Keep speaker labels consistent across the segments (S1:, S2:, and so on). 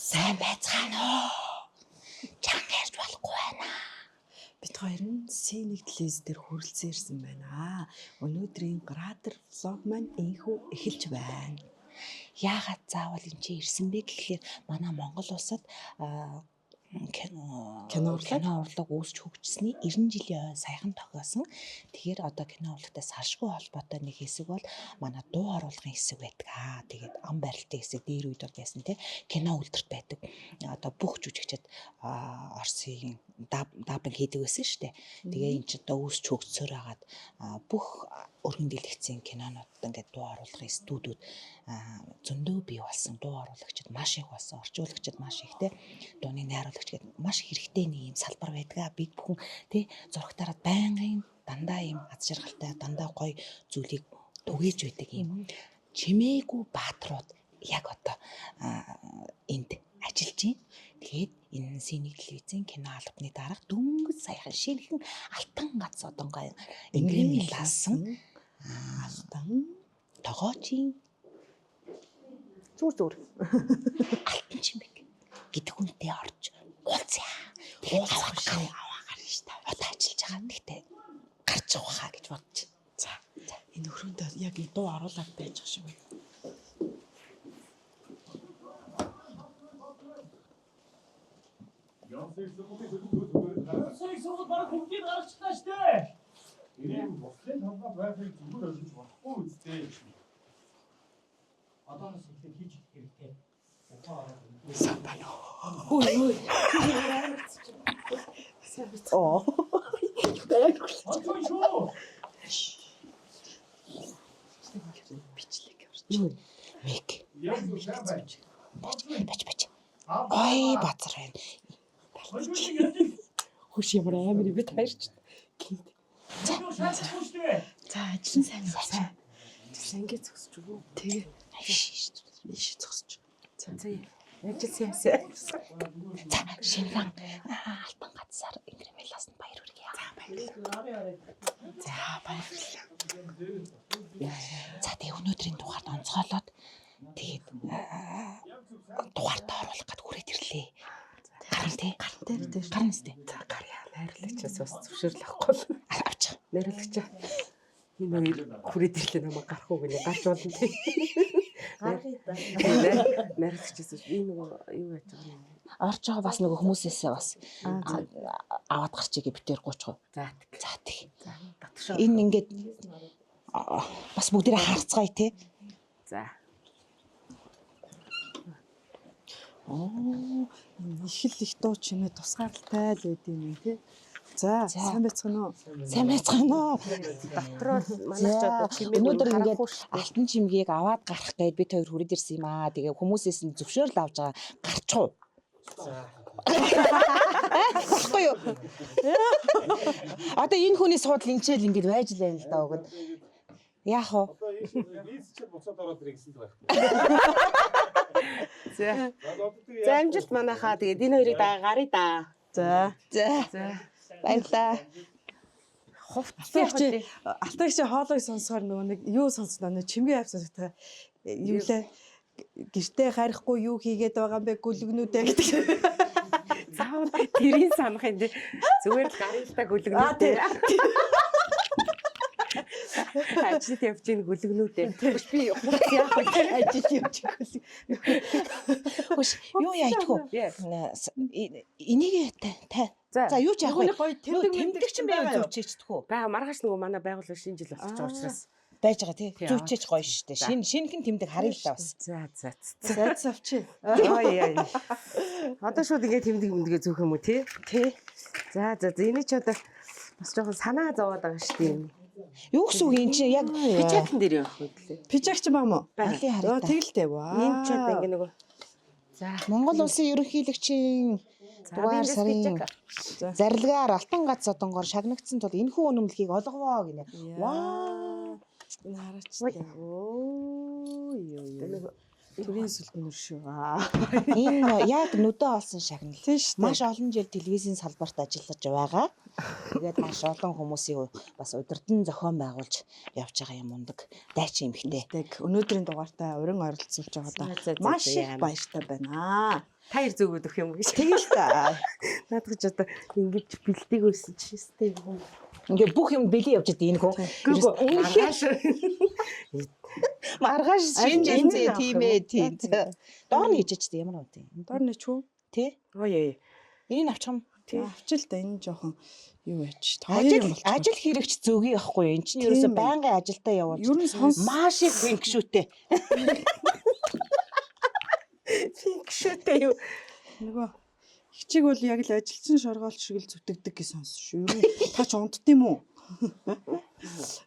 S1: Сайн байцгаана уу? Чанга ярьж болохгүй байна.
S2: Бид хоёр нь C1 телевиз дээр хүрэлцэн ирсэн байна. Өнөөдрийн градер влог маань энхүү эхэлж байна.
S1: Яагаад заавал энэ чи ирсэн бэ гэхлээр манай Монгол улсад кино урлаг үүсч хөгжсөний 90 жилийн саяхан тохиосон. Тэгэхээр одоо кино урлагтай салшгүй холбоотой нэг хэсэг бол манай дуу оруулгын хэсэг байдаг. Тэгээд ам барилтын хэсэг дээр үед байсан тий. Кино үлдэрт байдаг. Одоо бүх жүжигчид Оросын дабинг хийдэг байсан шүү дээ. Тэгээ энэ ч одоо үүсч хөгжсөөр хагаад бүх өргөн дэлгэцийн кинонууд ингээд дуу оруулгын студиуд зөндөө бий болсон. Дуу оруулагчид маш их болсон. Орчуулагчид маш их тий. Дууны найруулагч гэдэг маш хэрэгтэй нэг юм салбар байдаг. Бид бүхэн тий зурагтаараа байнгын дандаа юм аз жаргалтай дандаа гоё зүйлийг түгээж байдаг юм. Чимээгүй бааtruуд яг одоо энд ажиллаж байна. Тэгээд энэ C1 телевизийн кино албаны дарга дөнгөж саяхан шинэхэн алтан гац одонгой ингрэмилсэн алтан тогоочийн
S2: Зүр.
S1: алтан чимэг гэдэг хүнтэй орж уулзъя. Тэгээд аваа гарна ш та. Одоо ажиллаж байгаа. Тэгтээ гарч явах хаа гэж бодож.
S2: За энэ өрөөнд яг дуу оруулаад байж байгаа шүү.
S3: Ясыг сургууль бараг бүгдийг гаргачихлаа шүү дээ. Энэ мослын хамгаа байхыг зүгээр ойлгож болохгүй үстэй. Одооноос ихтэй хийж хэрэгтэй.
S2: Сапано. Оо.
S3: Очоо шүү.
S2: Бичлэг явж.
S1: Мэг.
S3: Яг л сайн байж.
S1: Бач. Ой базар байна.
S2: Хөш ямар амар бид хайрч. За ажил сайн байна. Ажил ингэ зогсож өгөө. Тэгээ. Иш зогсож. За ажил сайн.
S1: За шингэн алтан гацсаар ингрэмэлээс нь баяр хүргэе.
S2: За баярлалаа.
S1: За тэгээ өнөөдрийн дугаард онцгойлоод тэгээд дугаард оруулах гэд хүрээд ирлээ. Гарын дээр.
S2: За гарья. Найрлагчаас бас зөвшөөрөл авахгүй л
S1: Авчих.
S2: найрлагч. Энэ хоёр хүрээд ирлээ намайг гарах уу гэнэ гарч болно тий. Найрлагчаас энэ юу яаж байгаа юм.
S1: Орж байгаа бас нөгөө хүмүүсээсээ бас аваад гарчиг битээр 30%.
S2: За
S1: тэг.
S2: За татгшаа.
S1: Энэ ингээд бас бүгдээрээ харцгаая тий.
S2: За. Их л их дуу чимээ тусгаарлалтай л байд юм тий. За сайн байцгаана уу?
S1: Сайн байцгаана уу?
S2: Дотроо манайч одоо чимээ
S1: өнөөдөр ингээд алтан чимгийг аваад гарах гээд бид хоёр хүрээд ирсэн юм аа. Тэгээ хүмүүсээс нь зөвшөөрөл авч байгаа. Гарчих уу? Баггүй юу? Одоо энэ хүний суудлын инчээл ингээд байж л байна л да өгöd. Яах вэ?
S3: Виз чи буцаад ороод ирсэн л байх.
S2: За амжилт манайхаа тэгээд энэ хоёрыг гарыг да. За.
S1: Баярлаа.
S2: Хувцсан чи алтан чи хоолойг сонсохоор нөгөө нэг юу сонсноо нэг чимгээ авсан гэдэг. Юу лээ гэртээ харихгүй юу хийгээд байгаа юм бэ гүлгнүүдээ гэдэг. Заавал тэрийг санах юм дээ. Зүгээр л гарилтаа гүлгнүүдээ. Ажил явж ийн гүлгнүүдээ. Би хувц яах вэ? Ажил явж гүлг.
S1: Хүш юу яйтгүй. Энийг за юу ч яах вэ? Тэмдэг чинь байв зөвчээчдэх үү?
S2: Бага маргааш нөгөө манай байгууллага шинэ жил болчихж байгаа учраас
S1: байж байгаа тий. Зөвчээж гоё шүү дээ. Шинэхэн тэмдэг харъя бас.
S2: За. Сайд авчи. Ой. Одоо шууд ингэ тэмдэг зөөх юм уу тий? Тий. За энэ ч одоо бас жоохон санаа зовоод байгаа шүү дээ.
S1: Юу гэсэн үг энэ чинь яг
S2: пижакн дээр явах үү гэлээ. Пижак ч юм аа мó?
S1: Байгалийн харагдаа.
S2: Тэгэлтэй баа. Энэ ч одоо ингэ нөгөө. За
S1: Монгол улсын ерөнхийлөгчийн дугаар сарын зарилгаар алтан гац одонгоор шагнагдсан тул энэхүү үнэмлэхийг олговоо гинэ. Ваа.
S2: Энэ хараачлаа. Оо. Төрийн сүлбэнэр шүү.
S1: Энэ яг нүдэ олсон шагнал.
S2: Тийм шүү.
S1: Маш олон жил телевизийн салбарт ажиллаж байгаа. Тэгээд маш олон хүмүүсийг бас удирдан зохион байгуулж явж байгаа юм ундаг. Дайчин эмхтэй.
S2: Тэг өнөөдрийн дугаартаа урин оролцуулж байгаадаа маш их баяртай байна.
S4: Таяр зүгүүд өгөх юм гэж.
S1: Тэгэл та
S4: Наадгаж одоо ингэж бэлтгийг өссөн чистэй юм.
S1: ингээ бүх юм бэлэн явж байгаа энэ хүн. Маргааш шинжээ тийм ээ тийм. Доор нь хийжэж тийм ямар үнтэй.
S2: Доор нь ч үү?
S1: Тэ?
S4: Ой.
S1: Энийг авчихсан.
S2: Авчил та энэ жоохон юу яач.
S1: Ажил хэрэгч зөгийн ахгүй. Энд чинь ерөөсөө байнгын ажилдаа явуулж.
S2: Ер нь сонс
S1: Маш их гингшүүтэй.
S4: Фикштэй юу?
S2: нөгөө хичээг бол яг л ажилчин шоргоолч шиг л зүтгэдэг гэж сонссон шүү. Ер нь та ч унтд юм уу?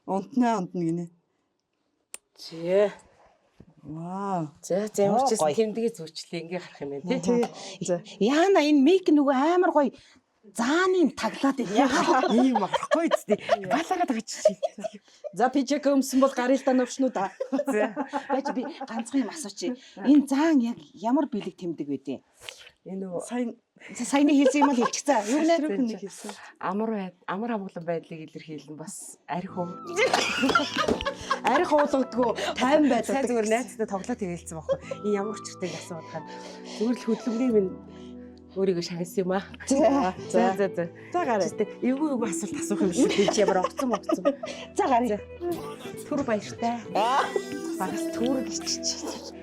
S2: Унтна гинэ.
S4: Зээ.
S2: Вау.
S4: За ямар ч юм тэмдэгэ зүүчлээ ингээ харах юм байна тий.
S2: За.
S1: Яана энэ мик нөгөө амар гоё зааны таглаад яа.
S4: Ийм арахгүй зү. Галаагаад байгаа чи.
S2: За пижак өмсөн бол гарилтаа навшнуу да.
S4: За.
S1: Бач би ганцхан юм асуучих. Энэ заан яг ямар бэлэг тэмдэг вэ?
S4: Энэ үү
S2: Саяны
S1: хийсэн юм л хэлчихсэн. Юу нэ?
S4: амар амгалан байдлыг илэрхийлэн бас арх уу.
S2: арх уулгадгүй тайван
S4: Сайн
S2: байдаг.
S4: зүгээр найзтай тоглоод хэлсэн байхгүй. Энэ ямар ч үртэй асууад хаад зүгээр л хөдөлгөөний минь өөрийгөө шагнасан юм аа. За.
S2: За гараа.
S4: Эвгүй асуулт асуух юм шиг би ч ямар огцом.
S1: За гараа.
S4: Түр баяртай. Багас түр гिचчих.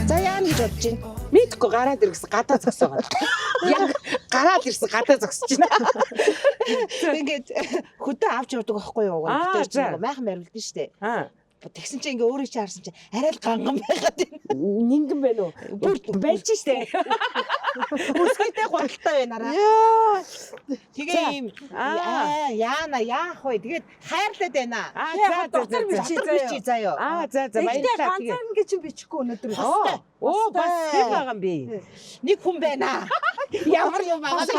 S1: За яа гэж бодож байна?
S4: Мэдгүй гараад ирсэн гадаа зогсоогоо. Яг гараад ирсэн гадаа зогсож байна.
S1: Ингээд хөдөө авч явдаг байхгүй юу?
S4: За.
S1: Майхан барилдсан шүү дээ.
S4: Аа.
S1: Тэгсэн чинь ингээ өөрөө чи харсан чинь арай л ганган байгаад байна.
S4: Нингэн байна уу?
S1: Бүр
S4: Байлж штэ.
S1: Үсгээтэй гуталтай байна араа.
S2: Яа.
S1: Тэгээ ийм яана яах вэ? Тэгээд хайрлаад байна.
S4: За.
S1: Заяа.
S4: Аа за баярлалаа.
S2: Ганцаар ингэ чи бичихгүй өнөдөр.
S4: Оо бас тийм байгаа юм би.
S1: Нэг хүн байна. Ямар юм байгаа.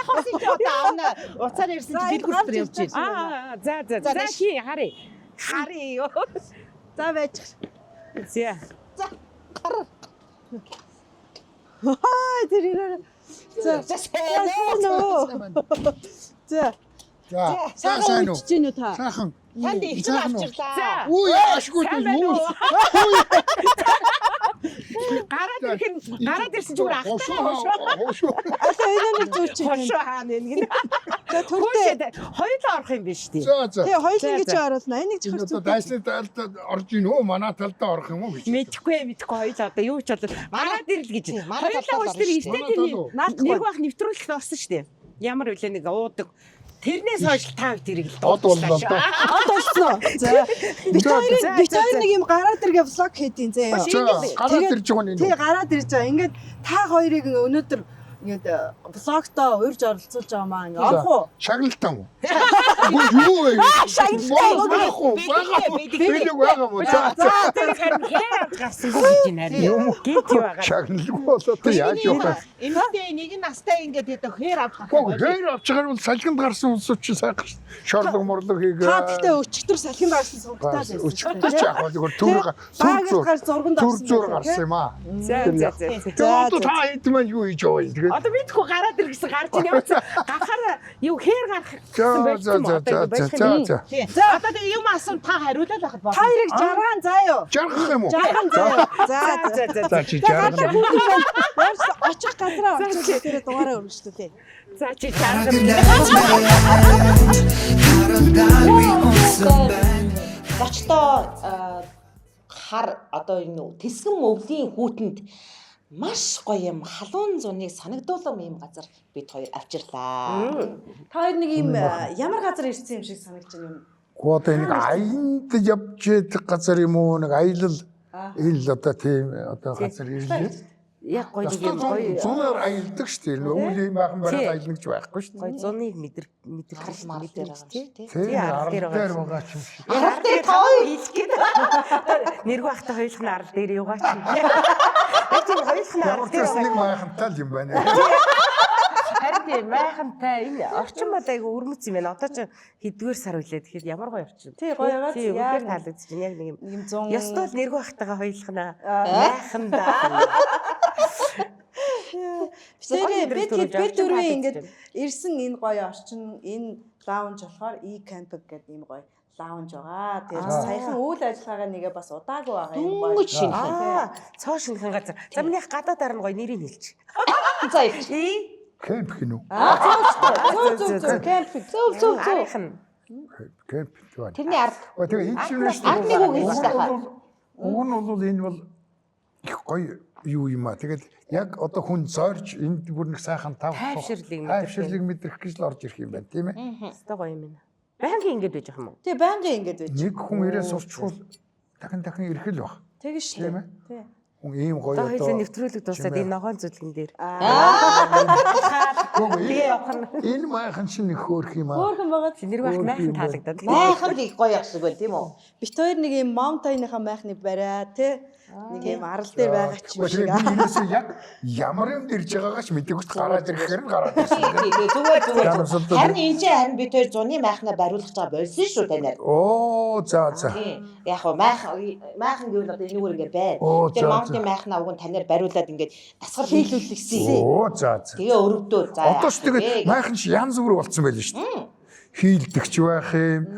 S1: Хосын ч одоо авна. Уцаар ирсэн чи бэлгүүр явж байна.
S4: За хий харъя.
S1: Харъя.
S2: За байж.
S4: За.
S1: Гар.
S2: Тэр ирээ. За. За.
S5: За сайн уу?
S2: Чичнэ та.
S5: Сайхан.
S1: Танд их ч авчихлаа.
S5: Үгүй ашгүй юу?
S4: Гараад ирсэн зүгээр ахтай
S5: Хошоо.
S2: Одоо энэ нэг зүүч.
S4: хошоо хаана нэг.
S2: За төрдөө.
S4: Хоёулаа орох юм биш тий.
S5: За.
S2: Тэгээ хоёул ингэ чи оруулна. Энийг ч
S5: Энэ одоо дайсны талд орж ийн үү? Манай талдаа орох юм уу гэж.
S4: Мэдхгүй хоёулаа одоо юу ч болов. Гараад ирэл гэж. Хоёулаа ууш тэр эртний
S5: Манай
S4: нэг бах нэвтрүүлэлт орсон шүү дээ. Ямар үлээ нэг уудаг. Тэрнээс хойш та тэрийг л
S5: Од боллоо доо.
S2: Од болсноо. За. Бид хоёр нэг юм гараад иргээ влог хийдин зэ.
S5: Гараад ирж байгаа
S2: Тий
S5: нь.
S2: гараад ирж байгаа. Ингээд та хоёрыг өнөөдөр ингээд влогтоо урьж оролцуулж байгаа маа ингээд орох уу?
S5: Шагналтаа уу? Юу вэ?
S1: Шагналтаа.
S5: Бэлэг байгаа мó. За.
S4: тэр харин хээр гарсангүй гэж нэр. Гинт юу байгаа.
S5: Шагналгүй болоод яаж явах вэ?
S1: Эмэгтэй нэг настай ингээд хэд хээр авах.
S5: Гоо хээр авч байгаа нь салхинд гарсан улсууд чи сайхан шорлог морлог хийгээ.
S2: Та гэхдээ өчтөр салхинд гарсан сунгатаа байсан.
S5: Өчтөр ч яг зүгээр төр
S2: Багт гар зурганд
S5: зур гарсан юм аа.
S4: За.
S5: Одоо та хэд маань юу хийж байгаа юм тэгээд.
S4: Одоо мэдхгүй гараад ирсэн гарч ийн явц. Гахаар юу хээр гарах гэсэн байсан юм.
S5: За.
S1: За одоо тэгээ юм асуун та хариулаад байхад боо.
S2: Та хоёрыг жарган заа юу?
S5: Жаргах юм уу?
S2: Жарган заа.
S5: За чи жаргах.
S2: Очих газраа очиж тэр дугаараа өргөжлөө.
S4: За чи чаргал.
S1: Зочдоо хар одоо энэ тэсгэн өвлийн хүүтэнд маш гоё юм халуун зуныг санагдуулсан юм газар бид хоёр авчирлаа.
S2: Та хоёр нэг юм ямар газар ирсэн юм шиг санагдаж байна юм.
S5: Гоо одоо нэг аянд явж идэх газар юм уу? Нэг аялал ил одоо тийм одоо газар ирлээ.
S4: Яг гоё нэг юм гоё.
S5: Зунаар аялдаг шүү дээ. Өвлийн баахан бараад аялна гэж байхгүй шүү дээ.
S4: Гоё зуныг мэдэрх
S1: Мал дээр байгаа шүү дээ.
S5: Тийм арал дээр байгаа юм шиг.
S1: Арал дээр тав
S4: хэлэх гээд. Нэргүй ахтай хоёулах нь арал дээр юугаач. Яг тийм хоёулах нь арал
S5: Ямар ч нэг маахантай л юм байна.
S1: харин
S4: Тийм майхантай энэ орчин мод айгу өрмөц юм байна. Одоо ч хэдгээр сар үлээ. Тэгэхээр ямар гоё орчин.
S2: Тий гоё байгаа.
S4: Тийм үнээр таалагдчих чинь яг нэг юм.
S2: юм 100
S4: Ёстой л нэргүй ахтайгаа хоёулахна. Майхандаа.
S2: бид дөрвөө ингээд ирсэн энэ гоё орчин энэ лаунж болохоор e-camping гэдэг ийм гоё лаунж байгаа. Тэгээд саяхан үйл ажиллагаагаа нэгээ бас удаагүй байгаа юм гоё.
S1: Дөнгөж шинэ.
S4: Цоо шинхэн газар. За минийх гадаадаар нь гоё нэрийг хэлчих.
S1: За ий.
S5: Кемп гинүү.
S2: Зөв camping. Зөв.
S4: Арийнхан.
S5: Кемп гэдэг.
S1: Тэрний ард.
S5: Тэгээ энэ чинь
S1: Ардны үг хэлж байгаа.
S5: Уг нь бол энэ бол их гоё юу юм аа. Тэгээд яг одоо хүн зорж энд бүр нэг сайхан тайвширлыг мэдрэх гэж л орж ирэх юм байна, тийм ээ?
S4: Өстой гоё юм байна. Байнгын ингэж байж байгаа юм уу?
S2: Тий байнгын ингэж байж.
S5: Нэг хүн ирээ сурчвал дахин ирэх л баг.
S2: Тэгэж шүү.
S5: Тийм ээ?
S2: Тий.
S5: Хүн ийм гоё
S4: Одоо
S5: одоо
S4: хоёулаа нэвтрүүлэг дуусаад энэ ногоон зүлгэн дээр.
S5: Тэгээ явах нь. Энэ майхан чинь их хөөрх юм аа.
S2: Хөөрхөн байгаа.
S4: Нэр байх майхан таалагдаад.
S1: Майхан их гоё ах шиг байна тийм үү?
S2: Бит хоёр нэг юм маунтайныхаа майхны бариа тий. Нэг юм арал дээр байгаа ч юм шиг.
S5: Энэсээ яг ямар юм дэрж байгаагаа ч мэдээгүй гараад ирэхээр нь гараад ирсэн.
S1: Зүгээр. Харин энэ чинь харин бид хоёр зуны майхнаа бариулах гэж болсон шүү танаар.
S5: Оо за.
S1: Яг хоо майхан гэвэл одоо энэгээр ингэ байна. Тэр маунтын майхнаа уг нь танаар бариулаад ингээд дасгал хийлүүлсэн.
S5: Оо за.
S1: Тэгээ өрөвдөө. За.
S5: Одоо ч тэгээд майхан ч янз бүр болсон байл шүү дээ. Хийлдэгч байх юм,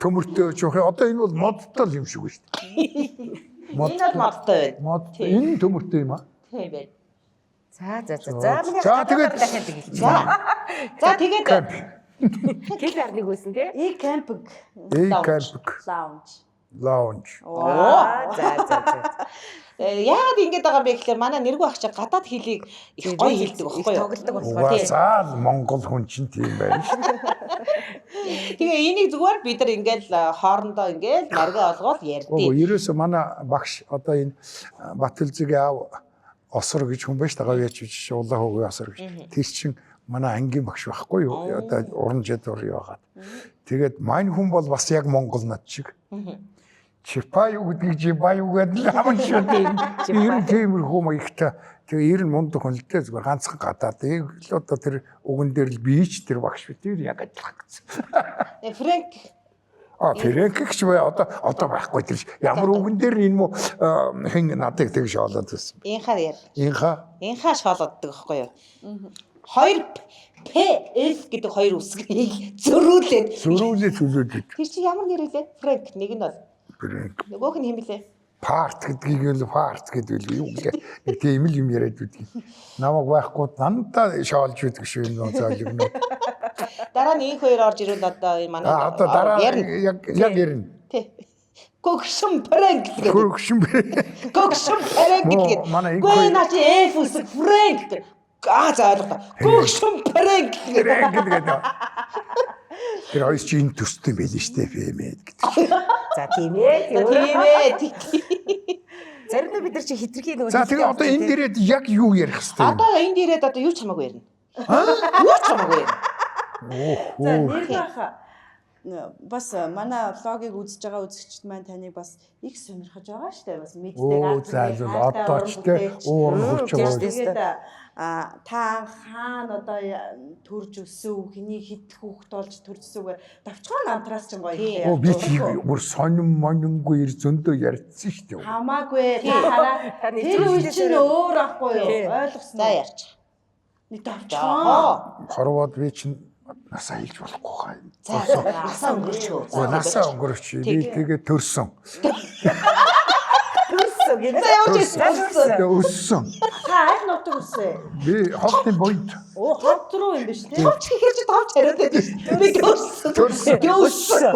S5: төмөртөөч байх юм. Одоо энэ бол модтой юм шиг шүү дээ.
S1: Энэ бол модтой байна.
S5: Мод энэ төмөртэй юм аа.
S1: Тийм байна.
S4: За тэгээд
S1: За тэгээд
S4: гэл арныг үүсэн тий.
S2: E-camping
S5: lounge.
S1: Яагаад ингэж байгаа бэ гэхээр манай нэргүй ах чинь гадаад хэлийг их гоё хэлдэг байхгүй юу?
S4: Тоглодог болохоор
S5: Угаасаа Монгол хүн чинь тийм байна шүү.
S1: Тэгээ энийг зүгээр бид нар ингээл хоорондоо ингээл маргаа олгоод ярьдیں۔
S5: Ерөөсө манай багш одоо энэ Батэлзэгийн аав Осор гэж хүн байж тагаа яач биш улаан хөөгийн Осор гэж. Тэр чинь манай ангийн багш байхгүй юу? Одоо уран жадвар яваад. Тэгээд мань хүн бол бас яг монгол над шиг. Чипа юу гэдгийг жиба юу гэдэг л хамаг шүү дээ. Ер нь тиймэрхүү маягтай. Тэгээ ер нь мундаг хүн л дээ зүгээр ганцхан гадаад. Тэгэл одоо тэр уган дээр л бийч тэр багш бит тэр яг ажиллагдсан.
S1: Фрэнк.
S5: Фрэнк гэж бай одоо байхгүй тэр ямар уган дээр энэ мө хэн надыг тэгж шоолоод байсан.
S1: Инхаа яа.
S5: Инхаа
S1: шоолоддаг байхгүй юу? Хоёр PS гэдэг хоёр үсгийг зөрүүлээд
S5: төлөөдөг.
S1: Тэр чи ямар нэр вэ? Фрэнк нэг нь бол.
S5: Фрэнк.
S1: Нөгөөх нь хэм блэ?
S5: Парт гэдгийг л парт гэдэг юу гээ. Тийм л юм яриад үдгийг. Намайг байхгүй дандаа шоолж үдэг шүү нөө зоолгноо.
S1: Дараа нь инх хоёр орж ирвэл одоо манай
S5: одоо дараа яг ярина.
S1: Тий. Гөгшин Фрэнк гэдэг.
S5: Гөгшин
S1: Фрэнк гэдэг. Гүй наа чи F үсэг Фрэнк. За ойлгоо. Гөгшин Фрэнк гэдэг. Тэр хоёс чи энэ төстэй байл штэ фэмэд гэдэг.
S4: За тийм ээ. Зарим нь бид нар чи хитрхи нөгөө.
S5: За тэгээ одоо энэ дээрээ яг юу ярих хэвтэй юм?
S1: Одоо энэ дээрээ одоо юу ч хамаагүй ярина. Юу ч хамаагүй ярина.
S2: За нэр баха. Бас манай влогийг үзэж байгаа үзэгчд маань таныг бас их сонирхож байгаа штэ бас мэддэг
S5: одоо ч те уурн хурч байгаа.
S2: Та хаана одоо төрж өсөв хэний хидэх хүүхэд болж төржсөв давчхан намтраас ч гоё
S5: яа. Би бүр сонин монингүй ир зөндөө ярьдсан шүү дээ.
S2: Хамаагүй та хараа. Тэр үе чинь өөр ахгүй юу? Ойлгосноо.
S1: За ярьч.
S2: Нэг давчхан.
S5: Хорвоод би чинь насаа хэлж болохгүй хаа.
S1: За насаа өнгөрч.
S5: Насаа өнгөрч. Би тэгээ төрсөн. Өссөн.
S2: Та аль нутаг өссөн?
S5: Би ховтын бойд.
S2: Ховт руу юм биш үү?
S1: Ховт хийхэрч товч хариулаад байна шүү дээ. Би өссөн.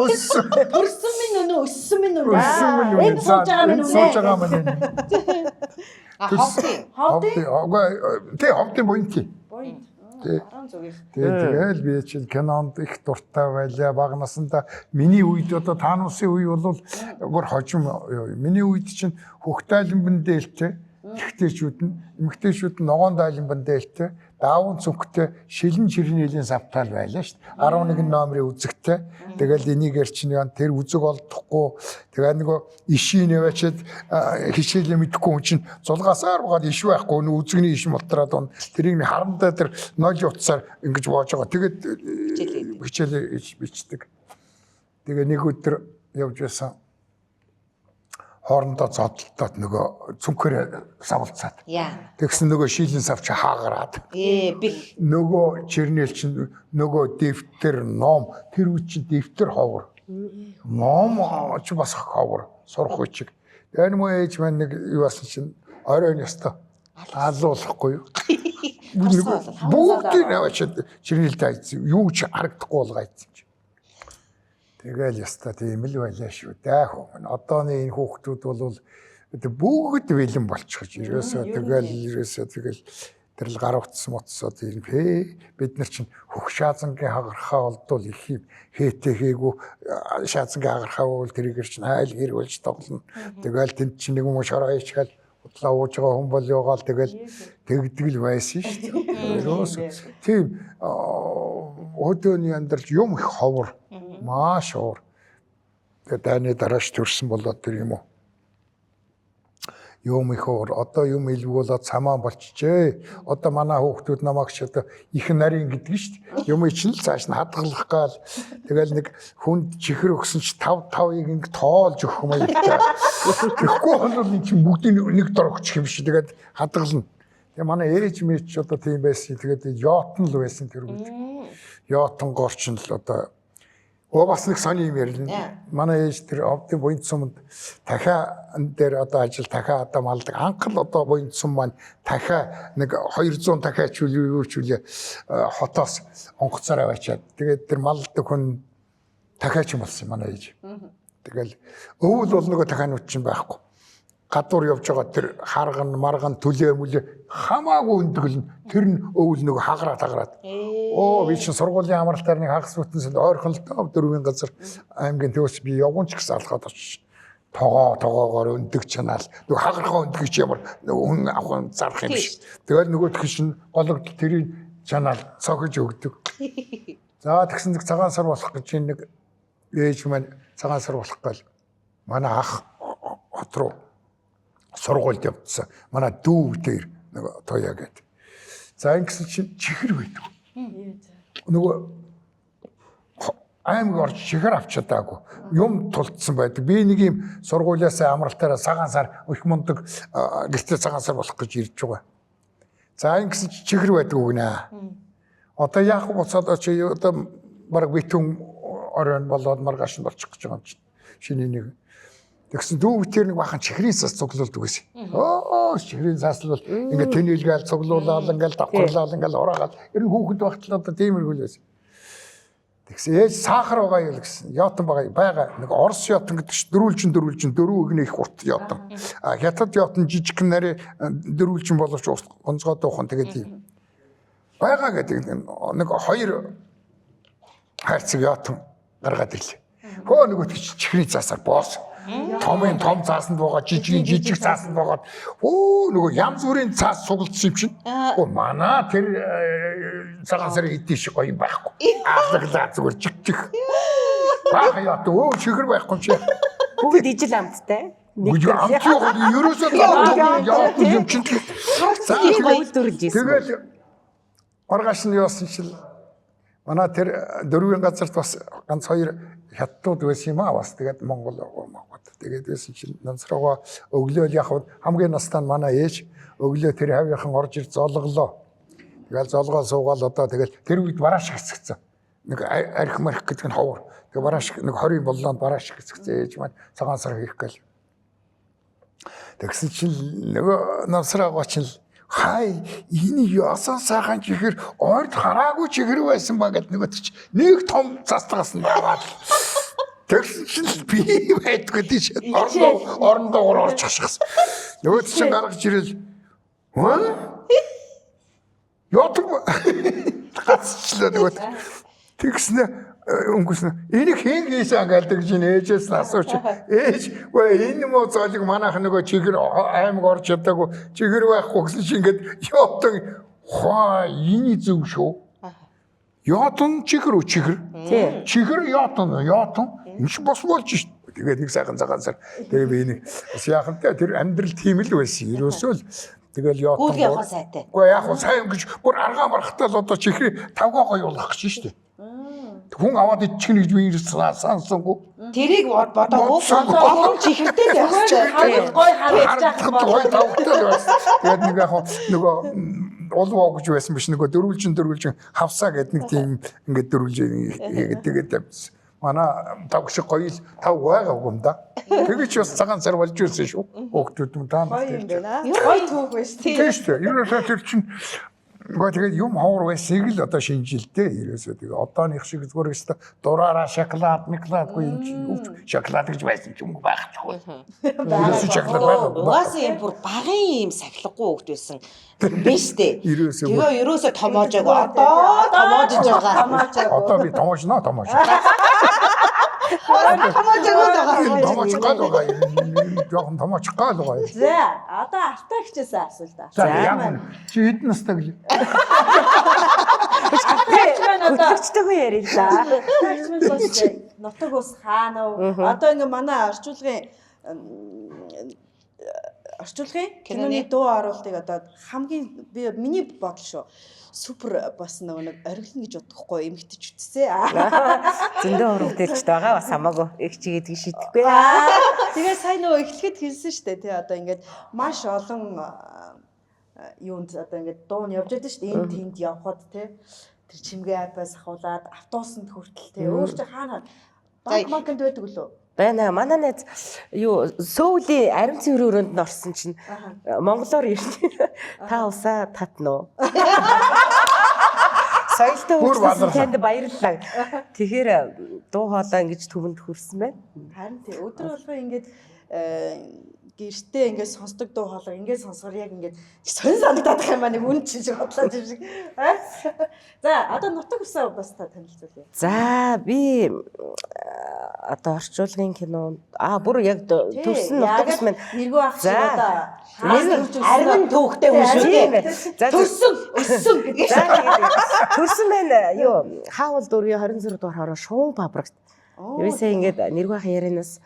S2: Төрсөн минь өнөө өссөн минь өнөө.
S5: Энэ сууж байгаа минь. Ховтын бойд. Тэгэл би чинь кинонд их дуртай байлаа. Бага насанда миний үед одоо таануусын үе бол бүр хожим. Миний үед чинь хөхтайлан бандээлтэй, эмэгтэйчүүд нь ногоон дайлан бандээлтэй, даавн цүнхтэй шилэн жирнэлийн савтаал байлаа шүү дээ. 11 номерын үзэгтэй. Тэгэл энийгээр чинь тэр үзэг олдохгүй. Тэгээ нөгөө ишийн нэвчээд хичээлээ мэдэхгүй хүн чинь зулгаасаар багаад иш байхгүй нөө үзэгний иш молтраад он тэрийг харамдаа тэр 0 утсаар ингэж боож байгаа. Тэгээд хичээлээ бичдэг. Тэгээ нэг өдөр явж байсан хоорондоо зодтолдоод нөгөө цүнхээр савлцаад. Тэгсэн нөгөө шийлэн савч хаагараад.
S1: Би
S5: нөгөө жирнэл чинь нөгөө дэвтэр ном тэр үе чинь дэвтэр ховор. Ном ч бас ховор сурах үчиг. Энэ муу ээж маань нэг юу басан чинь оройн ёстой алуулахгүй юу? Бүгд навчаад жирнэл дайц юу ч харагдахгүй болгоайцсан. Тэгэл яста тийм л байлаа шүү дээ хүмүүс. Одооны энэ хүүхдүүд бол бүгд бэлэн болчихж ерөөсөө тэгэл тэр л гар утас моцсоод юм хээ. Бид нар чинь хөх шаазангийн хагархаа олдвол их юм хээтэйгээгүй шаазангийн хагархаа бол тэрийгэр чинь айл гэр болж тоглоно. Тэгэл тэнд чинь нэг юм шороо ичгээл утлаа ууж байгаа хүн бол яваал тэгэл тэгдэг л байсан шүү дээ. Ерөөсөө тийм өдөөний амьдрал юм их ховор маш уур. Тэгээд дайны дарааш төрсөн болоод тэр юм уу. Юм их уур. Одоо юм илгүүлээд цамаа болчихжээ. Одоо манай хүүхдүүд намайг ч одоо их нарийн гэдэг шүү дээ. Юм ичнэ л цааш нь хадгалах гал. Тэгэл нэг хүнд чихэр өгсөн ч 5-5-ыг ингэ тоолж өгөх юм аа. Тэгэхгүй бол энэ чинь бүгдийг нэг дор өгчих юм шиг. Тэгээд хадгална. Тэгээ манай ээж мэж ч одоо тийм байсан. Тэгээд яотн л байсан тэр үед. Яотн горч нь л одоо бас нэг сони юм ярилна. Манай ээж тэр овдын буйнт суманд дахиа дээр одоо ажил дахиа одоо малдаг. Анх л одоо буйнт сум маань дахиа нэг 200 дахиа чүлээ хотоос онгоцоор аваачаад тэгээд тэр малдаг хүн дахиач юм болсон манай ээж. Тэгэл өвөл бол нөгөө дахианууд чинь байхгүй. Гадуур явж байгаа тэр харган марган төлөө мүлээ хамаагүй өндөглөн тэр нь өвөл нөгөө хагараад би чинь сургуулийн амралтаар нэг хагас бүтэнсэнд ойрхон л тоо дөрвийн газар аймгийн төвс би явгонч гэсэн алхаад очиж тоогоогоор өндөг чанаал нөгөө хагархаа өндөгч ямар хүн авах зарах юм биш. Тэгэл нөгөө тэгш нь гологд тэрийг чанаал цогж өгдөг. За тэгсэн нэг цагаан сар болох гэж нэг ээж маань цагаан сар болох гал манай ах хот руу сургуульд явдсан. Манай дүү дээр нэг тояа гэдэг. За ингэсэн чинь чихэр байдаг. Нөгөө аймаг орж чихэр авчадаагүй. Юм тулцсан байдаг. Би нэг юм сургуулиас амралтаараа цагаан сар их мундаг гэртээ цагаан сар болох гэж ирж байгаа. За ингэсэн чинь чихэр байдаг үгнэ. Одоо яах вэ? Чи одоо баг битүүн оройн болоод маргааш нь болчих гэж байгаа юм чинь. Шиний нэг тэгсэн дүү тэр нэг бахан чихрийн цас цуглуулдаг байсан. Чихрийн цас бол ингээд тэнэлгээл цуглуулаад ингээд давхарлаад ингээд ураагаад ер нь хүүхэд багтлаа одоо тиймэрхүү л байсан. Тэгсэн ээж сахар байгаа юу гэсэн. Яотон байгаа. Нэг орос яотон гэдэг чинь дөрвөлжин дөрөв өгнө их урт яотон. Хятад яотон жижиг нарийн дөрвөлжин боловч гонцгой дуухан тэгээд тийм. Байгаа гэдэг нэг хоёр хайрцаг яотон гаргаад ирлээ. Хөө нөгөө чихрийн цасаар боос. Томын том цаасанд байгаа жижиг цаасанд байгаа. Нөгөө янз бүрийн цаас сугалдсан юм чинь. Манай тэр цагаан сарын эдийн шиг гоё юм байхгүй. Алглаа зүгээр жиг. Бага яа чихэр байхгүй чи.
S4: Бүгд ижил амттай.
S5: Нэг амт ерөөсөө яа юм чинь. Тэгээд маргааш нь явсан шил. Манай тэр дөрвийн газарт бас ганц хоёр хятадууд байсан юм аа бас тэгээд Монгол тэгээд байсан чинь нансраа өглөө яг хамгийн настан манай ээж өглөө тэр хавьяхан орж ир золглоо. Тэгэл золгоо суугаал одоо тэгэл тэр үед барааш хэсэгцэн. Нэг арх марх гэдэг нь ховор. Тэгээ барааш нэг 20 боллоо барааш хэсэгцэн ээж маань цагаан сар хийх гээл. Тэгсэн чинь нөгөө нансраа чинь хай энэ яасан сайхан чихэр ойд хараагүй чихэр байсан ба гэд нөгөө чи нэг том цастагаас нь аваад тэгсэн чинь би байдгүй тийш орондоо орчих шахсан нөгөө чинь гаргаж ирэл яатаг гацчлаа нөгөө тэгснэ өнгөснө энийг хэн хийсэн гэлдэг чинь ээжээс нь асууч ээж энэ муу зоолыг манайх нөгөө чихэр аймаг орж чадаагүй чихэр байхгүй гэсэн чинь ингээд яотон Хаа энэ зөв шүү. Ятан чихэр. Чихэр ятан. Энэ ч бос болж шít. Тэгээд нэг сайхан цагаансаар тэгээ би нэг бас яахантай тэр амьдрал тийм л байсан. Ерөөсөө л тэгэл ятан.
S1: Гүүл явах сайтай.
S5: Уу яг нь сайн гэж бүр аргаа барахтаа л одоо чихрээ тавгаа гоё болгох гэж шít. Хүн аваад ичих гэж би сансангүй.
S1: Тэрийг бодоогүй гол чихэртэй л явах. Гой харагдаж
S5: гой тавхтай л байсан. Тэгээд нэг яг нөгөө улваа гэж байсан биш нөгөө дөрвөлжин хавсаа гэдэг нэг тийм ингээд дөрвөлжин тэгээд тавьсан. Манай тавх шиг гоё л тав байгаа юм да. Тэгэж бас цагаан сар болж ирсэн шүү. Хөөхтүүд юм даа.
S2: Гоё юм байна. Гоё түүх байж тээ.
S5: Тийм шүү. Ерөөсөө тэр чинь тэгээд юм ховор байсыг л одоо шинжилдэ. Ерөөсөө тэгээ одооных шиг зүгээр өстө дураараа шоколад, миклаадгүй юм чи юу шоколад гэж байсан ч юм байхгүй. Ерөөсөө шоколад байгаа.
S1: Угаасаа юм бүр багын юм сахилахгүй хөвгт байсан. Биш дээ. Тэгээ ерөөсөө томоожоог одоо томоожж байгаа.
S5: Одоо би томоожно.
S1: Томоожоог байгаа.
S5: Томоожгал байгаа. Жохон томоожгал байгаа.
S2: За, одоо алтаа хичээсээ асуулт.
S5: За яг чи хэдэн настай гэлээ?
S4: Хөтлөгчтэйгүй ярил л да.
S2: Нутаг ус хаана вэ? Одоо ингээ манай орчуулгын киноны дуу оруулалтыг одоо хамгийн миний бодол шүү. Супер бас нэг оргилно гэж бодохгүй эмгтэж үтсээ.
S4: Зөндөө урагтэлчтэй байгаа бас хамаагүй их чигээд шидэхгүй.
S2: Тэгээ сайн нөгөө эхлэхэд хэлсэн шүү дээ тий одоо ингээд маш олон юунд одоо ингээд дуу нь явж байдаг шүү дээ. Энд тэнд явхад тий тэр чимгээ апаас ахуулаад автобусанд хүртэл тий өөр чи хаана банкнд байдаг лөө.
S4: Байна. Манай найз юу Сөүлийн аримцын өрөөнд орсон чинь монголоор ирсэн. Та усаа татна уу? Соёлтой хөгжсөн танд баярлалаа. Тэгэхээр дуу хоолой ингэж төвөнд хүрсэн байна.
S2: Харин тий өдөр болгоо ингээд гэртээ ингээд сонсдог дуу хоолой ингээд сонсохоор яг ингээд сонь санагдаад байгаа юм аа нэг үн чинь бодлоо юм шиг. За одоо нутаг усаа бас та танилцуулъя.
S4: За би одоо орчуулгын кино бүр яг төрсөн нутаг ус маань
S2: нэргүй ах шиг одоо
S1: Арвин төвхтэй хүн шүү дээ. Төрсөн өссөн гэдэг.
S4: Төрсөн байна юу хаавал дөрвийн 26 дугаар хороо шуун бабрагт. Юусаа ингээд нэргүй ах ярианаас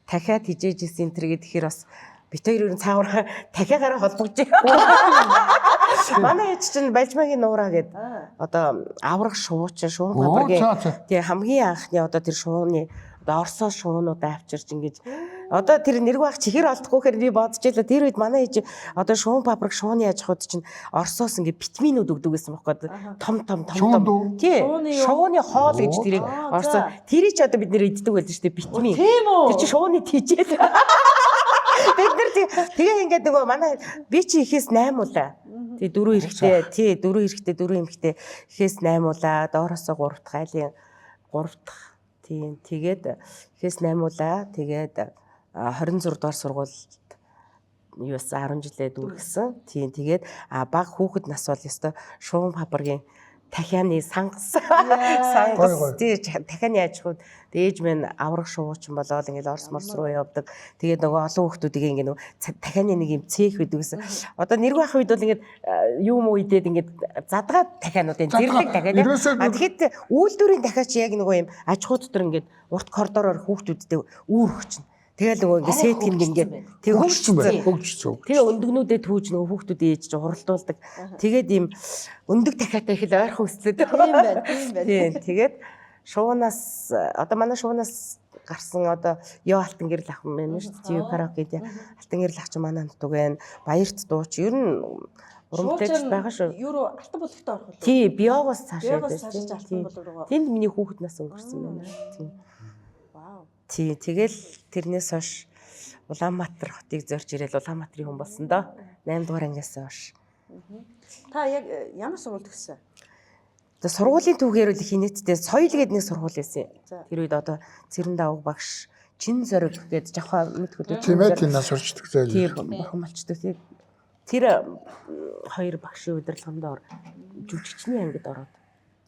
S4: дахиад хижээжсэн энэ гэхээр бас бит хоёр ерөн цаагаараа дахиагаараа холбогдож байна. Манай ээж чинь Балжмагийн нуураа гээд одоо аврах шуучин шуун бабрагийн тий хамгийн анхны одоо тэр шууны одоо орсоо шуунуудаа авчирч ингэж одоо тэр нэргүй ах чихэр олдохгүйхээр би бодож байлаа тэр үед манай ээж одоо шуун бабраг шууны аж ахуйд чинь орсоос ингэ витаминууд өгдөг гэсэн байхгүй том тий шууны хоол гэж тэрийг орсоо тэрий ч одоо бид нэр иддэг байлаа шүү дээ витамин тэр чинь шууны тижэл бид нар тэгээ ингээд нөгөө манай би чи ихээс 8 улаа тий 4 хэрэгтэй 4 эмэгтэй ихээс 8 улаа доороосоо 3 дахь айлын 3 дахь тий тэгээд ихээс 8 улаа тэгээд 26 дугаар сургуульд юу 10 жилээ дүүргэсэн. Тийм тэгээд баг хүүхэд нас бол ёстой шуун бабрагийн дахианы сангас тий дахианы аж ахуйд ээж минь аврах шуучин болоод ингээд Орос морс руу явдаг. Тэгээд нөгөө олон хүүхдүүдийг ингээд нөгөө дахианы нэг юм цех байдаг гэсэн. Одоо нэргүй ах үед бол ингээд юм уу идээд ингээд задгаад дахиануудын зэрлэг дахиад. Тэгэхэд үйлдвэрийн дахиач яг нөгөө юм аж ахуй дотор ингээд урт коридороор хүүхдүүдтэй үүр өгчнө. Тэгэл нөгөө ингээ сетгэнд ингээ тэг хөгжсөн. Тэгээ өндөгнүүдэд түүж нөгөө хүүхдүүд ээж чинь хуралдуулдаг. Тэгээд ийм өндөг дахиатай их л ойрхон өслөд. Тийм байна. Тийм. Тэгээд шуунаас одоо манай шуунаас гарсан одоо ёо алтан гэрэл ах юм байна шүү дээ. Караоке гэдэг алтан гэрэл ах чи манай нутаг байна. Баярт дууч ер нь урамтай байгаа шүү.
S2: Юу алтан булгтаа орох уу?
S4: Тий, биогоос цаашаа
S2: байсан. Алтан булг руу.
S4: Тэнд миний хүүхэд нас өнгөрсөн байна. Тийм. Тий, тэгэл тэрнээс хойш Улаанбаатар хотыг зорж ирэл Улаанбаатарын хүн болсон доо. 8 дугаар ангиас хойш.
S2: Та яг ямар сургууль төгссөн?
S4: Тэгээ сургуулийн түүхээр үл хинэттэй соёл гэдэг нэг сургууль байсан. Тэр үед одоо Цэрэн давг багш Чин зориг гэдэг жахаа мэдхүүд.
S5: Тийм ээ, тиймээс сурчдаг зайлаа.
S4: Тийм, бахан малчдаг. Тэр хоёр багшийн удирдлаганд жүжигчний ангид ороод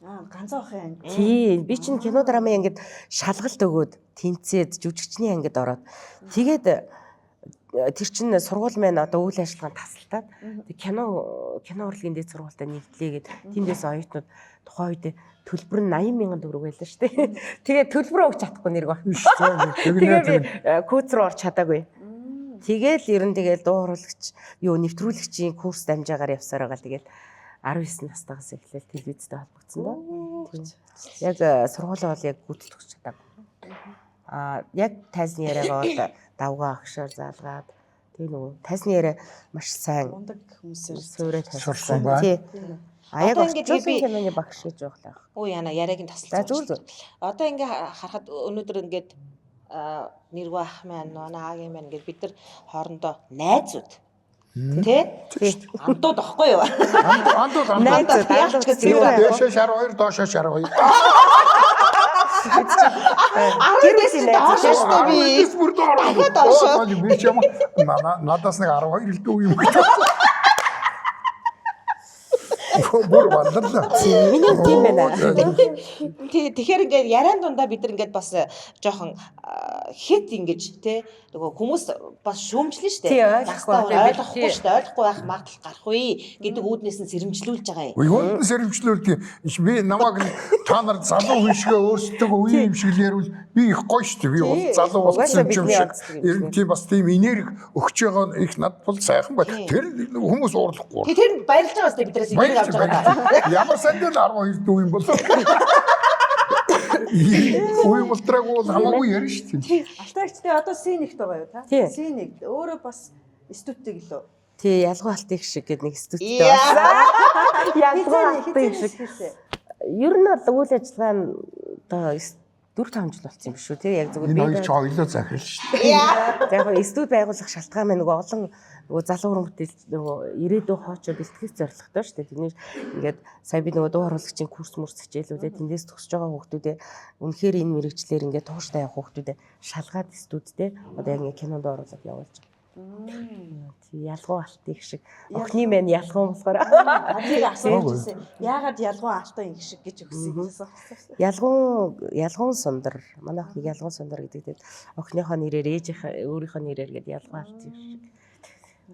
S2: ганцхан анги.
S4: Тийм, би чинь кино драмын ангид шалгалт өгөөд тэнцээд жүжигчний ангид ороод тэгээд тэр чинь сургууль маань одоо үйл ажиллагаанд тасалтаад кино урлагийн дэд сургуультай нэгдлээгээд тэндээс оюутнууд тухайн үед төлбөр нь 80,000 төгрөг байлаа шүү дээ. Тэгээд төлбөрөө өгч чадахгүй нэрг ба. Тэгээд би курс руу орч чадаагүй. Тэгэл ер нь тэгэл дуу уруулагч нэвтрүүлэгчийн курс дамжаагаар явсаар байгаа. Тэгэл 19 настайгаас эхлээл телевизтэй холбогдсон доо. Яг сургуулаа бол яг гүйцэтгэж чадаагүй. Яг тайзны яриагаа бол давгаа агшаар заалгаад тэгээ нөгөө тайзны яриа маш сайн
S2: Ундаг хүмүүсээр
S4: суурэ
S5: Сурсан
S4: тавьсан.
S5: байна.
S4: Тий. Яг
S1: Одоо ингээд
S4: би
S1: би-
S4: киноны багш гэж байгаа.
S1: Өө яна яриаг нь
S4: За
S1: тасалсан.
S4: зүгээр.
S1: Одоо ингээ харахад өнөөдөр ингээд нэргүй ах маань наагийн маань ингээд бид нар хоорондоо найзууд тий андууд ахгүй юу?
S5: Андууд
S1: Найзууд яах гэж
S5: дээшээ 12 доошоо 12.
S1: Тэр үстэй доош шүү би.
S5: Бүр доор.
S1: Дахиад доошоо.
S5: Би ч юм надаас нэг 12 л дүү юм гэж. Бүр бандарлаа.
S4: Миний тийм байна.
S1: Тэгэхээр ингээд яриан дундаа бид нар ингээд бас жоохон хэд ингэж тий нөгөө хүмүүс бас шүүмжлэн штэ.
S4: Тий, ойлгохгүй байх.
S1: Ойлгохгүй штэ. Ойлгохгүй байх магадлал гарах үе гэдэг үүднээс нь сэрэмжлүүлж байгаа юм.
S5: Юунд сэрэмжлүүлдэг би намайг та нар залуу хүн шиг өөрсдөө үе юм шиг л ярил би их гоё шүү дээ. Би бол залуу болсон юм шиг. Тийм бас тийм энерги өгч байгаа их над бол сайхан бай. Тэр хүмүүс уурлахгүй.
S1: Тэр баярлж байгаа штэ биднээс энерги авч байгаа та.
S5: Ямар сандал 12 дүү юм бол. Ой болтраг бол хамаагүй ярина шүү дээ.
S2: Алтайчтай одоо C1-т байгаа юу та?
S4: Тий.
S2: C1 өөрөө бас студент гэлөө.
S4: Тий, ялгуу алтыг шиг гэдэг нэг студенттэй болсон. Ялгуу алтыг шиг. Ер нь бол үйл ажиллагаа нь одоо 4-5 жил болсон юм шүү тий. Яг зүгээр
S5: Энэ хоёр ч хоёлоо захирал шүү дээ.
S4: За яг студ байгуулах шалтгаан маань нөгөө олон нөгөө залуу хүмүүст нөгөө ирээдүйн хоочоо бэлтгэх зорилготой шүү дээ. Тэнийг ингээд сая би нөгөө дуу хорлогчийн курс мөрс хичээлүүдээ тэндээс төгсөж байгаа хүмүүстээ үнэхээр энэ мэрэгчлэр ингээд тууштай явах хүмүүстээ шалгаад студтэй одоо яг кинонд оруулаад явуулж байгаа. Тий, ялгуу алтыг шиг. Охны маань ялгуу болохоор.
S2: Адыг асуусан. Яагаад ялгуу алтай ингэ шиг гэж өгсөн.
S4: Ялгуун сундар. Манай охныг ялгуун сундар гэдэг. Охныхоо нэрээр өөрийнхөө нэрээр гээд ялгуу алт шиг.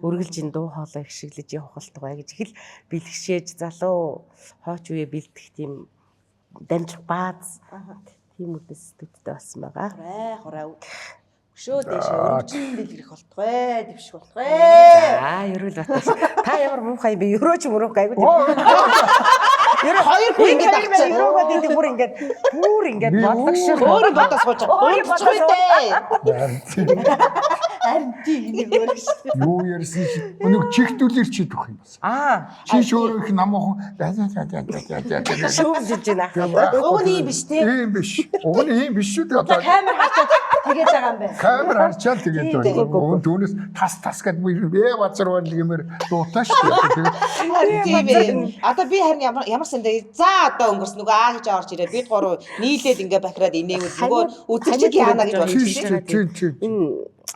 S4: Үргэлжийн дуу хоолой их шиглэж явах болтугай гэж их л бэлгшээж залуу хооч үе бэлдэх тийм дамжих бааз. Тийм үдэс студтэй болсон байгаа.
S2: Хураа. Өшөө дэшээ өргөжин дэлгэрэх болтугай, дэвших болтугай.
S4: За, ерөөл баташ. Та ямар муухай би өрөөч мөрөөх айгуу.
S1: Хоёр хүн ингэж авчихсан.
S4: Өрөөгөө гэдэг бүр ингээд бодлого шиг.
S1: Өөрөө бодож сууж байгаа.
S2: Харин тийм нэг өргөж.
S5: Юу ярьсан чи өнөг чихтүүлэр чи дөх юм бас. Чи өөрөө их намаахан
S4: Шүүмжиж байна.
S1: Уг нь юм биш те.
S5: ийм биш. Уг нь ийм биш шүү дээ одоо.
S2: Камер хатаад тэгээд байгаа юм байна.
S5: Камер харчаал тэгээд байна. Уг нь түүнээс тас гэд би базар байна гэмээр дуутаа шүү дээ.
S1: Тийм ээ. Одоо би харин ямар сандаа за одоо өнгөрс нөгөө аа гэж орж ирээд бид гурав нийлээд ингээ бахираад инээгүүл нөгөө үзэгчд яана гэж бодож байна.
S4: Энэ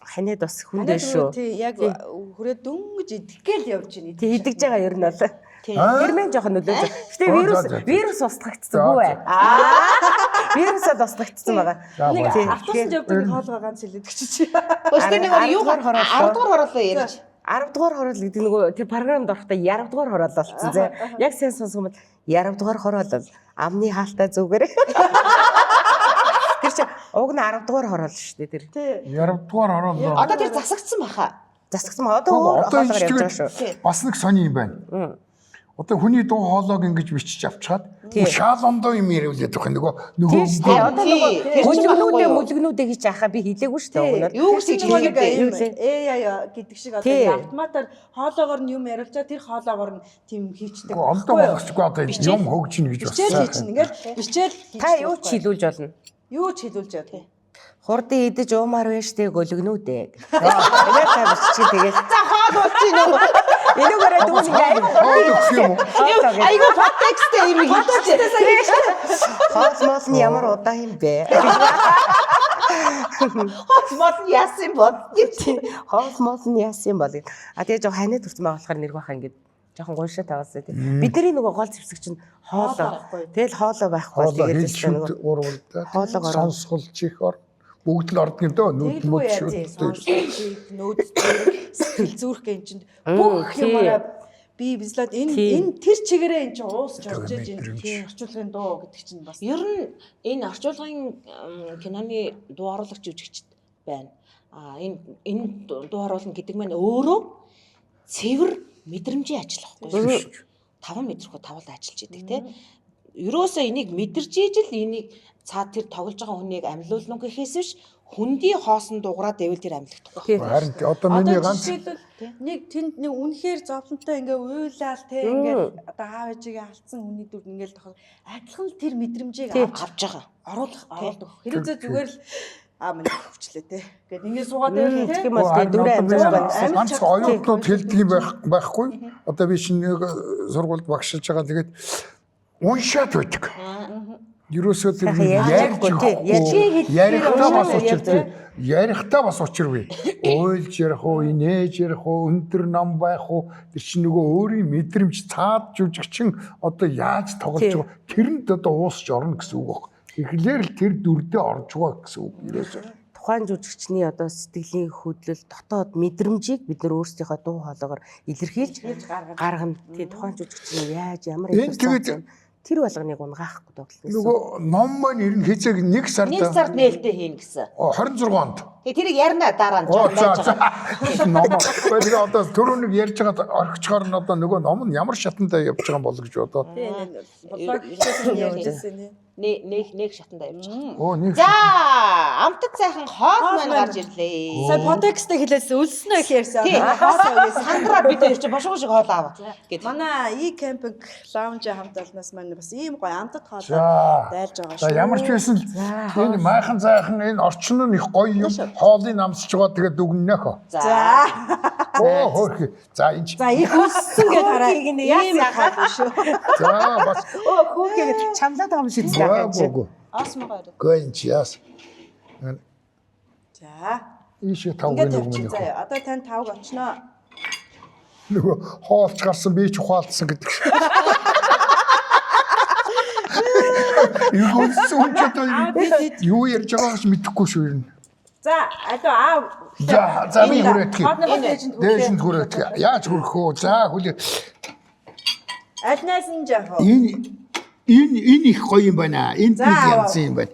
S4: ханаад бас хүндээ шүү.
S2: Тий, яг хүрээ дөнгөж идэхгээл явж байна.
S4: Тий, идэж байгаа ер нь бол. Тэр мэн жоохон нөлөөж. Гэтэ вирус устгагдсан бүү ээ. Вирусад устгагдсан байгаа.
S2: Нэг автобусанд явдаг нэг хоолгоо ганц хэлээдэг чи.
S1: Өстө нэг юу 10 дугаар хороолоо ярьж.
S4: 10 дугаар хороол гэдэг нөгөө тэр програмд орохдоо 10 дугаар хороол болсон зэ. Яг сайн сонсгомод 10 дугаар хороол бол амны хаалтаа зүгээр. Тэр чи уг нь 10 дугаар хороол шүү дээ тэр.
S2: Тий.
S5: 10 дугаар ороо.
S1: Одоо тэр засагдсан баха.
S4: Засагсан одоо
S5: Одоо
S4: хоолоор явж байгаа шүү.
S5: бас нэг сони юм байна. Одоо хүний дуу хоолойг ингэж бичиж авчаад шаал ондоо юм яриулээд байгаа нөгөө
S4: тий одоо нөгөө мүлгнүүдээ хийж ахаа би хэлээгүй шүү дээ.
S1: Юу гэж хэлээд
S2: AI гэдэг шиг одоо автоматар хоолоогоор нь юм яриулчаа тэр хоолоогоор нь тийм хийчдэг.
S5: ондоо болгохгүй одоо юм хөгжинэ гэж
S2: Бичээл
S5: байна.
S2: хийчихнэ. Ингээл бичээл
S4: Та юу ч хэлүүлж болно.
S2: юу ч хэлүүлж яа.
S4: Хурдан идэж уумаар байж тэг гөлгнүүдээ. Энэ та биччих тэгээд
S1: за хоол болчих юм уу?
S4: энүүгээрээ дүүс
S5: юм уу?
S1: Айгу подтексттэй юм хэлчихсэн.
S4: хоол моолны ямар удаа юм бэ?
S1: Хоол мод яасан бод.
S4: Хоол моолны яасан бол. А тэгээ жоо ханаа төрсөн байгаа болохоор нэрг баха ингээд жоохон гуйшаа таваасаа тий. Бидний нөгөө гол зэвсэг чинь хоолоо. Тэгэл хоолоо байхгүй
S5: Хоолой
S4: тэгээд
S5: хэлшүүд уруулдаа
S4: хоолоогоор
S5: сонсголж их ор бүгд л ордог юм дөө. Нүд
S2: Тэггүй
S5: мөд
S2: яа тий.
S5: шүү.
S2: Нөөд сэтгэл зүрх гэн чинь бүх юмараа би бизлаад энэ тэр чигээрээ эн чинь уусч орж иж энэ орчуулгын дуу гэдэг чинь бас
S4: Ер нь энэ орчуулгын киноны дуу оруулагч жүжигчд байна. Энэ дуу оруулна гэдэг маань өөрөө цэвэр мэдрэмжийн ажил байхгүй. 5 мэдрэх 5 л ажиллаж идэг тийм. Ерөөсөө энийг мэдэрж ижил энийг цаад тэр тоглож байгаа хүнийг амьлуулна гэхээс биш хүндий хоосон дуграад дэвэл тэр амьлагдахгүй.
S5: Харин одоо миний ганц
S2: нэг тэнд нэг үнэхээр зовлонтой ингээ уйлаал те ингээ одоо аав ээжигээ алдсан хүний дүр ингээл тохол адилхан л тэр мэдрэмжийг
S4: авч байгаа.
S2: оруулах. Хэрэгцээ зүгээр л минь хөвчлээ те. Гэт ингээ суугаад байвал
S4: Тэгэх юм бол тэр дүрээ амжиж байгаа.
S5: ганц оюутнууд хэлдэг юм байхгүй. Одоо би шинэ нэг сургуульд багшилж байгаа. Тэгээд уншаад байдаг. Ерөөсөө тэр ярихдаа бас учиргүй. Ойлж ярих уу, инээж ярих уу, өндөр нам байх уу, тэр чинь нөгөө өөрийн мэдрэмж цаад жүжигчин одоо яаж тоглож байгаа тэрэнд одоо уусч орно гэсэн үг баг. Тэгэхээр л тэр дүрдээ орж байгаа гэсэн үг ерөөсөө.
S4: Тухайн жүжигчний одоо сэтгэлийн хөдлөл дотоод мэдрэмжийг бид нар өөрсдийнхөө дуу хоолойгоор илэрхийлж гаргана. Тийм тухайн жүжигчний яаж ямар тэр болгоныг унгаахгүй тоглоно.
S5: Нөгөө ном маань ер нь хэзээ 1 сард
S4: нээлттэй хийн гэсэн.
S5: 26 онд.
S4: Тэгээ тэрийг ярина дараа нь байж байгаа.
S5: Ном. Тэгээ одоо түрүүнийг ярьж байгаа орхичгаар нь одоо нөгөө ном нь ямар шатандаа явж байгаа бол гэж бодоод. Нэг шатандаа явж байгаа. За, амтд сайхан хоол маань гарч ирлээ.
S2: Сая подекстээ хэлээс өлснө их ярьсан.
S4: Сандраа бид хоёр чи бошгоо шиг хоол аваа.
S2: Манай camping lounge хамт олноос маань бас ийм гоё амтд хоол дайлж байгаа шүү.
S5: За ямар ч байсан энэ майхан зайхан энэ орчин нь их гоё юм хоолыг намсж байгаа тэгээд дүгнэнэх.
S2: За.
S5: Оо хөөх. За энэ.
S2: За их өссөн гэж хараа. Ийм хаа шүү.
S5: За бас
S4: хүүхийг чамлаад байгаа юм шиг байна.
S2: Осмогоо.
S5: Гэнч яас.
S2: За.
S5: Ийшээ тавг нэг юм.
S2: Одоо тань тавг очноо.
S5: Нөгөө хоолч гарсан би ч ухаалцсан гэдэг. Юу ярьж байгаач мэдэхгүй шүү юм.
S2: За, одоо
S5: За би хүрээтгэе. Дээшэнд хүрээтгэе. Яаж хүрэх вэ? За хүлээ.
S2: Аднаас нь жаа.
S5: Энэ их гоё юм байна. Энд нэг янз юм байна.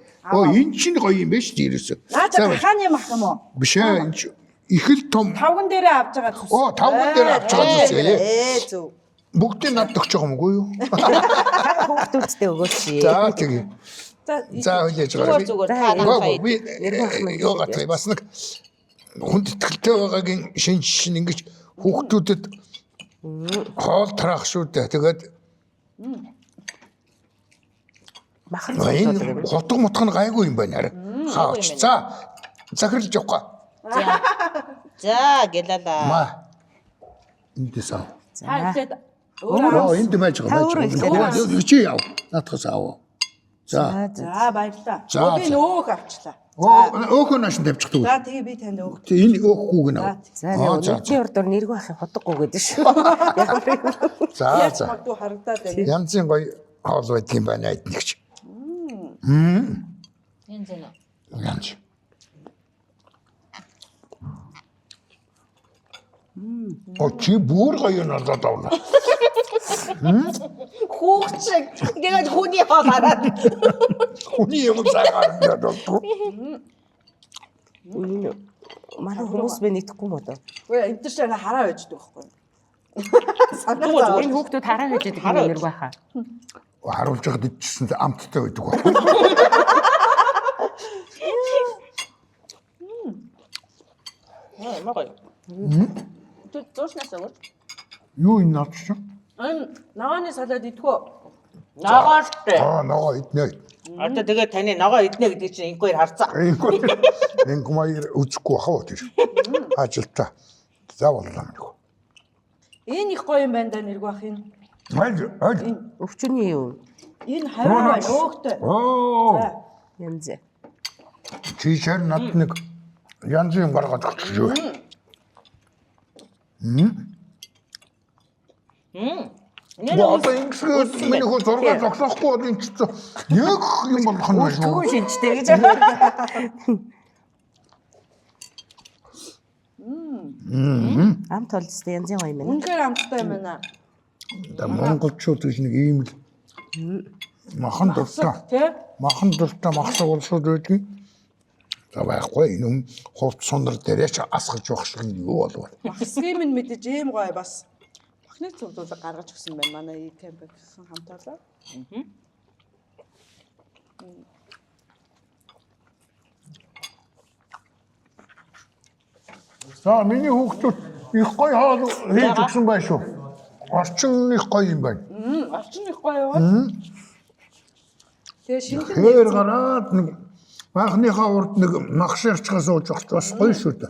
S5: Энэ чинь гоё юм биш үү ерөөсөө.
S2: Наача хааны юм ах юм уу?
S5: Биш ээ. Энэ их л том.
S2: Тавган дээрээ авч байгаа зүс.
S5: Тавган дээр авч байгаа зүс.
S2: Зөв.
S5: Бүгдийг надад өгч байгаа юм уу юу?
S4: Хүүхдүүдтэй өгөөч.
S5: За тэгээ. За хүлээж байгаа.
S4: Зүгээр
S5: би яагаад вэ? Бас нэг хүнд итгэлтэй байгаагийн шин ингэж хүүхдүүдэд хоол тараах шүү дээ. Тэгээд
S4: махан
S5: энэ хотго мутх нь гайгүй юм байна хараа. Хаач. За захирлж явах.
S4: За гэлалаа.
S5: Ма. Эндээс аа.
S2: За.
S5: Энд байж байгаа. Чи яав. Наадхаас аав. За.
S2: За баярлалаа. Би өөх авчлаа.
S5: Өөхөө нааш тавьчихдаг.
S2: За тэгээ би танд өөх.
S5: Энэ өөхгүйг нь аа.
S4: За нэг урдуур нэргүй ахын хотгогүй гэдэг шүү.
S5: За.
S2: Магадгүй харагдаад байна.
S5: Янзын гоё хоол байдаг юм байна эднэгч.
S4: Янз нь.
S5: Янз. Чи бүр гоё надад авна.
S4: Хүүхч тэгээд хүний хоол хараад.
S5: Хүний юм цагаар надад.
S4: Манай хүмүүс бэ нэгдэхгүй юм одоо.
S2: Үгүй энэ чинь хараа байждаг байхгүй.
S4: Энэ хүүхдүүд хараа байж байгаа нэргүй байхаа.
S5: Харуулж байгаад идчихсэн амттай байдаг баг.
S4: Магай. Зурснаас өгөө.
S5: Юу энэ наач чинь?
S2: Ногооны салаад идэх үү?
S4: Ногоортой.
S5: Ногоо иднэ.
S4: Одоо тэгээд таны ногоо иднэ гэдэг чинь ингээр харцаа.
S5: Инг маяг үзэхгүй хаа тэр. Ажилтаа. Заавал юм.
S2: Энэ их гоё юм байна да нэргүй ах энэ.
S4: Өвчний юу?
S2: Энэ хараа өөхтэй.
S4: Янз.
S5: Чи шар над нэг янз юм гаргаад өгч юу? Одоо ингэсгээд миний хөө зураг зогсоохгүй бол энэ ч яг юм болох нь байна.
S4: Тэгвэл шинжтэй гэж. Амт толстой янзын гоё юм байна.
S2: Үнэхээр амттай юм байна.
S5: Одоо монголчууд гэж нэг ийм л махан дуртай.
S2: Тэ?
S5: Махан дуртай махсаг улсууд байдгийг. За байхгүй энэ хувц сундар дээрээ ч асгаж явах шиг юу болов.
S2: Махсгийн минь мэдээж ийм гоё бас. Махны цуглуулга гаргаж өгсөн байна. Манай E-Camping гэсэн хамтаалаа.
S5: За миний хүүхдүүд их гоё хоол хийж өгсөн байх шүү. Орчин их гоё юм байна.
S2: Орчин их гоё юу? Тэгээ шинэ
S5: Хэр гараад нэг баахныхаа урд нэг махширчгаа сууж явах бас гоё шүү дээ.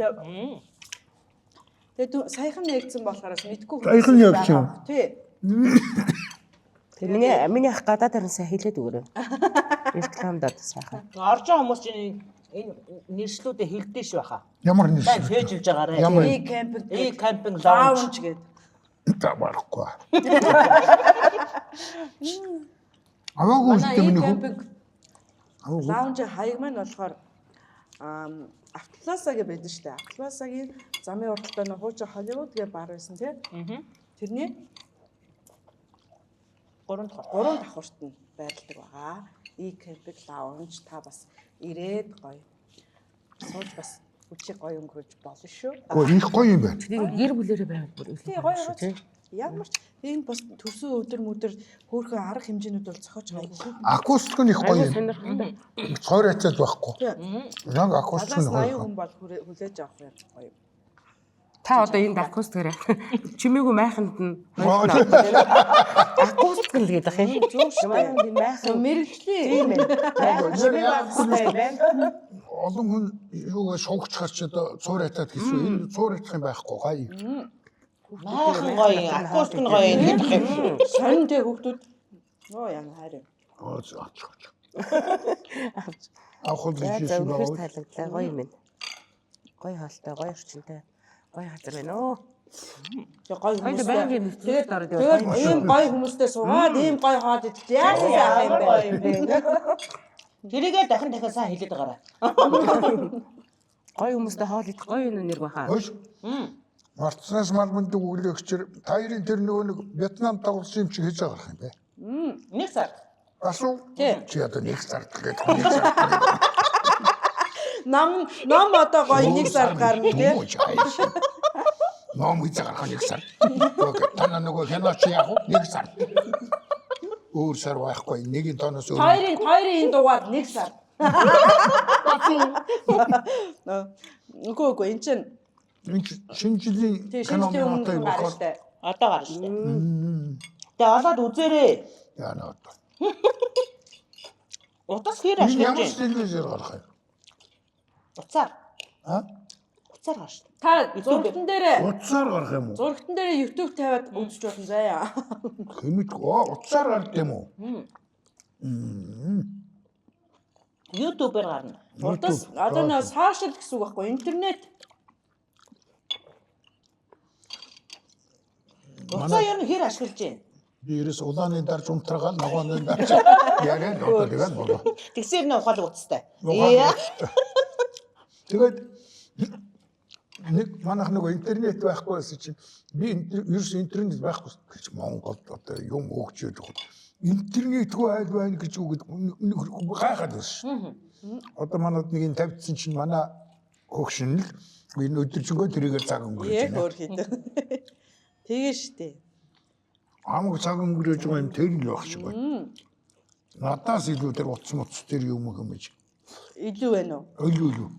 S2: Тэгээ саяхан нэгдсэн болохоор мэдгүй.
S5: Саяхан нэгдсэн юм.
S2: Тий.
S4: Тэгээ миний ах гадаад харансаа хэлээд өгөрөө. Рекламдаад сайхан.
S6: Орж байгаа хүмүүс чинь энэ нэршлүүдээ хэлдэж ш байхаа.
S5: Ямар
S6: Сайн
S5: нэрс.
S6: фэйжилж байгаарэ.
S5: Ямар
S2: E-Camping.
S6: E-camping
S2: Lounge
S6: lounge.
S2: гэдэг.
S5: таварахгүй. Аваагүй
S2: Манай
S5: үстэй миний хүү.
S2: E-Camping Lounge хаяг маань болохоор Автоплазагийн байдаг шүү дээ. Автоплазагийн замын урталтай нэг хуучин Холливуд гэ бар байсан тий. Тэрний 3 давхурт нь байрладаг байгаа. E-Camping Lounge та бас ирээд гоё. Сууж бас үчиг гоё өнгөрөөж болно шүү.
S5: Гэхдээ их гоё юм байна.
S4: Тэгээ гэр бүлэрээ байвал бүр илүү.
S2: Тий гоё гоё. Ямар ч энэ бас төрсөн өдөр хөөрхөн арга хэмжээнүүд бол зохиож байгаа.
S5: Акустик нь их гоё юм.
S4: Сонирхолтой.
S5: Цоор хацаад байхгүй. Яг акустик нь
S2: 80
S5: гоё.
S2: хүн бол хүлээж авах юм гоё.
S4: Та одоо энд акустикээр чимээгүй майханд нь акустик л гэдэг юм. Зөв шүү. Майхан
S2: Мэргэжлийн
S4: чимээгүй акустик байна.
S5: Олон хүн юугаа шугчхаар ч одоо цоор хацаад гэсэн. Энэ цоор хацах юм байхгүй гоё.
S6: Maaхан гоё, акустик нь гоё гэдэг юм.
S2: сонин тэ хүүхдүүд нөө яна хайр.
S5: Аа заач. Авах
S4: За
S5: гэж
S4: за
S5: юм
S4: үнэхээр
S5: байна.
S4: таалагдлаа. Гоё юм байна. Гоё хаалтай, гоё орчинтай. Гоё газар байна оо.
S2: Тэг гоё
S4: Гоё
S2: хүмүүс.
S4: байнгын нэвтрүүлэгт ороод
S2: Тэгээд
S4: яваа.
S2: ийм гоё хүмүүстэй суугаад ийм гоё хаад идэх яаж яах юм бэ?
S6: Тэрийгээ дахин сайн хэлээд байгаарай.
S4: Гоё хүмүүстэй хоол идэх гоё юм нэр баха.
S5: Хөөш. Мартснаас малмындаг өглөөгчөр таирын тэр нөгөө нэг Вьетнам тоглосон юм чи хийж байгаа юм бэ?
S6: Нэг сар.
S5: Асуу. Чи одоо нэг сард тэгээд нэг сард.
S2: Ном одоо гоё нэг сар гарна тий.
S5: Ном хийж байгаа нэг сард. Окей. Тана нөгөө хянаач яг нэг сард. Өөр сар байхгүй. Нэгийн тоноос өөр.
S2: Хоёрын дугаар нэг сар. Үгүй энэ чинь
S5: Шинэ жилийн
S2: тий шинжтэй
S5: кино
S2: өмнө гарна штэ.
S6: Одоо гарна шүү дээ. Тэгээ олоод үзээрэй.
S5: Яа наа.
S6: Утас хэр
S5: Энэ ямар
S6: ашиглаж байна?
S5: телевизээр гарах юм?
S6: Уцаар.
S5: А?
S6: Уцаар гарна шүү.
S2: Та зургатан дээрээ
S5: Утсаар гарах юм уу?
S2: зургатан дээрээ YouTube тавиад үзэж болно заяа.
S5: Хэмэдгүй утсаар гард юм уу?
S6: YouTube-ээр гарна.
S2: Утас одоо нөө сошиал гэсэн үг байхгүй интернет.
S6: Уцаа ер нь хэр ашиглаж байна?
S5: Би ерөөс улааны дарж унтраагаал ногооны дарж яриад одоо тэгээд болоо.
S6: Тэгсээр нэ ухаал уцтай.
S5: Тэгээд нэг манайх нөгөө интернет байхгүй байсан чинь би ерөөс интернет байхгүй гэж Монголд одоо юм өгч яах вэ? Интернетгүй айл байна гэж үгэд гайхаад байсан. Одоо манайд нэг юм тавьдсан чинь манай хөгшин л энэ өдөржингөө тэрийгээр цаг өнгөрөөж
S2: Яг
S5: байна.
S2: өөр хийдэг. Тэгээ штэ.
S5: Амг цаг өнгөрөөж байгаа юм тэр л байх шиг байна. Надаас илүү тэр утас муц тэр юм гэж.
S2: Илүү байна уу?
S5: Илүү.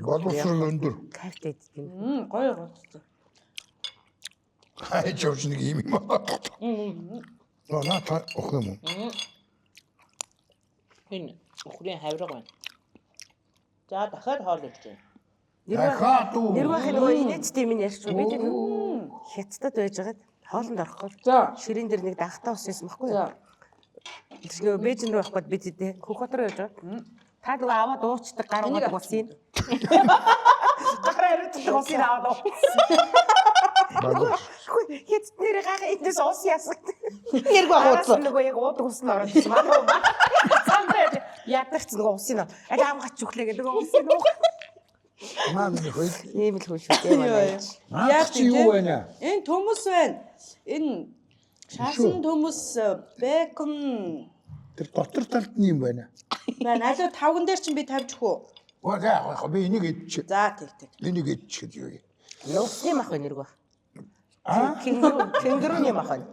S5: Боловсрол өндөр.
S4: Кайфтай идэх.
S2: Гоё гоцтой.
S5: Хайж явж нэг юм юм. Наа ох юм уу?
S6: Энэ өхрийн хавраг байна. За дахиад хоол ирж байна.
S4: Нэр бахын нөгөө инээдтэй минь ярьж байгаа. Би тэр хятадд байж байгаад хоолнд орохгүй.
S2: За.
S4: Ширийн дээр нэг дагтаа ус байсан байхгүй юу?
S2: За.
S4: Тэр нөгөө Бээжин рүү явахгүй бид тэ Хөх хот руу явж байгаа. Та нөгөө аваад уучдаг гаргаад ус юм. Гараа ирээд ус аваад уу. Хятад нэр гага эдээс ус ясаг.
S6: Нэргүй хуудсан.
S4: Нөгөө яг уудаг ус нь ороод ирсэн. Самбай ядагч нөгөө ус нь. Аль амгач өглөө гэдэг нөгөө ус нь.
S5: Маа минь хөл.
S4: Ийм л хүн шүү дээ манай.
S5: Яг чи юу байна?
S2: Энэ төмөс байна. Энэ шаасан төмөс бэкон
S5: Тэр дотор талд нь юм байна.
S2: байна. Алуу тавган дээр чинь би тавьж хөө.
S5: Ваа би энийг идчих.
S2: За тэг.
S5: Энийг идчих юу.
S4: Нууцны мах байна нэргүй.
S5: Аа?
S4: Кенгуруны мах байна.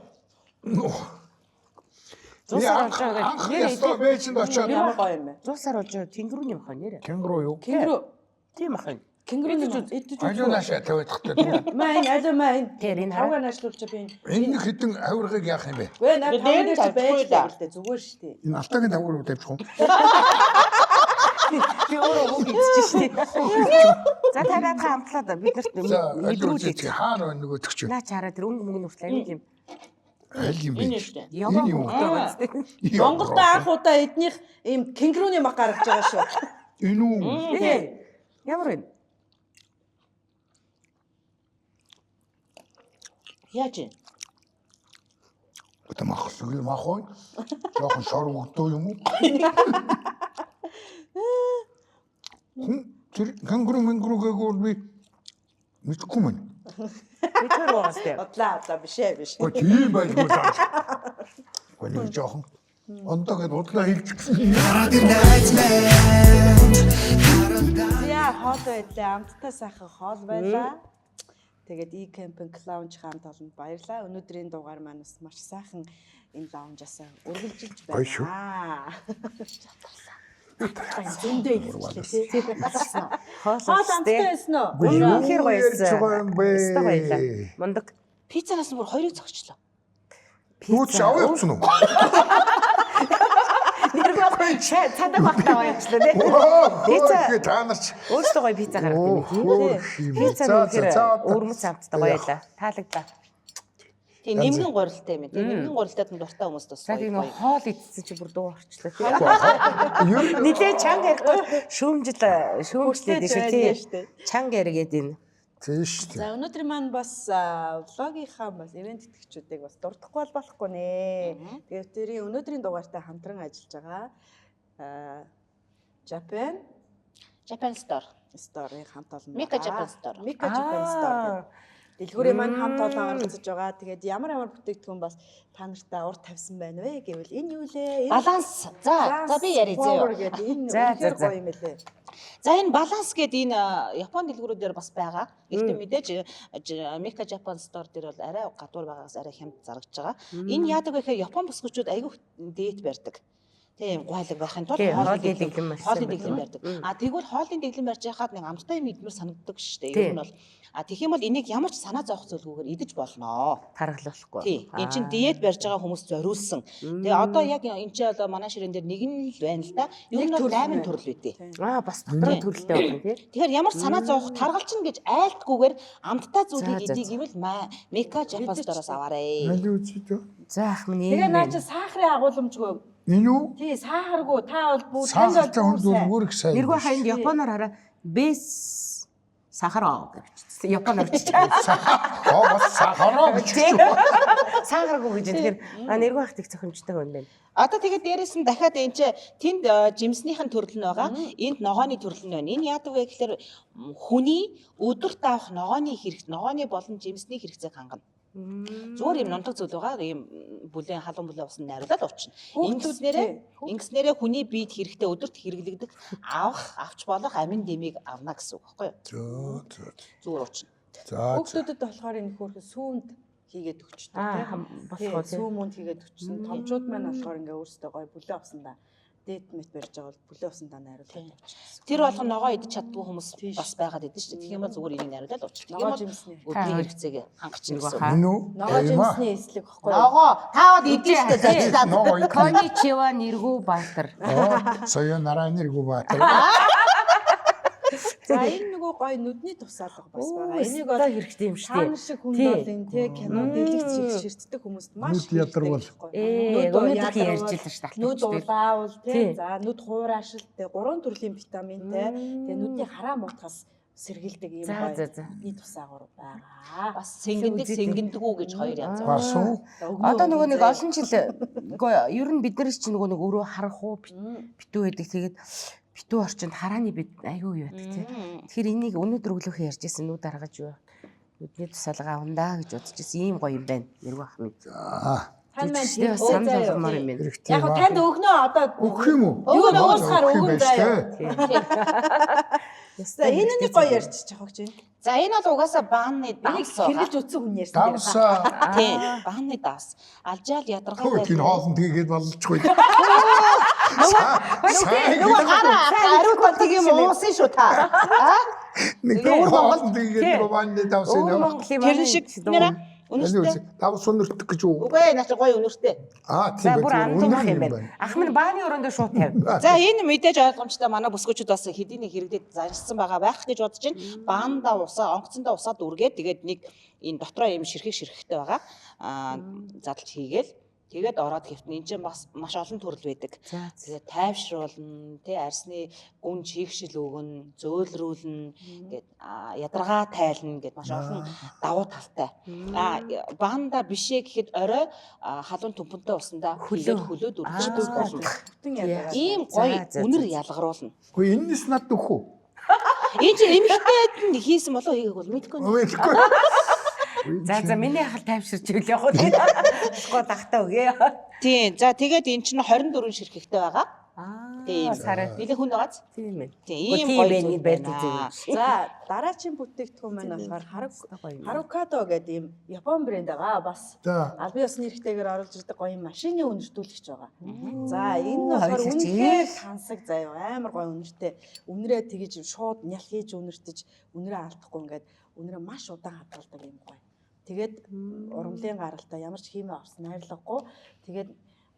S4: Зуусаар болж байгаа
S5: нэр ястаа бэчэнд очоод
S2: Ямар гоё юм бэ?
S4: зуусаар болж байгаа кенгуруны мах байна нэр.
S5: кенгуру юу?
S2: Кенгуру.
S4: Тийм мах байна.
S2: Кенгуруны идэж
S5: Аюунаашаа тавиадах гэдэг.
S2: Майн алуу майн.
S4: Тэр энэ
S2: Тавган ажиллуулж би.
S5: Энэ хэдэн авиргыг яах юм бэ?
S2: Гүй наа
S6: Дээр
S2: тавган
S6: нь
S2: дээр байж
S6: тавьчихгүй да.
S2: л дээ зүгээр шүү дээ.
S5: Энэ алтагийн тавгар тавьчих уу?
S4: Би өөрөө хөг идчихэж штий. За тагаад хамтлаад бид нарт
S5: За
S4: мэдрүүлээ.
S5: альвч хаана нөгөө төгч.
S4: Наа чараа тэр өнгө мөнгө нүртэл аюул юм.
S5: Аль юм бэ?
S6: Энэ шүү дээ.
S4: Яваа
S5: Энэ юу?
S4: мөнгөтэй.
S2: Монголд анх удаа эднийх ийм кенгуруны мах гаргаж байгаа шүү.
S5: Энэ үү?
S2: Тий.
S4: Ямар вэ?
S6: Яаж юм?
S5: Өтө махлаг махой. Жохон шор өгдөө юм уу? Тэр кенгуру мэнгүрүүгээ би мэдгүй мэн.
S4: Би тэр уустай.
S2: Бодлаа биш ээ биш.
S5: Ой тийм байлгүй даа. Гэнэ жохон ондогод бодлоо хэлчихсэн.
S2: Яа хоол байлаа. Амттай сайхан хоол байлаа. Тэгээд e-camping lounge хаан толонд баярлаа. Өнөөдрийн дугаар маань бас маш сайхан энэ лаунжаас үргэлжилж
S5: Гоё шүү.
S2: байна. Зөндөө хэлчихлээ тий. Хоол
S4: Хоол
S2: амттай байсан уу?
S4: Үнэхээр гоёсэн.
S5: юм бэ?
S4: Өстой баялаа. Мундаг.
S6: Пиццанаас бүр 2-ыг зогчлоо.
S5: Юу ч аваа явуулсан уу?
S4: Нэргүй цадаг багтаа баяжлаа тий.
S5: Пицца та нар ч
S4: Өөртөө гоё пицца гаргав тийм тий. Пицца нөхөр өрмөц амттай баялаа. Таалагдлаа.
S6: Тийм нэмгэн гурилтай юм. Тийм нэмгэн гурилтад нь дуртай хүмүүс бас
S4: За тийм
S6: гоё.
S4: нөх хоол идсэн чи бүр дуу орчлоо тий.
S5: ер нь
S4: Нилээ чанга ярихгүй шүүмжлээд шүү тий.
S2: штэ.
S4: Чанга яригээд энэ.
S5: тийш
S2: За өнөөдөр маань бас влогийнхаа бас ивент тэтгэгчүүдийг бас дурдахгүй болохгүй нэ. Тэгээд тэрийн өнөөдрийн дугаартай хамтран ажиллаж байгаа
S6: Japan Store.
S2: Store-ийн хамт олон.
S6: Mika Japan Store.
S2: Mika Japan Store. Дэлгүүрийн маань хамт олон оролцож байгаа. Тэгээд ямар бүтээгдэхүүн бас та нартай урд тавьсан байна вэ гэвэл энэ юу лээ?
S6: Баланс. За би яриа зөө.
S2: Энэ
S4: За,
S2: үнэхээр
S4: за.
S2: гоё юм байлээ.
S6: За энэ баланс гэдэг энэ Японы дэлгүүрүүдээр бас байгаа. Гэхдээ мэдээж Mika Japan Store дээр бол арай гадуур байгаагаас арай хямд зарагдж байгаа. Энэ яадаг вэ гэхээр Япон бүсгүүчүүд айгүй дээд барьдаг. Тийм гуайлаг байхын тулд
S4: Тийм,
S6: хоолны
S4: хоолны дэглэм барьсан
S6: хоолны
S4: байдаг.
S6: дэглэм барьдаг. Тэгвэл хоолны дэглэм барьж байхад нэг амттай юм идмэр санагддаг шүү дээ. Ер
S4: Тийм.
S6: нь бол тэгэх юм бол энийг ямар ч санаа зовох зүйлгүйгээр идэж болноо.
S4: Тархалуулахгүй.
S6: Тий. Энд чинь диет барьж байгаа хүмүүс зориулсан. Тэгээ одоо яг энэ чинь одоо манай ширээн дээр нэг нь л байна л да. Ер нь бол 8 төрөл үүдээ.
S4: Аа бас дотроо төрөлтэй байна тий.
S6: Тэгэхээр ямар ч санаа зовох таргалчин гэж айлтгүйгээр амттай зүйлийг
S4: За, за,
S6: идэх гэвэл Mika Japan Store-оос аваарэ.
S5: аль үзэж
S4: За ах минь
S2: Тэгээ
S4: ийм
S2: наа
S4: байна.
S2: чи сахарын агуулмжгүй.
S5: энэ үү?
S2: Тий, сахаргүй. Та бол бүр танд
S5: Сахартай
S2: бол
S5: хүнд бол бүр их сайн.
S4: Нэргүй хаянд Японоор хараа бэс сахараа гэж бичсэн. Японоор бичсэн.
S5: Бас сахараа бичих.
S4: Сахаргүй гэж тэгэхээр нэргүй хахт их зохимжтой хүн байна.
S6: Одоо тэгээд дээрэс нь дахиад энэ чинь тэнд жимснийхэн төрөл нь байгаа. Энд ногооны төрөл нь байна. Энэ яадаг вэ гэхээр хүний өдөрт авах ногооны болон жимсний хэрэгцээг хангана. Зүгээр юм нунтаг зүйл байгаа. Ийм бүлээн халуун бүлээн усан найруулаад уучна. Ингэснээрээ хүний биед хэрэгтэй өдөрт хэрэглэгдэх авч болох амин дэмийг авна гэсэн үг байхгүй юу? Зүгээр уучна.
S5: За
S2: Хүүхдүүдэд болохоор энэ хөөрхөн сүүнд хийгээд өгчдөг
S4: бас
S2: тийм.
S4: гоо тийм.
S2: Сүүн мөнд хийгээд өгчсөн. Томчууд маань болохоор ингээ өөрсдөө гоё бүлээ авсандаа дээд мэт барьж байгаа бол бүлээ авсандаа найруулаад авчихсан.
S6: Тэр болгон ногоо идэж чаддгүй хүмүүс бас байгаад идэв шүү дээ. Тэгэх юм бол зүгээр энийг найруулаад уучна.
S2: Ногоо жимсний.
S6: Өдрийн хэрэгцээг хангачихна гэсэн.
S5: энэ үү?
S2: Ногоо жимсний эслэг баггүй.
S6: Ногоо таавал идэж шүү дээ. Зажлаад.
S5: Ногоо.
S4: Коничева нэргүй Баатар.
S5: Соёо нараанэргүй баатар.
S2: За энэ нөгөө гоё нүдний тусаалга бас байгаа. Энийг бол
S4: хэрэгтэй юм шүү
S2: Та
S4: дээ.
S2: нар шиг хүн бол энэ те кино дэлгэц ширтдэг хүмүүст маш
S5: Нүд ядарвал.
S4: Өнөөдөр ярьж илэн шүү дээ.
S2: нүд улаавал те
S4: Тий.
S2: за нүд хуурашил те 3 төрлийн витамин те тэгээ нүдний хараа муутгаас сэргийлдэг юм
S4: За,
S2: гоё.
S4: за.
S2: Нүдний тусаагур байгаа.
S6: Бас сэнгэндэггүй гэж хоёр янз байна.
S5: Бас уу?
S4: Одоо нөгөө нэг олон жил үгүй ер нь бид нар чинь нөгөө нэг өөрөө харах уу битүү байдаг. Тэгээд битүү орчинд харааны бид айгүй юу байдаг тий. Тэгэхээр энийг өнөөдөр өглөөхөө ярьжсэн нүд аргаж юу. Нүдний тусалгаа ундаа гэж бодож ирсэн ийм гоё юм байна. Нэргүй ах минь.
S2: Тань маань
S4: тийм санал болгомоор юм байна.
S2: Яг нь танд өгнөө одоо
S5: Өгөх юм уу?
S2: юу нуусахаар өгөн заяа. За энэ нэг гоё ярьчих жоох гэж байна.
S6: За энэ бол угаасаа бааны давс
S2: Хэрэгж утсан хүн ярьсан.
S5: Давс
S6: тийм бааны давс. Алжаал ядаргаа
S5: тийм хоолнд хийгээд болчихгүй.
S6: нөгөө гараа тийм уусан шүү та.
S5: Нэг хоолнд хийгээд бааны давс
S4: Өвөр
S5: нэ.
S4: Монголын
S6: Тэр шиг нэрэ үнэртэй.
S5: Давс өнөртөх гэж үү?
S6: Үгүй наач гоё үнэртэй.
S4: За бүр андуурах юм байна. Ах минь бааны өрөөндөө шууд тавь.
S6: За энэ мэдээж ойлгомжтой манай бүсгүүчүүд бас хэдийн хэрэгдэд заншсан байгаа байх гэж бодож байна. Баанда усаа онгоцондоо усаад үргээд тэгээд нэг энэ дотроо юм ширхэгтэй байгаа. Задлж хийгээл тэгээд ороод хэвтэн энэ чинь бас маш олон төрөл байдаг. Тэгээд тайвшруулна, тий арсны гүн чигшил өгнө, зөөлрүүлнэ, гээд ядаргаа тайлна гэд маш олон давуу талтай. Баанда бишээ гэхэд орой халуун төмпөнтэй усандаа хөлөөд үргэлжлүүлж болно. Ийм гоё үнэр ялгаруулна.
S5: Гэхдээ энэс над өгөх үү?
S6: Энэ чинь эмэгтэйд нь хийсэн болоо хийгээг бол мэдэхгүй.
S5: Мэдгүй.
S4: За миний ахал тайвширч ивэл яг гоо дагтаа өгье.
S6: Тийм. За тэгээд эн чинь 24 ширхэгтэй байгаа. Тийм. Нилээ хүн байгааз.
S4: Тийм ээ.
S6: Тийм гоё
S4: байдаг зүйл.
S2: За дараачийн бүтээгдэхүүн маань болохоор Харукадо гэдэг ийм Япон брэнд байгаа. Бас албан ёсны нэрхтэйгээр оруулж ирдэг гоё машины үнэртүүлэгч байгаа. За энэ нь болохоор үнэхээр тансаг заяа амар гоё үнэртэй. Үнэрээ тэгж шууд нял хийж үнэртэж үнэрээ алдахгүй ингээд үнэрээ маш удаан хадгалдаг юм гоё. Тэгээд ургамлын гаралтай ямар ч химээ орсон найрлаггүй. Тэгээд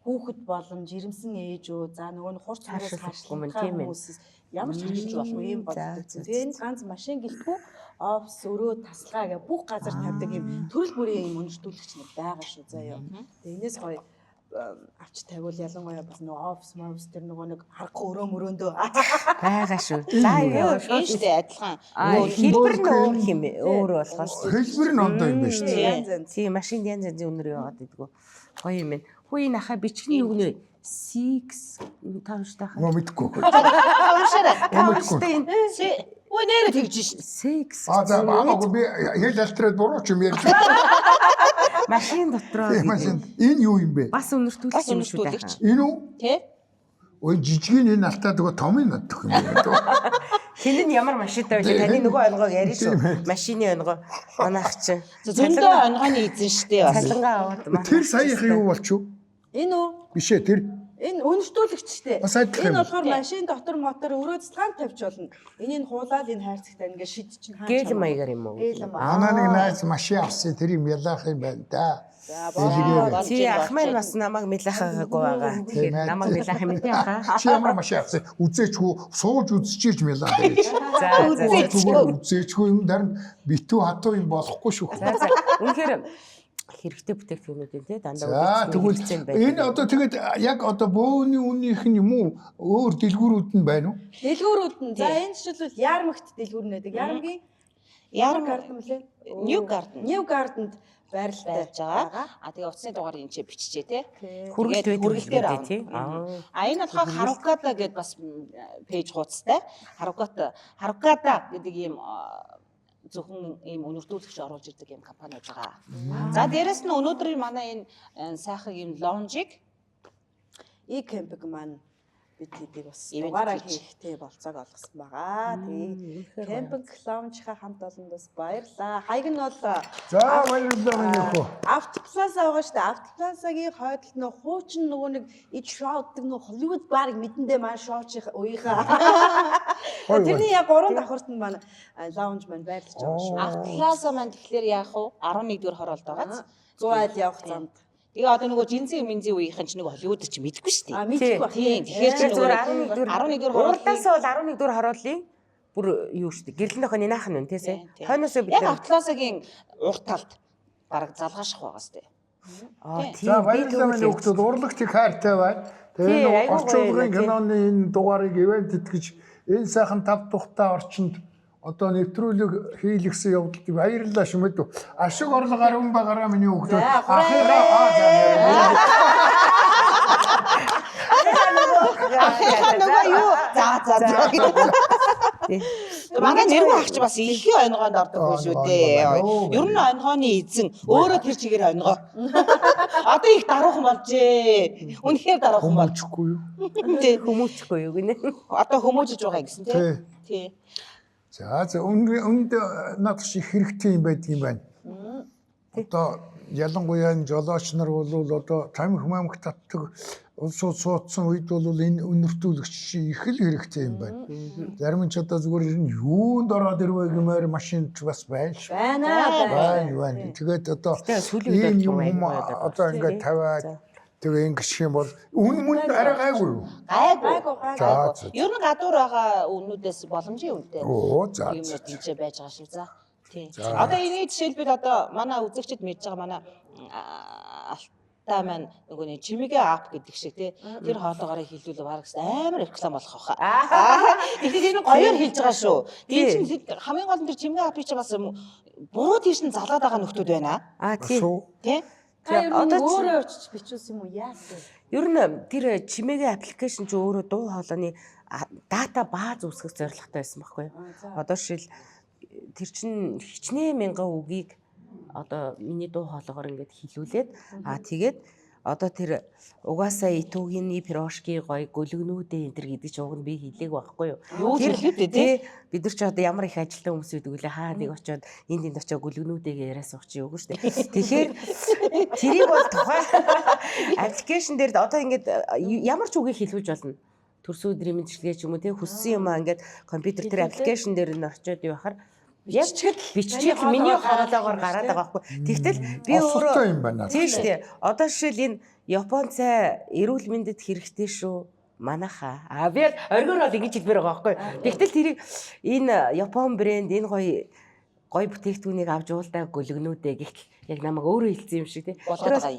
S2: хүүхэд болон жирэмсэн ээжөө за нөгөө нь хурц хурц хашлах хүмүүс ямар ч хашиж болохгүй юм болдог. Тэгээд энэ ганц машин гэлтгүй офс өрөө тасалгаа гэх бүх газар тавьдаг юм төрөл бүрийн юм үнэртүүлэгч нар байгаа шүү заяа. Тэгээд энэс гоё авч тавиул ялангуяа бас нөгөө офс мовс тэр нөгөө нэг харахгүй өрөө мөрөөндөө
S4: байгаа шүү. За юу
S6: энэ шүү дээ адилхан.
S4: хэлбэр нь өөр юм өөр болохоос.
S5: Хэлбэр нь ондоо юм байна шүү дээ.
S4: Тийм машин янз янзын үнэр яваад идэггүй. Гоё юм байна. Хүү энэ хаа бичгийн үг нэ 6 тавштай хаа.
S5: Нөө мэдгүй.
S6: Уушаарай.
S4: Тавштай энэ
S6: Өө нэрэ тэгж шин.
S4: 6.
S5: За баагүй би хэл алтраад буруу ч юм ярьж.
S4: Машин дотроо.
S5: Машин энэ юу юм бэ?
S4: Бас үнэртүүлж юм шүү дээ.
S5: Энэ үү?
S6: Тэ?
S5: Ой жижигэн энэ алтаад нөгөө томын наддах юм байна.
S4: Хэн нь ямар машинтай вэ? Таны нөгөө онгойг ярина шүү. Машины онгой. Манайх чинь.
S6: Зөндөө онгойны эзэн штэ бас.
S4: Цалингаа аваад.
S5: Тэр саяхан юу болчихв?
S2: Энэ үү?
S5: Биш ээ тэр.
S2: Энэ үнэртүүлэгчтэй.
S5: Бас адилхан
S2: Энэ
S5: юм.
S2: болохоор машин дотор мотор өрөө цэцлгаан тавьж болно. Энийг хуулаад энэ хайрцагтай ингээ шидчихин хаана.
S4: Гээл маягаар юм уу?
S5: Анаа нэг найз машин авсан тэр юм ялаах юм байна да.
S4: Чи ах маань бас намайг мэлахаагүй байгаа. Тэгэхээр намайг мэлах юм тий ахаа.
S5: Чи ямар машин авсан? Үзээчгүй сууж үзчихэж мэлаа гэж.
S4: За
S5: үзээчгүй юм дараа битүү хатуу юм болохгүй шүү.
S4: за. Үнэхээр хэрэгтэй бүтээгдэхүүнүүд тий дандаа
S5: За тэгвэл энэ одоо тэгээд яг одоо бөөний үнийнх нь юм уу өөр дэлгүүрүүд нь байна уу?
S2: Дэлгүүрүүд нь. За энэ жишээлбэл Ярмагт дэлгүүр нэдэг. Ярмгийн Гарден мөлий.
S6: New Garden.
S2: New Garden-д байрлалтай
S6: байж байгаа. Тэгээ утасны дугаар энэ ч биччихээ тий.
S4: хүргэлтээр
S6: авна.
S4: тий.
S6: Энэ болохоор Харукада гэдээ бас пэйж хуудастай. Харукада гэдэг ийм зөвхөн ийм үнэртүүлэгч оруулж ирдэг ийм компани байж байгаа. За дээрэс нь өнөөдөр манай энэ сайхан ийм лонжиг
S2: E-Camping маань бид хэдийг бас дугаараа хийхтэй болцоог олгосон байгаа. Тэгээ Camping Lounge-ха хамт олонд бас баярлаа. Хаяг нь бол
S5: За баярлалаа минь хөө.
S2: Автоплаза байгаа шүү дээ. Автоплазагийн хойдолд нөх хуучин нөгөө нэг иж шоудаг нөх Холливуд баг мэдэндээ маань шоучих уяхаа. Тэрний яг 3 давхарт нь маань лаунж маань байрлаж байгаа шүү.
S6: Автоплаза маань тэгэхээр яах вэ? 11-р хороолд байгааз
S2: 100 айл явах замд.
S6: Тэгээ одоо нөгөө жинзэн минзэн үеийнхэн ч нэг Холливуд ч мэдгүй шүү дээ.
S2: Мэдгүй баг.
S6: Тийм. Тэгэхээр чи
S4: зүгээр
S6: 11-р
S4: хорооллоос бол 11-р хорооллын бүр юу шүү дээ. Гэрлэн охин наах нь тийсэ. Хойноос бид
S6: яг автоплазагийн урт талд бараг залгааших байгаа шүү дээ.
S5: За баярлалаа минь хүүхдүүд урлагт их хайртай байна. Тэгээ орчуулгын киноны энэ дугаарыг ивент итгэж энэ сайхан 5 тухтай орчинд одоо нэвтрүүлэг хийлгсэн явдалд баярлалаа шүмэд. Ашиг орлого 10 багаараа миний хүүхдүүд
S6: Ахаа нөгөө юу? За Манай нэргүй ах чи бас их онгоонд ордог хүн шүү дээ. Ер нь онгооны эзэн өөрөө тэр чигээр онгоо. Одоо их даруухан болжээ. Үнэхээр даруухан болж.
S5: Хүмүүжгүй юу?
S6: Тий.
S4: Хүмүүжгүй юу гинэ.
S6: Одоо хүмүүжиж байгаа гэсэн тий. Тий.
S5: За өнд надад шиг хэрэгтэй юм байдаг юм байна. Одоо ялангуяа энэ жолооч нар бол одоо тамхи мамх татдаг улсууд суудсан үед бол энэ үнэртүүлэгч их л хэрэгтэй юм байна. Зарим нь ч одоо зүгээр энэ юунд ороод ирвэ гэмээр машин ч бас байна шүү. Байна. Тэгээд одоо ийм юм одоо ингээд тавиад тэгээ ингэж юм бол үн арай гайгүй юу?
S6: Гайгүй. Ер нь гадуур байгаа үнүүдээс боломжийн үнэтэй.
S5: За.
S6: Юм тийчээ байж байгаа шиг за. Тийм. Одоо энэ жишээлбэл одоо манай үзэгчд мэдж байгаа манай алтаа маань нөгөө нэг чимэгээ ап гэдэг шиг тий тэр хоолоогоор хилүүлээ бараг амар реклам болох хаа. Тэгэхээр энэ гоёор хийж байгаа шүү. Тийм чинь хамгийн гол нь тэр чимэгээ апыг чи бас буруу тийш нь залаад байгаа нөхдүүд байна.
S4: Тийм.
S6: Тий.
S2: Одоо өөрөө очиж бичүүлсэн юм уу яасан?
S4: Ер нь тэр чимээгийн аппликейшн ч өөрөө дуу хоолойны дата бааз үүсгэх зорилготой байсан байхгүй юу? Одоо жишээл тэр чин хичнээн мянган үгийг одоо миний дуу хоолойгоор ингээд хилүүлээд тэгээд одоо тэр угаасаа итүүгийн пирожки гоё гөлгнүүдээ энэ төр гэдэг ч уг нь би хэлээг байхгүй юу? Тэр тий бид нар ч одоо ямар их ажилтан хүмүүс байдаг үлээ хаа нэг очиод энд очиод гөлгнүүдээ яриа суух чи үгүй шүү дээ. Тэгэхээр тэрийг бол тухайн аппликейшн дээр одоо ингээд ямар ч үгийг хэлүүлж болно. Төрсөн өдрийн мэдлэгээ ч юм уу тий хүссэн юм аа ингээд компьютер тэр аппликейшн дээр нь орчоод юу хахаар яг биччихэл миний хоолоогоор гараад байгаа байхгүй. Тэгтэл би өөрөө
S5: юм байна.
S4: Тийм шүү дээ. Одоо жишээл энэ Япон цай эрүүл мэндэд хэрэгтэй шүү. Манайхаа. Би яг оргиор бол ингэж хэлбэр байгаа байхгүй. Тэгтэл тэрийг энэ Япон брэнд энэ гоё бүтээгдэхүүнийг авч уулдаа гөлгнүүдээ гэх яг намайг өөрөө хэлсэн юм шиг тий.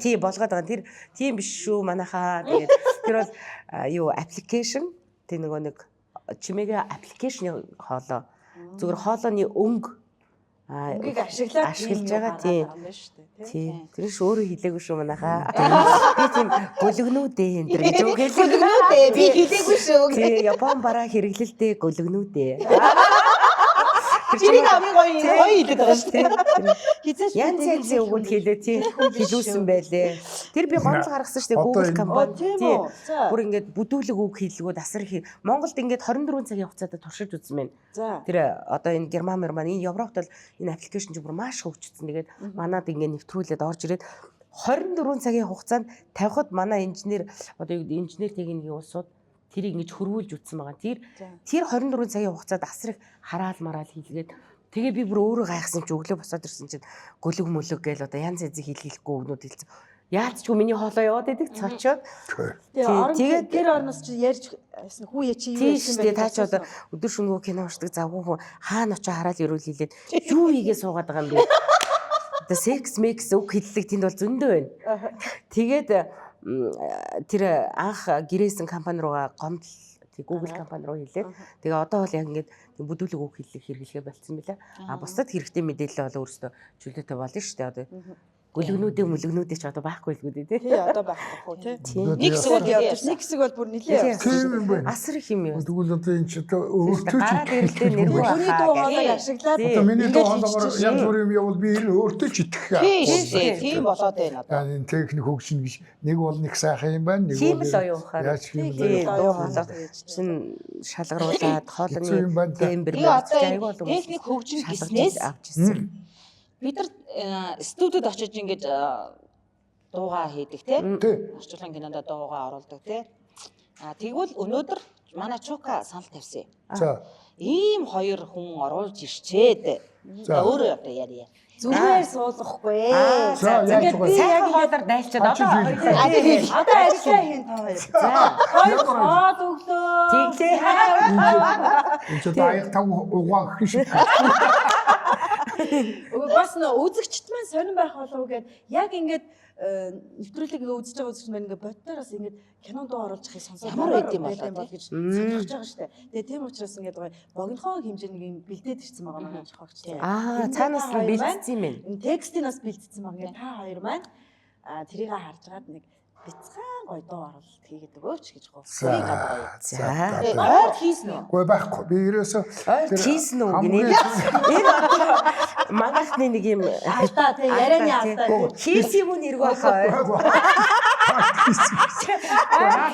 S4: Тий болгоод байгаа. Тэр тийм биш шүү манайхаа. Тэгээд тэр бол юу аппликейшн тий нөгөө нэг чимээгийн аппликейшны хоолоо зүгээр хоолойны өнгийг ашиглаж байгаа тийм. Тэр ш өөрөө хэлээгүй шүү манайхаа. Би тийм гөлгнүүдээ энэ гэж үг хэлээ.
S6: Би хэлээгүй шүү.
S4: Тийм Япон бараа хэрэглэлтэй гөлгнүүдээ.
S6: Тэрийг хамгийн гоё хэлээд байгаа шүү дээ.
S4: Янз янзын үгүүд хэлээ тийм хэлүүлсэн байлээ. Тэр би гомдол гаргасан шүү дээ Google компани тийм. Бүр ингээд бүдүүлэг үг хэллгүүд асар их Монголд ингээд 24 цагийн хугацаанд туршиж үзсэн байна. Тэр одоо энэ Герман энэ Европт бол энэ аппликейшн чинь бүр маш хөгжсөн. Тэгээд манад ингээд нэвтрүүлээд орж ирээд 24 цагийн хугацаанд тавихад манай инженер одоо юу гэдэг инженер техникийн улсууд тэрийг ингэж хөрвүүлж үтсэн байгаа. Тэр 24 цагийн хугацаанд асар их хараал мараал хийлгээд тэгээ би бүр өөрөө гайхсан чи өглөө босоод ирсэн чинь гөлөг мөлөг гээл одоо янз янзын хэлэхгүй өгнүүд хэлсэн. Яаж ч миний хоолоо яваад идэг цочоод.
S2: Тэгээд тэр орноос чи ярьж хүүе чи юу
S4: хийсэн бэ? Та ч одоо өдөр шөнөгүй кино уншдаг завгүй хүн хаана очиж хараал ирүүл хэлээд юу хийгээ суугаад байгаа юм бэ? Одоо секс мекс үг хэллэг тэнд бол зөндөө байна. Тэгээд тэр анх гэрээсэн компани руугаа гомдол Google компани руу хэлээ. Тэгээ одоо бол яг ингээд бүдүүлэг үг хэллэг хэрэглэгээ болцсон билээ. Бусдад хэрэгтэй мэдээлэл бол өөрөөсөө чөлөөтэй болно шүү дээ. Одоо гөлгнүүдээ мөлгнүүдээ ч одоо байхгүй л үү тий.
S2: Тий одоо байхгүй тий.
S6: Нэг хэсэг бол явж
S2: нэг хэсэг бол бүр нилээ.
S5: Тийм юм байна.
S4: Асар их юм юу.
S5: Тэгвэл одоо энэ ч одоо өөртөө ч
S4: нэргүй
S2: хүний дуу хоолойг ашиглаад
S5: одоо миний дуу хоолойгоор янз бүрийн юм явал би өөртөө ч итгэх.
S6: Тийм болоод байна одоо.
S5: Энэ техник хөгжин гэж нэг бол нэг сайхан юм байна. Нэг
S4: бол оюухаар.
S5: Яаж юм
S4: бэ? Дуу хоолой чин шалгаруулад хоолойны тембер
S6: техник хөгжин гэснээс
S4: авч ирсэн.
S6: Бид нар студид очиж ингэж дуугаа хийдэг тийм. Орчуулгын кинонд дуугаа оруулдаг тийм. Тэгвэл өнөөдөр манай Чука санал тавьсан.
S5: За.
S6: Ийм хоёр хүн оруулж ирчээд. За өөрөө одоо ярья.
S2: Зүгээр суулгахгүй.
S4: За яг сайн хоолоор дайлчаад одоо
S2: ажиллаа хийн та хоёр. За. Хоёр хоол өглөө.
S4: Тэглээ.
S5: Энэ ч даях тав угаах шиг.
S2: Бас нөө үзэгчт маань сонирн байх болов гэд яг ингээд нэвтрүүлэг үзэж байгаа үзэгч маань ингээд бодтоороос ингээд кинонд дуу оруулж байхыг сонсоод
S6: ямар байд юм бол
S2: гэж сонсож байгаа шүү дээ. Тэгээ тийм учраас ингээд богинохоо хэмжээний юм бэлдээд ирсэн байгаа манай жохогч тийм.
S4: Цаанаас нь бэлдсэн юм байна.
S2: Энэ текстийн бас бэлдсэн байгаа. Ингээд та хоёр маань тэрийг харж гаад нэг
S4: бяцхан гоё дуу оруулалт хийгээд өгөөч гэж гоо.
S5: За.
S6: Ойд хийсэн үү?
S5: Гүй байхгүй. Би ерөөсөө
S4: Хийсэн үү гинэ. Энэ одоо манайхны нэг юм
S2: Алдаа тий ярианы алдаа.
S4: хийсэн юм нэргүй байхаа.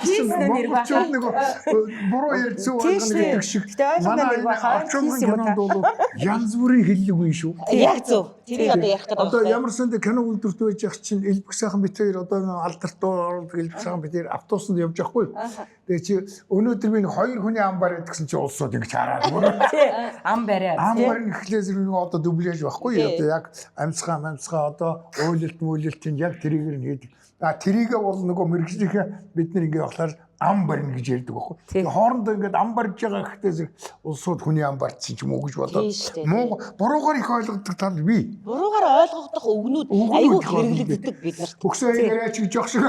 S4: Хийсэн нэр байхаа.
S5: буруу ярьж зүг болгоно гэдэг шиг.
S4: Гэтэ ойлгоно
S5: Манай
S4: нэр байхаа.
S5: авчрын кинонд бол янз бүрийн хэллэг шүү.
S6: Яг зөв. Тэрийг одоо ярих гэдэг
S5: Одоо
S6: байна.
S5: ямар санд кино үйлдвэрт байж ах чинь элбэг сайхан бид хоёр одоо алдарт оруулдаг элбэг сайхан бид хоёр автобусанд явж байхгүй. Тэгээ чи өнөөдөр би нэг хоёр хүний ам бариад гэсэн чи улсууд ингэж хараад
S4: Ам бариад.
S5: ам барин гэхлээс нэг одоо дублэж байхгүй. Одоо яг амьсгаа одоо уйлалт яг тэрийг нь хийдэг. Тэрийгээ бол нөгөө мэрэгжлийнхээ бид нар ингэ явахлаар ам барина гэж ярьдаг байхгүй. Тэгээ хоорондоо ингээд ам барьж байгаа гэхтээ улсууд хүний ам барьсан ч юм уу гэж болоод муу буруугаар их ойлгодог тал би.
S6: Буруугаар ойлгогдох өгнүүд айгүй хэрэглэгддэг бид нарт.
S5: Бүксээ яриач гэж явах шиг.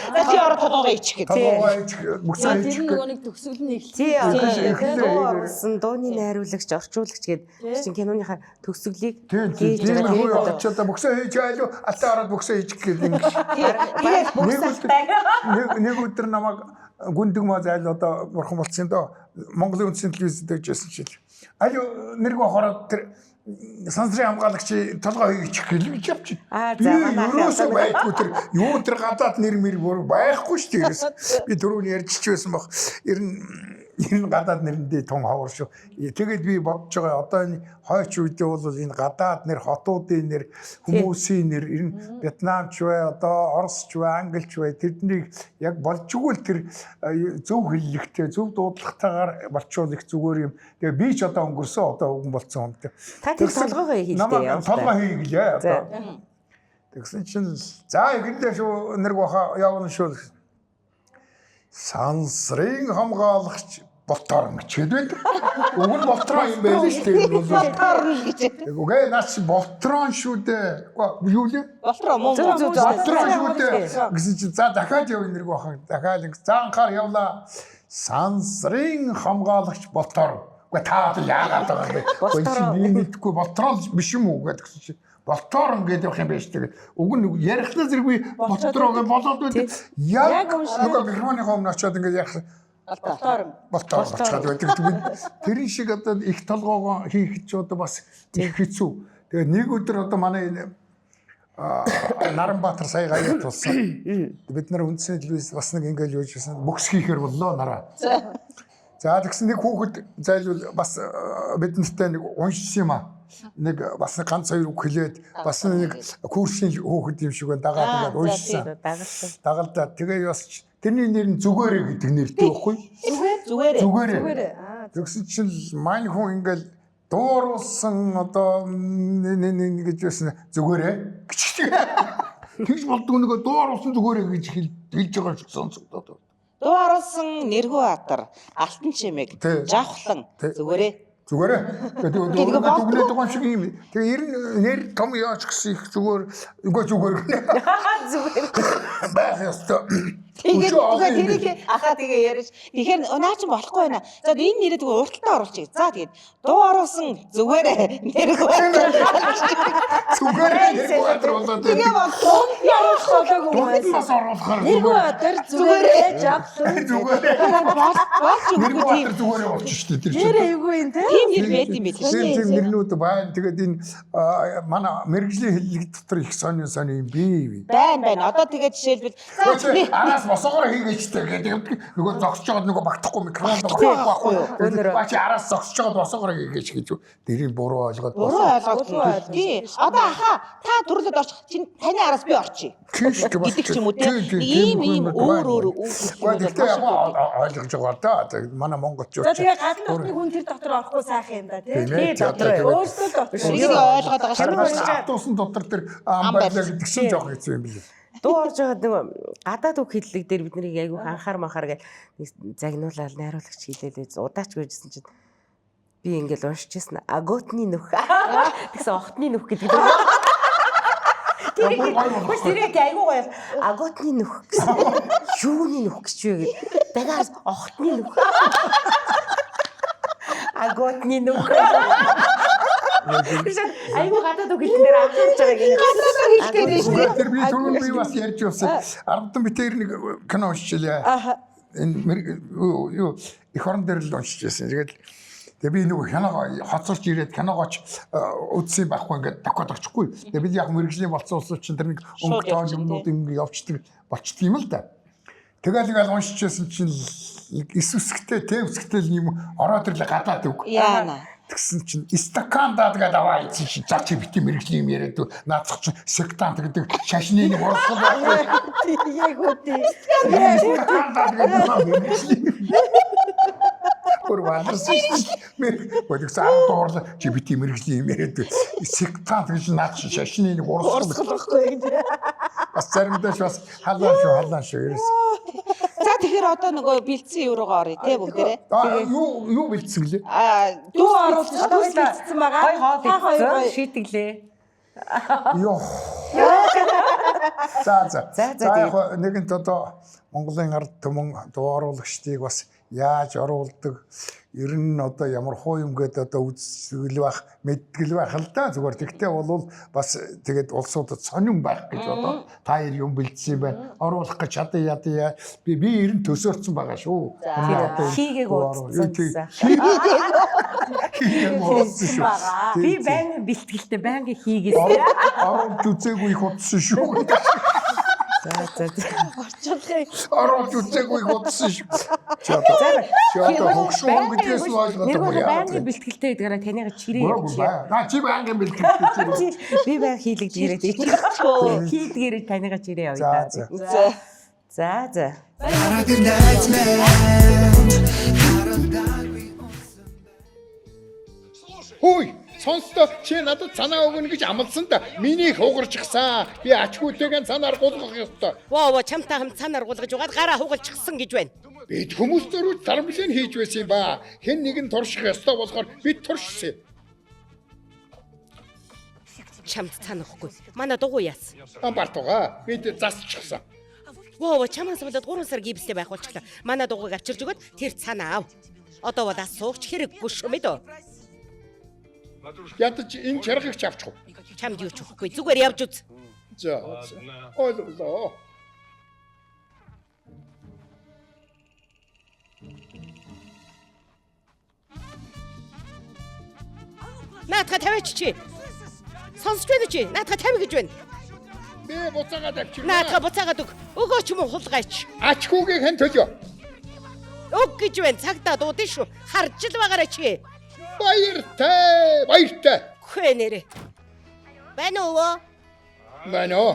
S6: За чи ороод толгоо ичих гэдэг.
S5: Бүксээ
S2: Тэр нөгөө нэг төгсгөл нь
S4: Тий
S5: эхлэв.
S4: дуу оруулсан дууны найруулагч орчуулагч гэдэг чинь киноныхаа төгсгөлийг
S5: Тийм очоод бүксээ хийж айлуу алтаа ороод бүксээ хийчих гэдэг юм. Нэг өдөр намайг гүндэг маа зайл одоо бурхан болцсон доо Монголын үндэсний телевизэд дэжсэн шил. Айлуу нэргөө хороод тэр сансрын хамгаалагч толгой хийчих гэж явчих. Би ерөөсөө байхгүй тэр юу тэр гадаад нэр мэр байхгүй шүү дээ. Би дөрөв ярьж байсан баг. Энэ гадаад нэрэндээ тун хавар шүү. Тэгээд би бодож байгаа одоо энэ хойч үедээ бол энэ гадаад нэр хотуудын нэр хүмүүсийн нэр энэ Вьетнамч бай одоо Оросч бай Англич бай тэднийг яг болж игэл тэр зөв хэллэгтэй зөв дуудлагатайгаар болчвол их зүгээр юм. Тэгээ би ч одоо өнгөрсөн одоо өвгөн болцсон юмтай.
S4: Та тэр толгойгоо хийлээ.
S5: Толгой хийлээ одоо. Тэгсэн чинь за ихэндээ шүү нэр баха явна шүү. Сансрын хамгаалагч Болторн гэж хэлдэг. Уг нь Болтрон юм байл шүү дээ.
S6: Болторн гэж.
S5: Үгүй наач Болтрон шүү дээ. Юу лээ?
S6: Болтрон мөн.
S5: Болтрон шүү дээ. Гэсэн чинь за дахиад явна нэрг бахан. Дахиад ингэ заанхаар явлаа. Сансрын хамгаалагч Болторн. Үгүй та яагаад байгаа юм бэ? Болторн би мэдгүй Болтрон биш юм уу гэсэн чинь Болторн гэдэг юм байна шүү дээ. Уг нь ярихлаа зэрэг би Болтрон болоод байдаг. Яг нөгөө микрофоны өмнө очиод ингэ ярих Болторн болчиход байдаг. Тэрийн шиг одоо их толгоогоо хийх ч одоо бас их хэцүү. Тэгээ нэг өдөр одоо манай Наранбаатар сая гаяд тулсан. Бид нар үндсний телевиз бас нэг ингээл юу хийсэн бокс хийхээр боллоо нараа. За тэгсэн нэг хүүхэд зайлвал бас бид нартай нэг уншсан юм аа. Нэг бас ганц хоёр үг хэлээд бас нэг курсын хүүхэд юм шиг дагаад ингээд уншсан. Дагалдаа тэгээ бас тэрний нэр нь зүгээрээ гэдэг нэртэй байхгүй. Зүгээрээ. Тэгсэн чинь мань хүн ингээл дууруулсан одоо нэг гэж байсан зүгээрээ. Тэгж болдгоо нөгөө дууруулсан зүгээрээ гэж хэлж байгаа шиг сонсогдоод.
S6: Дуу оруулсан Нэргүү Атар, Алтан чимэг, Жавхлан зүгээрээ.
S5: Тэгээд дуглээд байгаа шиг юм. Тэгээ нэр том яач гэсэн их зүгээр үгүй зүгээр. Байх ёстой.
S6: Тэгээд тэгээ яриаш. Тэгэхээр наа чи болохгүй байна. За энэ нэрээ зүгээр урталтаа оруулчих. За тэгээд дуу оруулсан зүгээрээ Нэргүү Атар.
S5: Зүгээрээ Нэргүү Атар болоод.
S6: Тэгээ болов.
S2: Ярах болоогүй юм.
S5: Бас оруулахаар.
S2: Нэргүү Атар зүгээрээ Жавхлан.
S5: Нэргүү Атар зүгээрээ болчих шүү дээ.
S2: Нэр айгүй юм те.
S6: Тийм нэр байд юм бэ.
S5: Тийм нэрнүүд байна. Тэгээд энэ манай мэрэгжлийн хэллэг дотор их сони юм бий.
S6: Байна. Одоо тэгээд жишээлбэл
S5: араас босоогоор хийгээчтэй гэдэг нөгөө зогсож байгаа нөгөө багтахгүй микрофон байхгүй. Бачи араас зогсож байгаа босоогоор хийгээч гэж дэрийн буруу ойлгоод
S6: болгоод. Тий. Одоо та төрлөд орчих. Таны араас би орчих. гэдэг ч юм уу те. Ийм өөр үг.
S5: Гэхдээ яг ойлгож байгаа да. Манай монголчууд.
S2: За тэгээ гадны хүн тэр дотор орохгүй сайхан юм да тий.
S4: Дотор
S2: Өөрсдөө дотор.
S6: Энийг ойлгоод байгаа шүү.
S5: Автобусны дотор тэр ам байлаа гэдэг чинь жоох хэцүү юм билээ.
S4: Дуу орж байгаа нөгөө гадаад үг хэллэг дээр бид нарыг айгүй анхаар махаар гэж загнуулаад найруулагч хийлээ удаач гэжсэн чинь би ингээл уншижсэн аготны нүх тэгсэн охтны нүх гэдэг. Тэр айгүй гоё аготны нүх гэсэн юуны нүх гэж вэ гэд дахиад охтны нүх аготны нүх айгүй гадаад үг хэллэг дээр анхаарч байгаа гинэ.
S6: гэдэг шүү дээ.
S5: Тэр би түрүүн би бас ярьж явсан. 10 би тэр нэг кино уншчихлаа. Энэ юу эх орон дээр л уншижсэн. Тэгээ би нөгөө киногоо хоцорч ирээд киногооч үзсэн байхгүй ингээд докод очихгүй. Тэгээ бид яг мэрэгжлийн болцсон улсууд чинь тэр нэг өнгөтэй юмнууд ингэ явчихдаг болчдөг юм л да. Тэгэл ингээл уншижсэн чинь эсвсгтэй, тэвсгтэй юм ороод ирлээ гадаад үг.
S6: Яана.
S5: Тэгсэн чинь стакандаа тэгээд аваа ийцэн чинь за чи бити мэрэгжлийн юм яриад наацх чинь сектант гэдэг шашны нэг урсгал байна.
S2: Яг үгүй.
S5: Стакандаа тэгээд мэрэгжлийн Урвалсан мэрэг сар дуурлаа чи бити мэрэгжлийн юм яриад сектант гэж наацх шашны нэг урсгал
S2: Болохгүй гэж.
S5: бас заримдаа бас халаан шүү ерөөс.
S6: За тэгэхээр одоо нөгөө бэлдсэн юу руугаа оръё те бүгдээрээ.
S5: Юу бэлдсэн гэлээ?
S2: Дүү оруулж бэлдсэн байгаа.
S4: Гой хоол шийтгэлээ.
S5: Йоо. За яг нэгэнт одоо Монголын ард түмэн дуу оруулагчдыг бас яаж оруулдаг ер нь одоо ямар хуу юм гээд одоо үзэл байх мэдгэл байх л да зүгээр тэгтээ бол бас тэгээд улсуудад сонирн байх гэж одоо та хоёр юм бэлдсэн юм байна оруулах гэж ядаа би ер нь төсөөрсөн байгаа шүү.
S4: Хийгээг уудсан.
S5: Хийгээг уудсан шүү.
S4: Би байнга бэлтгэлтэй байнга хийгээд
S5: оруулж үзээгүй их удсан шүү. Ороод үзээгүй годсон шүү. За хогшоо гэдгээс нь ойлгоод
S4: байгаа яа. Байнгын бэлтгэлтэй гэдгээрээ танайга чирээ явуулж.
S5: Чи байнгын бэлтгэлтэй.
S4: Би байнга хийлэгдгээрээ хийдгээрээ танайга чирээ явъя. За.
S5: Хөөе, сонстоо чи надад санаа өгнө гэж амласан да. Миний хугарчихсан. Би ачгүйтэйгэн цанаар гулгах ёстой.
S7: Воо чамтай хамт цанаар гулгаж угаад гараа хугалчихсан гэж байна.
S5: Бид хүмүүс дөрөв дарамлын хийж байсан юм ба. Хэн нэгэн турших ёстой болохоор бид туршсан.
S7: Чамд цанахгүй. Манай дугуй яас.
S5: Амбартуга бид засчихсан.
S7: Воо чамаас болоод 3 сар гипстэй байх болчихлоо. Манай дугуйг авчирж өгөөд тэр цанаа ав. Одоо бол асуугч хэрэггүй шүү мэдөө.
S5: Ядаж энэ чаргагч авчих уу?
S7: Чамд юу ч өгөхгүй. Зүгээр явж үз.
S5: За. Ойлголоо.
S7: Наатах тавьч чи. Сонсч байна чи. Наатах тавь гэж байна.
S5: Би буцаагаад авчирна.
S7: Наатах буцаагаад өг. Өгөөч юм уу хулгайч.
S5: Ачгүйгээ хэн төлөө?
S7: Өг гэж байна. Цагтаа дуудсан шүү. Харж л байгаарай чи.
S5: Баяртай.
S7: Хөө нэрэ. Байна уу?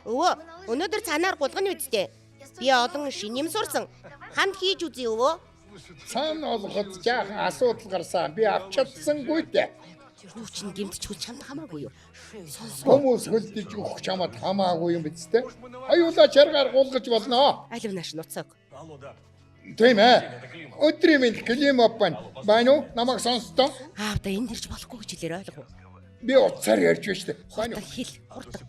S7: Өвөө, өнөөдөр цанаар гулгана үсттэй. Би олон шинэм сурсан. Хамт хийж үзье өвөө.
S5: Цан олоход жаахан асуудал гарсан. Би авч чадсангүй дээ.
S7: Юу ч гэмтч хүч чамд хамаагүй юу?
S5: Хүмүүс хөлдөж өгөх чамд хамаагүй юм биз дээ. Аюулаа чаргаар гулгаж болно.
S7: Алив нааш нуцаг.
S5: Тийм ээ. Өдрийн мэнд климат байна уу? Намайг сонстоо.
S7: Аавда энд ирж болохгүй гэж хэлээр ойлгов.
S5: Би утсаар ярьж байна шүү дээ. Байна уу?
S7: Хэл хурдаг.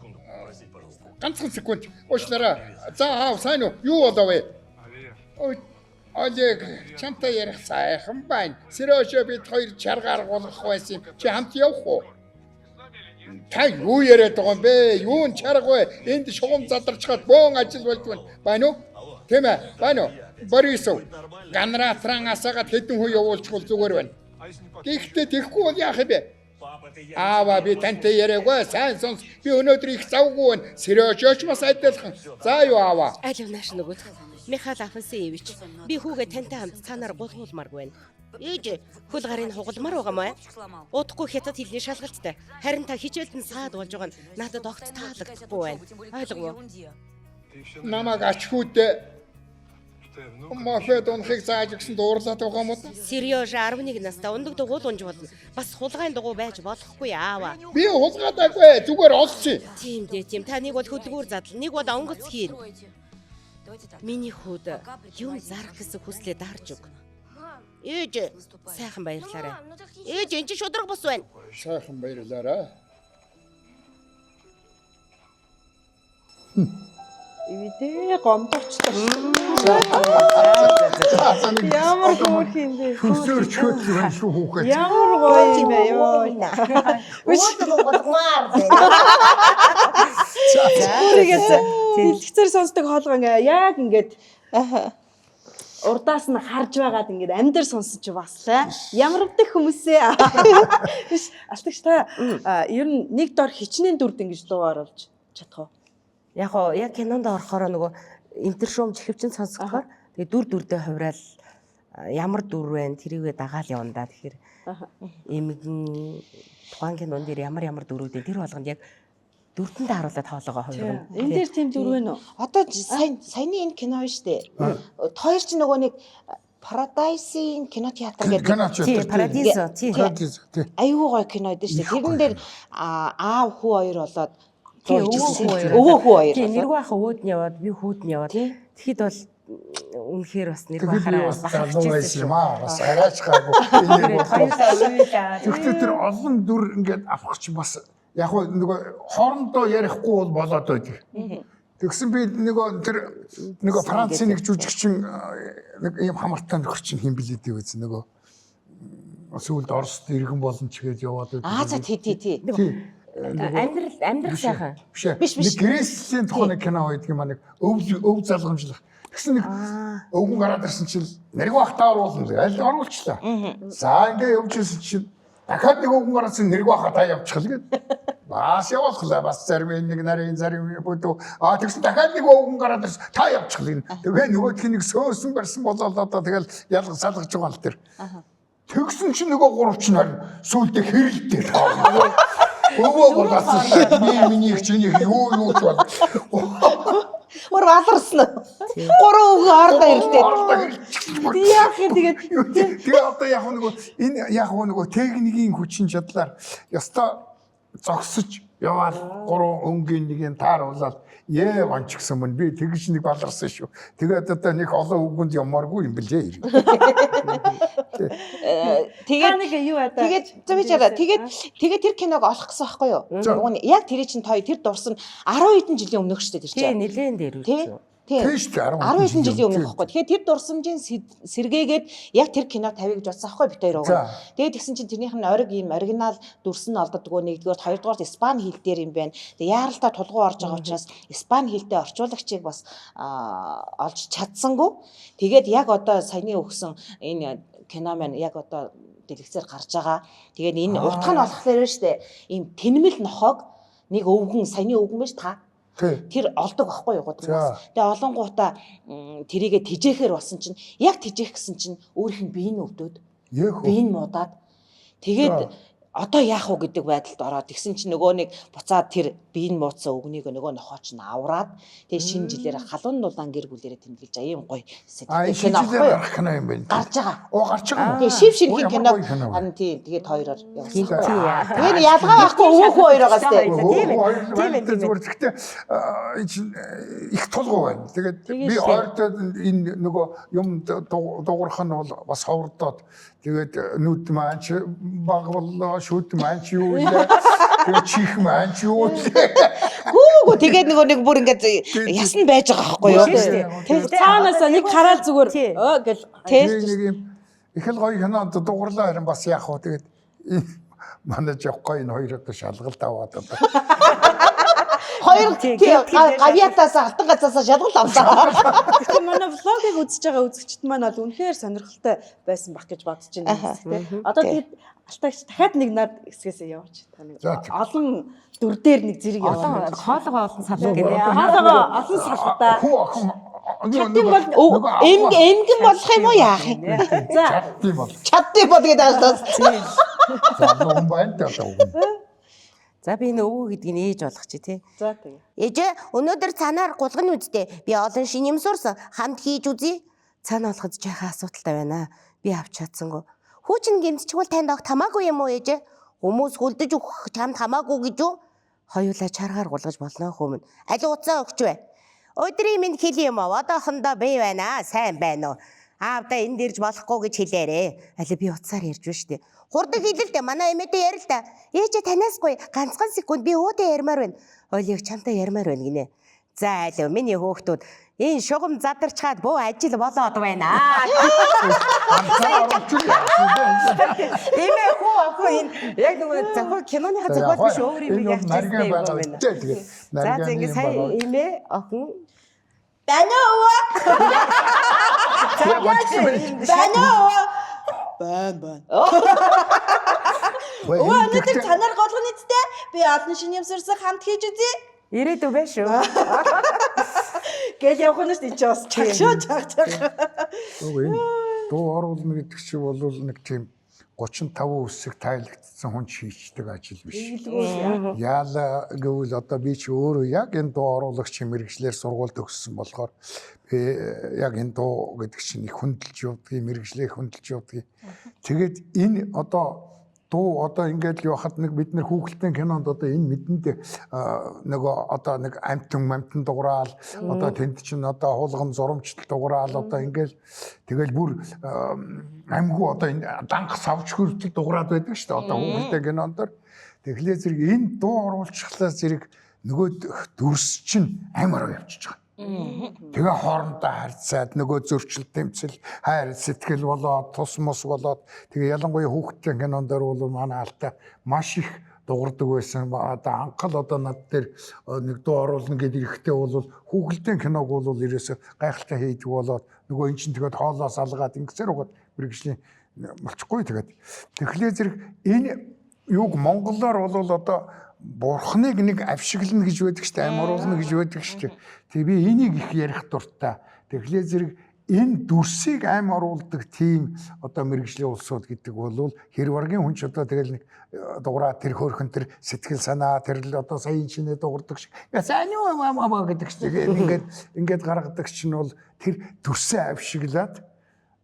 S5: Ганцхан секунд. Уучлаарай. За аав сайн уу? Юу болов вэ? Олег чамтай ярих сайхан байна. Сережа бид хоёр чаргаар гулгах байсан. Чи хамт явах уу? Та юу яриад байгаа юм бэ? Юу н чарга вэ? Энд шугам задарчхад бөөн ажил болж байна уу? Тийм ээ. Байна уу? Борисов. Ганратран асаагаад хэдэн хүн явуулчихвал зүгээр байна. Гэхдээ тэгэхгүй бол яах вэ? Аава би тантай яриаггүй. Сайн сонс. Би өнөөдөр их завгүй байна. Сережоч бас адилхан. За юу аава?
S7: Алив нааш нөгөөд. Михаил Афансеевич. Би хүүгээ тантай хамт цаанаар гулгуулмааргүй байна. Ээж хөл гарын хугалмаар байгаа мó. Удахгүй хятад хэлний шалгалттай. Харин та хичээлдэн саад болж байгаа нь надад огт таалагдахгүй байна. Ойлгов уу?
S5: Намайг ачхүйдээ Мафед унахыг зааж өгсөн дуурлаад байгаа юм уу?
S7: Сережа 11 настай ундаг дугуй унж болно. Бас хулгайн дугуй байж болохгүй аава.
S5: Би хулгайдаггүй. Зүгээр олсон.
S7: Тийм дээ тийм. Та нэг бол хөдөлгүүр задал, нэг бол онгоц хийн. Миний хүүд юм зарах гэсэн хүслээ дарж өг. Ээж сайхан баярлаарай. Ээж энэ ч шудраг бус байна.
S5: Сайхан баярлаарай.
S2: Ивдээ гомдовчлаа. Ямар хөөрхин дээ.
S5: Хөсөөр чөтл байна шүү хүүхэд.
S2: Ямар гоё юм бэ ёо.
S4: Өөдөө гулгмаар.
S2: Өөрийгөө дэлгэцээр сонсдог хоолгоо ингээ яг ингээд урдаас нь харж байгаад ингээд амьдэр сонсон чи бас ямар дэх хүмүүсээ биш алтагч та ер нь нэг дор хичнээн дүрд ингэж дуу оруулж чадах уу?
S4: Яг кинонд орохоор нөгөө интершум чихвчин сонсгохоор тэгээ дүрдээ хувраал ямар дүр вэ тэрийгээ дагаал явна да. Тэгэхээр эмгэн тухайн кинонд дэр ямар дүрүүд вэ тэр болгонд яг дүрдэнд харуулад хоолоогоо хувирна.
S2: Энэ дээр тийм дүр вэ нөө?
S6: Одоо саяны энэ кино шүү дээ. Хоёр ч нөгөө нэг Paradise-ийн кинотеатр гэдэг.
S4: Тийм, Парадис.
S6: Аюу гой кино дээ шүү дээ. Тэрэн дээр аав хүү хоёр болоод
S4: өвөө хүү хоёр. Тийм, нэргүй хаа өвөд нь яваад би хүүд нь яваад. Тэгэхэд бол үнэхээр бас нэргүй хараа
S5: бахарчсэн юм аа. Бас арайч гаагүй. Тэгвэл тэр олон дүр ингээд авах чи бас яг нөгөө хоорондоо ярихгүй бол болоод байдаг. Тэгсэн би нөгөө Францын нэг жүжигчин нэг юм хамартай нөхөрчин хэм билээ дээ үз нөгөө сүүлд Оросд иргэн болон ч гээд яваад байдаг.
S6: За тий.
S4: амьдрал сайхан.
S5: Биш. Нэг Грээсийн тухайн кино байдаг юм аа нэг өв залгамжлах. Тэгсэн нэг өвгөн гараад ирсэн чинь нэрг бахтаа оруулна. Аль оруулчлаа. За ингээ явжсэн чинь дахиад нэг өвгөн гараад нэрг бахаа та явчихл гээд. Бас явуулхлаа. Бас зарим нэг нарийн зарим бүдүү. Тэгсэн дахиад нэг өвгөн гараад ирсэн та явчихл. Тэгээ нөгөөх нэг сөөсөн барьсан болоод одоо тэгэл ялга салгаж байгаа л тэр. Тэгсэн чинь нөгөө гуравч нь харин сүулдэ хэрэлдээ таа. Өвөө болоосоо миний чинь юу ч бол
S6: Мөр аларсан. Гурван өвгөө ордоо ирлээ.
S2: Яг тэгээд
S5: тэгээ одоо яг нөгөө техникийн хүчин чадлаар ёстой зогсож яваад гурван өнгийн нэгийг тааруулаад онч гэсэн мөн би тэгж нэг баларсан шүү. Тэгээд одоо нэг олон үгэнд ямааргүй юм бэлээ. Тэгээд тэр киног олох гэсэн байхгүй юу? Яг тэр чинь тэр дурсан 10 хэдэн жилийн өмнөх шүү дээ тэр чинь.
S4: Тийм нэлээд дээр үү.
S6: Тийм 10 хэдэн жилийн өмнөх байхгүй. Тэгэхээр тэр дурсамжийн сэргээгээд яг тэр кино тавья гэж бодсон байхгүй бит хоёр уг. Тэгээд тэгсэн чинь тэрнийх нь ориг юм оригинал дүрс нь олддгоо нэгдүгээр хоёрдугаар испани хэл дээр юм байна. Тэгээд яаралтай тулгуу орж байгаа учраас испани хэлтэй орчуулагчийг бас олж чадсангүй. Тэгээд яг одоо саяны өгсөн энэ кино маань яг одоо дэлгэцээр гарч байгаа. Тэгээд энэ утга нь болохоор штэ ийм тэнмэл нохог нэг өвгөн саяны өвгөн байж та тэр олдог байхгүй юу гудамжаас. Тэгээ олонгуудаа тэрийгэ тижээхээр болсон чинь яг тижээх гэсэн чинь өөрийнх нь биеийн өвдөд биеийн муудаад тэгээд одоо яах вэ гэдэг байдалд ороод тэгсэн чинь нөгөө нэг буцаад тэр биеийн муудсан өвгнийг нөгөө нохооч нь авраад тэгээ шинэ жилээр халуун дулаан гэр бүлээрээ тэмдэглэж ийм гоё сэтгэлтэй кино
S5: кино юм байна.
S6: Гарч байгаа.
S5: Гарч байгаа.
S6: Тэгээ шив ширхийн кино харин тийм тэгээд хоёроор явуулсан. Тэгээд ялгаа байхгүй өвгөө хоёроогоос
S5: тийм зүгээр гэхдээ их тулгуу байна. Тэгээд би ойртоод энэ нөгөө юм дуурах нь бол бас ховрдоод тэгээд нүд маань ч баг боллоо шүд маань ч юу вэ? Тэгээд чих маань ч юу вэ?
S6: Гүү тэгээд нэг бүр ингээд ясна байж байгаа байхгүй юу?
S2: Тэгээд цаанаас нэг хараад зүгээр гэл
S5: нэг юм их л гоё ханаад дугуурлаа харин бас яах вэ? Тэгээд манай жавхгай энэ хоёр одоо шалгалт аваад одоо
S6: хоёр гавьятаас алтан газаасаа шалгал авлаа.
S2: Тэгэхээр манай влогийг үзэж байгаа үзэгчд маань бол үнэхээр сонирхолтой байсан бах гэж бодож байна. Одоо тэгээд алтаагч дахиад нэг над хэсгээсээ яваач. Та нэг олон дүр дээр нэг зэрэг яваа.
S4: Хоолгоо олон салгал гэдэг.
S2: Хоолгоо олон салгалтаа.
S6: Эмгэн болох юм уу яах юм?
S2: За.
S6: Чаддсан бол гэдэг ааштай.
S5: залуу байна даа.
S4: За би энэ өвөө гэдгийг ээж болгох чи тий.
S2: За тэгээ.
S8: Ээжээ өнөөдөр цаанаар гулган үздэй. Би олон шин юм сурсан. Хамт хийж үзье.
S4: Цаана болоход жаахан асуудалтай байна. Би авч чадсангүй.
S8: Хүүчин гэмтчихвэл танд огт хамаагүй юм уу ээжээ? Хүмүүс хүлдэж өгөх чамд хамаагүй гэж юу?
S4: Хоёулаа чаргаар гулгаж болно хөөмн.
S8: Аль уцаа өгч вэ? Өдрийн минь хэл юм аа. Одоохондоо бий байна. Сайн байна уу? Аавда энэ дэрж болохгүй гэж хэлээрээ.
S4: Али би уцаар ярьж байна штэ.
S8: Хурдаг хэлэлтэй манай эмээтэй ярил та. Ээжээ танаасгүй ганцхан секунд би өөдөө ярмаар байна.
S4: Ойлыг чамтай ярмаар байна гинэ.
S8: За алив миний хөөхтүүд энэ шугам задарчгаад буу ажил болоод байна. Имээ хөө энэ яг нөгөө зохиол киноныхаа зохиол биш өөр юм яг
S5: нарийн байгаа үү. Тэгээд
S8: за ингэ сая имээ охин байна уу? Байна уу? Байна.
S9: Өнөөдөр танаар голгоны цэтэй би олон шинэ юмсарсаг хамт хийж үзье.
S8: Ирээдүй байна шүү.
S9: Гэл явах нь ч бас чагшаа чагчаа.
S5: Энэ дуу оруулна гэдэг чинь бол нэг тийм 35 үсэг тайлагдсан хүн хийдэг ажил биш. Яала гэвэл одоо би ч өөрөө яг энэ дуу оруулагч мэргэжлэр сургууль төгссөн болохоор би яг энэ дуу гэдэг чинь их хөндлөж явдгийг, мэргэжлээ хөндлөж явдгийг. Тэгээд энэ одоо дуу одоо ингээд явахад нэг бид нэр хүүхэлдэйн кинонд одоо энэ мэдэнд нөгөө одоо нэг амтан дуграал одоо тэнд чинь одоо хулгам зурамжтал дуграал одоо ингээд тэгэл бүр амьгүй одоо энэ данх савч хүртэл дуграад байдаг шүү дээ одоо хүүхэлдэйн кинонд дор тэгэхээр зэрэг энэ дуу оруулчихлаас зэрэг нөгөө дүрс чинь амар явчихж байгаа. Тэгээ хоорондоо харьцаад нөгөө зөрчил тэмцэл хайр сэтгэл болоод тус мус болоод тэгээ ялангуяа хүүхдийн кинонд бол манай алтай маш их дуурдаг байсан. Одоо анхал одоо над дээр нэг дуу оруулна гэдэг ихтэй бол хүүхдийн киног бол ерөөсө гайхалтай хийдэг болоод нөгөө эн чинь тэгээд хоолоос алгаад ингэсээр угаад мэргэжлийн болчихгүй тэгээд тэгэхээр зэрэг энэ юуг монголоор бол одоо бурхныг нэг авшиглана гэж байдаг шүү дээ, амь оруулна гэж байдаг шүү дээ. Тэгээ би энийг их ярих дуртай. Тэгэхээр зэрэг энэ дүрсийг амь оруулдаг тийм одоо мэргэжлийн улсууд гэдэг бол хэрваргийн хүн ч одоо тэгэл нэг дуграа тэр хөөрхөн тэр сэтгэл санаа тэр л одоо саяын чинээ дуурдаг шиг. Сайн юу маа гэдэг чинь ингээд гаргадаг чинь бол тэр дүрсээ авшиглаад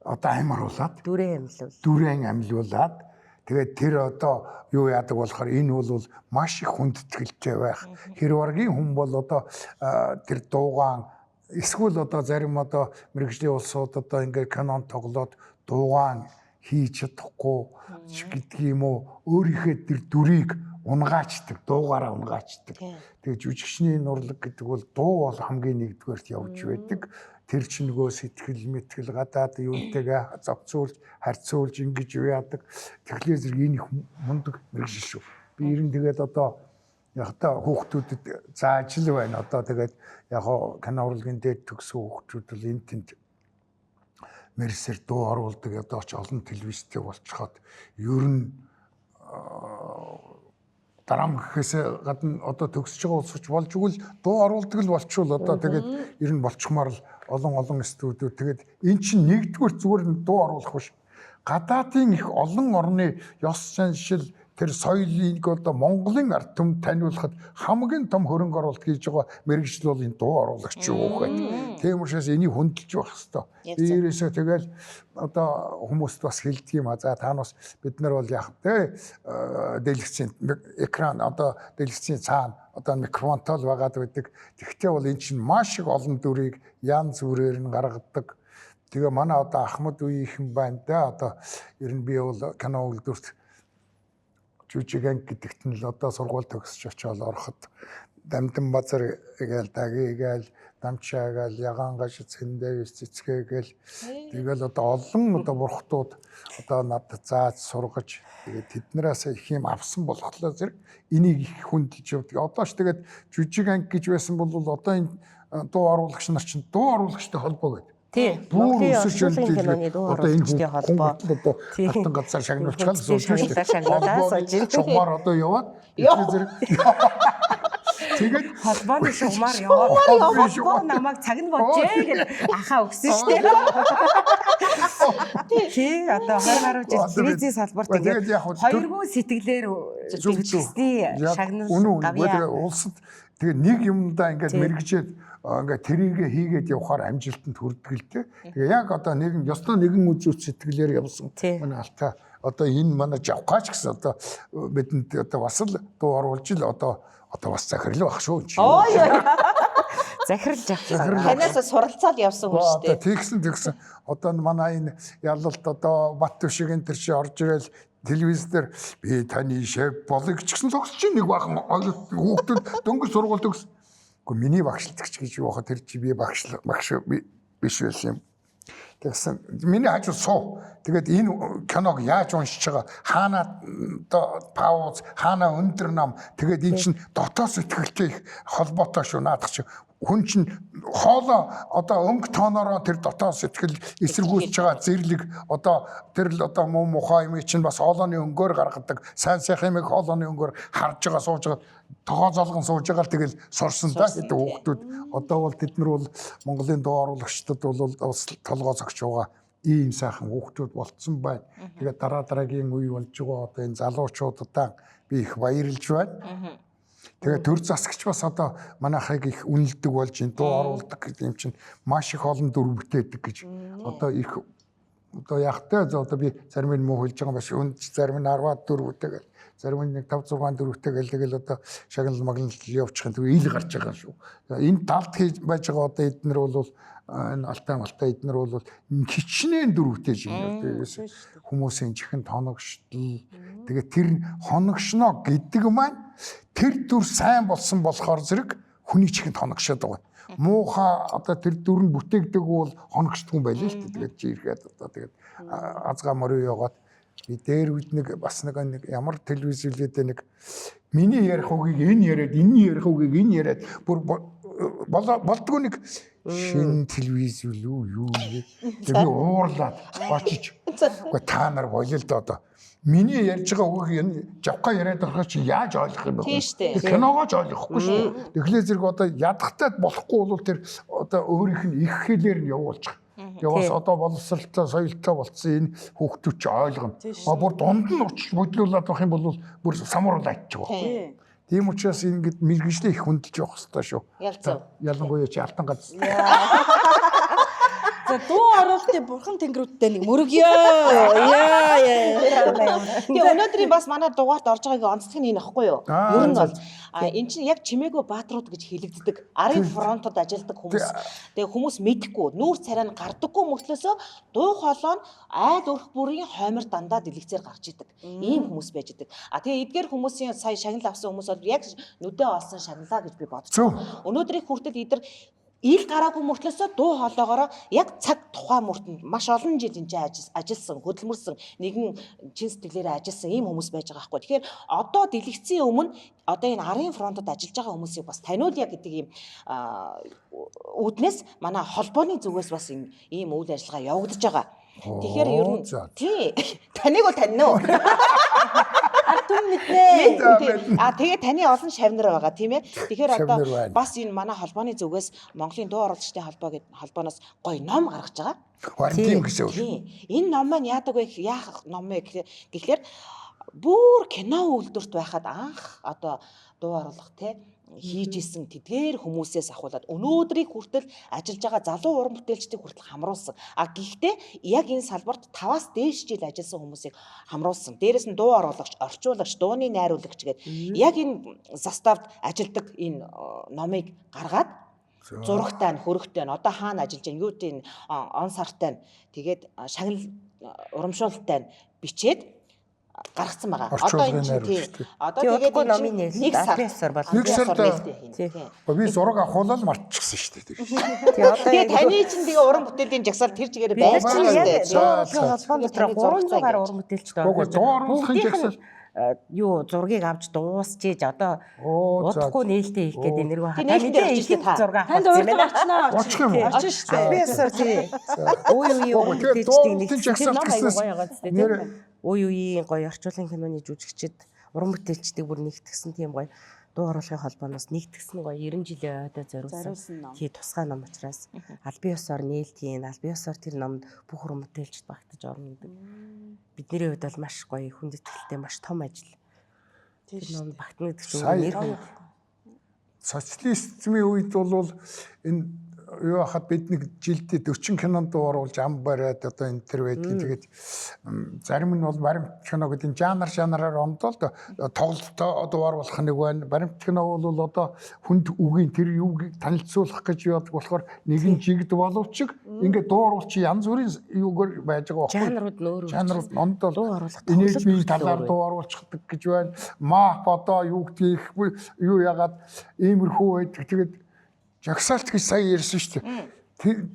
S5: одоо амь оруулаад дүрэн амьлуулад тэгээд тэр одоо юу яадаг болохоор энэ бол маш их хүндэтгэлтэй байх. Хэрваргийн хүн бол одоо тэр дуугаан эсвэл одоо зарим одоо мэргэжлийн улсууд одоо ингээд канон тоглоод дуугаан хийж чадахгүй гэдэг юм уу өөрийнхөө тэр дүрийг унгаачдаг, дуугаараа унгаачдаг. Тэгээд жүжигчний нурлаг гэдэг бол дуу бол хамгийн нэгдүгээрт явж байдаг. Тэр чинь нөгөө сэтгэл мэтгэл гадаад юунтэйгээ завцуулж харьцуулж ингэж юу яадаг. Тэгэхээр зэрэг энэ мундаг мэргэжил шүү. Би ер нь тэгээд одоо яг та хүүхдүүдэд зааж л байна. Одоо тэгээд яг кино урлагийн дээр төгсөн хүүхдүүд бол энэ тэнд мэрсэр дуу оруулдаг одоо ч олон телевизтэй болчиход ер нь дарам гэхээс гадна одоо төгсөж байгаа улсч болж игэл дуу оруулдаг л болчихвол одоо тэгээд ер нь болчмаар л олон студиуд тэгээд эн чинь нэгдүгээр зүгээр дуу оруулах биш. Гадаадын их олон орны ёс заншил тэр соёлыг одоо Монголын ард түмэнд таниулахад хамгийн том хөрөнгө оруулалт хийж байгаа мэргэжил бол энэ дуу оруулагч юу гэхэд. Тийм учраас энийг хөндлөж байх хэрэгтэй. Ийрээсээ тэгэл одоо хүмүүст бас хэлдэг юм а. За таанаас бид нар бол яг дэлгэцийн экран одоо дэлгэцийн цаана одоо микрофонтой л байгаад байдаг. Тэгвэл бол эн чинь маш их олон дүрийг янз бүрээр нь гаргадаг. Тэгээ манай одоо Ахмад үеийнхэн байна да. Одоо ер нь би бол кино үйлдвэрт жүжигэн гэдэгт нь л одоо сургууль төгсөж очиод ороход дамдан базар гээл дагигээл дамчаагээл ягаангаш цэндээс цэцгээгээл тэгэл одоо олон одоо бурхтууд одоо надад зааж сургаж тэгээд тэднээс их юм авсан болохоор зэрэг энийг их хүндэлж явдаг. Одоо ч тэгээд жүжигэн гэж байсан бол одоо энэ дуу оруулагч нар чинь дуу оруулагчтай холбоо гэдэг.
S8: Тийм.
S5: Бүр өсөж киноны дуу оруулагчтай холбоо. Одоо хатан газар шагнуулчихлаа сууж шүү дээ. Чумаар одоо яваад зэрэг тэгээд
S8: холбооны шугамар яваа намайг цагна боджээ гэж ахаа өгсөн шүү дээ. Тий одоо 20 гаруй жил телевизийн салбарт тэгээд хоёргүй сэтгэлээр жүжигчдийн шагнал гавьяа
S5: улсад тэгээд нэг юмдаа ингээд мэрэгжээд ингээд тэрийгэ хийгээд явахаар амжилтанд хүрдэг л дээ. Тэгээ яг одоо нэгэн ёстой нэгэн үзүүц сэтгэлээр явсан манай алтай одоо энэ манай жавхаач гэсэн одоо бидэнд одоо бас л дуу оруулж л одоо бас захирал байх шүү.
S8: Захирал жавхлаа.
S6: Танаас суралцаад явсан хүн шүү дээ.
S5: Тэгсэн. Одоо манай энэ ялалт одоо Бат Түшигийн тэр чи орж ирэл телевизээр би таны шеф болыг ч гэсэн зогсож нэг бахан хүүхдүүд дөнгөж сургууль төгс. Гэхдээ миний багшлагч гэж юу хаа тэр чи би багш биш байсан юм. Тэгсэн миний хажуу суу. Тэгээд энэ киног яаж уншиж байгаа хаана пауз, хаана өндөр ном. Тэгээд энэ чинь дотоод сэтгэлтэй их холбоотой шүү наадах чи. Хүн чинь хоолоо одоо өнгө тоонороо тэр дотоод сэтгэл эсэргүүцэж байгаа зэрлэг одоо тэр л одоо муу мухай юм чинь бас хоолооны өнгөөр гаргадаг. Сайн сайхан юм хоолооны өнгөөр харж байгаа сууж байгаа тогоо золгон сууж байгаа л тэгэл сурсан да гэдэг хүүхдүүд. Одоо бол тэд нар бол Монголын дуу оруулагчдад бол бас толгоо зогч байгаа ийм сайхан хүүхдүүд болцсон байна. Тэгээд дараагийн үе болж байгаа одоо энэ залуучуудаа би их баярлж байна. Тэгээд төр засагч бас одоо манайхыг их үнэлдэг болж энэ дуу оруулдаг гэдэг юм чинь маш их олон дүр бүтээдэг гэж одоо их одоо ягтай одоо би зарим нь муу хэлж байгаа юм биш үнд зарим нь 10-аад дүр бүтээгээл зарим нь 5-6 дүр бүтээгээл тэгэл одоо шагнал магнал явуучихын тэр ил гарч байгаа шүү. Энэ талд хийж байж байгаа одоо эднэр бол энэ алтай эднэр бол хичнээн дүр бүтээж байна. Хүмүүсийн чихэн тоногшдол тэгээд тэр хоногшно гэдэг маань тэр дүр сайн болсон болохоор зэрэг хүний чихэн тоногшоод байгаа. Муухай одоо тэр дүр нь бүтээгдэг бол хоногшдгүй юм байлээ шүү дээ. Тэгээд чи ирэхэд одоо тэгээд азгаа морой яваад би дээр үед нэг бас нэг ямар телевиз үлээдээ нэг миний ярих үгийг энэ яриад энэ ярих үгийг энэ яриад бүр болдгоо нэг шин телевиз үлээ юу нэ би уурлаад очиж үгүй та нар болё л доо одоо миний ярьж байгаа үгийг энэ жавха яриад байгаа чи яаж ойлгох юм бэ? Киногооч ойлгохгүй шүү. Тэгэхээр зэрэг одоо ядахтай болохгүй бол тэр одоо өөрийнх нь их хэлээр нь явуулчих. Яваас одоо боловсралтай соёлтой болцсон энэ хүүхдүүд ч ойлгоно. Бүр дунд нь очиж бодлуулаад байх юм бол бүр самуурал айтчих واخ. Тийм учраас ингэж мэрэгжлээ их хүндэлж явах хэрэгтэй шүү. Ялангуяа чи алтан гац.
S9: За дуу оруулалтын бурхан тэнгэрүүдтэй нэг мөрөгөө. Яа.
S6: Тэгээ өнөөдрийн бас манай дугаарт орж байгааг онцлог нь энэ ихгүй юу? Ер нь бол эн чинь яг чимээгүй баатрууд гэж хэлэгддэг. Арын фронтод ажилладаг хүмүүс. Тэгээ хүмүүс мэдэхгүй, нүүр царай нь гардаггүй мөртлөөсөө дуу хоолой нь айл өрх бүрийн хоймор дандаа дэлгэцээр гарч идэг. Ийм хүмүүс байж идэг. Тэгээ эдгээр хүмүүсийн сая шагнал авсан хүмүүс бол яг нүдээ олсон шагналаа гэж би бодсон. Өнөөдрийн хүртэл эдгээр ил гараагүй мөртлөөсөө дуу хоолойгоороо яг цаг тухайн мөртөнд маш олон жил энэ ажилласан, хөдөлмөрсөн, нэгэн чин сэтгэлээрээ ажилласан ийм хүмүүс байж байгаа байхгүй. Тэгэхээр одоо дэлгэцийн өмнө одоо энэ арын фронтод ажиллаж байгаа хүмүүсийг бас таниулъя гэдэг ийм үүднээс манай холбооны зүгээс бас ийм үйл ажиллагаа явагдаж байгаа. Тэгэхээр ер нь тий таныг бол танина уу?
S9: Артун мэднэ.
S6: Тэгээ таны олон шавнар байгаа тийм ээ. Тэгэхээр одоо бас энэ манай холбооны зүгээс Монголын дуу оруулагчдын холбоо гэдэг холбооноос гоё ном гаргаж байгаа.
S5: Тийм гэсэн үг.
S6: Энэ ном маань яадаг вэ? Яах ном вэ гэхлээр бүр кино үйлдвэрт байхад анх одоо дуу оруулах те хийж исэн тэдгээр хүмүүсээс ахуулаад өнөөдрийг хүртэл ажиллаж байгаа залуу уран бүтээлчдийг хүртэл хамруулсан. Гэхдээ яг энэ салбарт 5-аас дээш жил ажилласан хүмүүсийг хамруулсан. Дээрээс нь дуу оруулагч, орчуулагч, дууны найруулагч гэдэг яг энэ заставд ажилладаг энэ номыг гаргаад зурагтай нь, хөрөгтэй нь, одоо хаана ажиллаж байна, юутэй нь, он сартай нь, тэгээд шагнал урамшуулалтай нь бичээд гаргацсан байгаа. Одоо энэ тийм. Одоо тэгээд
S8: номын нэг сар бол.
S5: Нэг сард би зураг авахулаад мартчихсан шүү дээ.
S6: Тэгээд таны чинь тэгээ уран бүтээлийн жагсаал тэр чигээр байж байгаа шүү дээ.
S8: Холбоонд дотор 300 гаруй уран бүтээлч байгаа.
S5: Дуу оруулахын жагсаал
S8: юу зургийг авч дуусчиж одоо удахгүй нээлттэй хийх гэдэг нэргүй хаа.
S6: Нээлттэй хийх та
S8: зураг
S9: танд өөртөө очно.
S5: очих юм уу?
S9: Очно шүү дээ.
S8: Би ясаар тий. Үй
S5: дуу жагсаал гэснээр нэр
S8: үеийн гоё орчуулгын киноны жүжигчид уран бүтээлчдийг бүр нэгтгсэн тийм гоё дуу оруулахын холбооноос нэгтгсэн гоё 90 жилийн ойдоо зориулсан тий тусгай ном учраас албан ёсоор нээлтийн албан ёсоор тэр номд бүх уран бүтээлчд багтаж орно гэдэг. Бидний хувьд бол маш гоё хүндэтгэлтэй маш том ажил. Тэр ном багтна гэдэг чинь нэр хүн.
S5: Социализмын үед бол энэ юу хахад бид нэг жилдээ 40 кинонд оруулж ам бариад одоо энэ төр байдгийг тэгээд зарим нь бол баримт кино гэдэг жанраар ондолд тоглолтоо одоо оруулах нэг байна. Баримт кино бол одоо хүнд үгийн тэр юуг танилцуулах гэж яадаг болохоор нэгэн жигд боловч ингээд дуу оруулч янз бүрийн юугаар байж байгаа
S8: жанрууд
S5: байхгүй. Жанрууд ондол
S8: дуу оруулах
S5: энержийн талаар дуу оруулчихдаг гэж байна. Мах одоо юу гэдгийг юу ягаад иймэрхүү байдаг. Тэгээд Жагсаалт гэж сая ярьсан шүү дээ.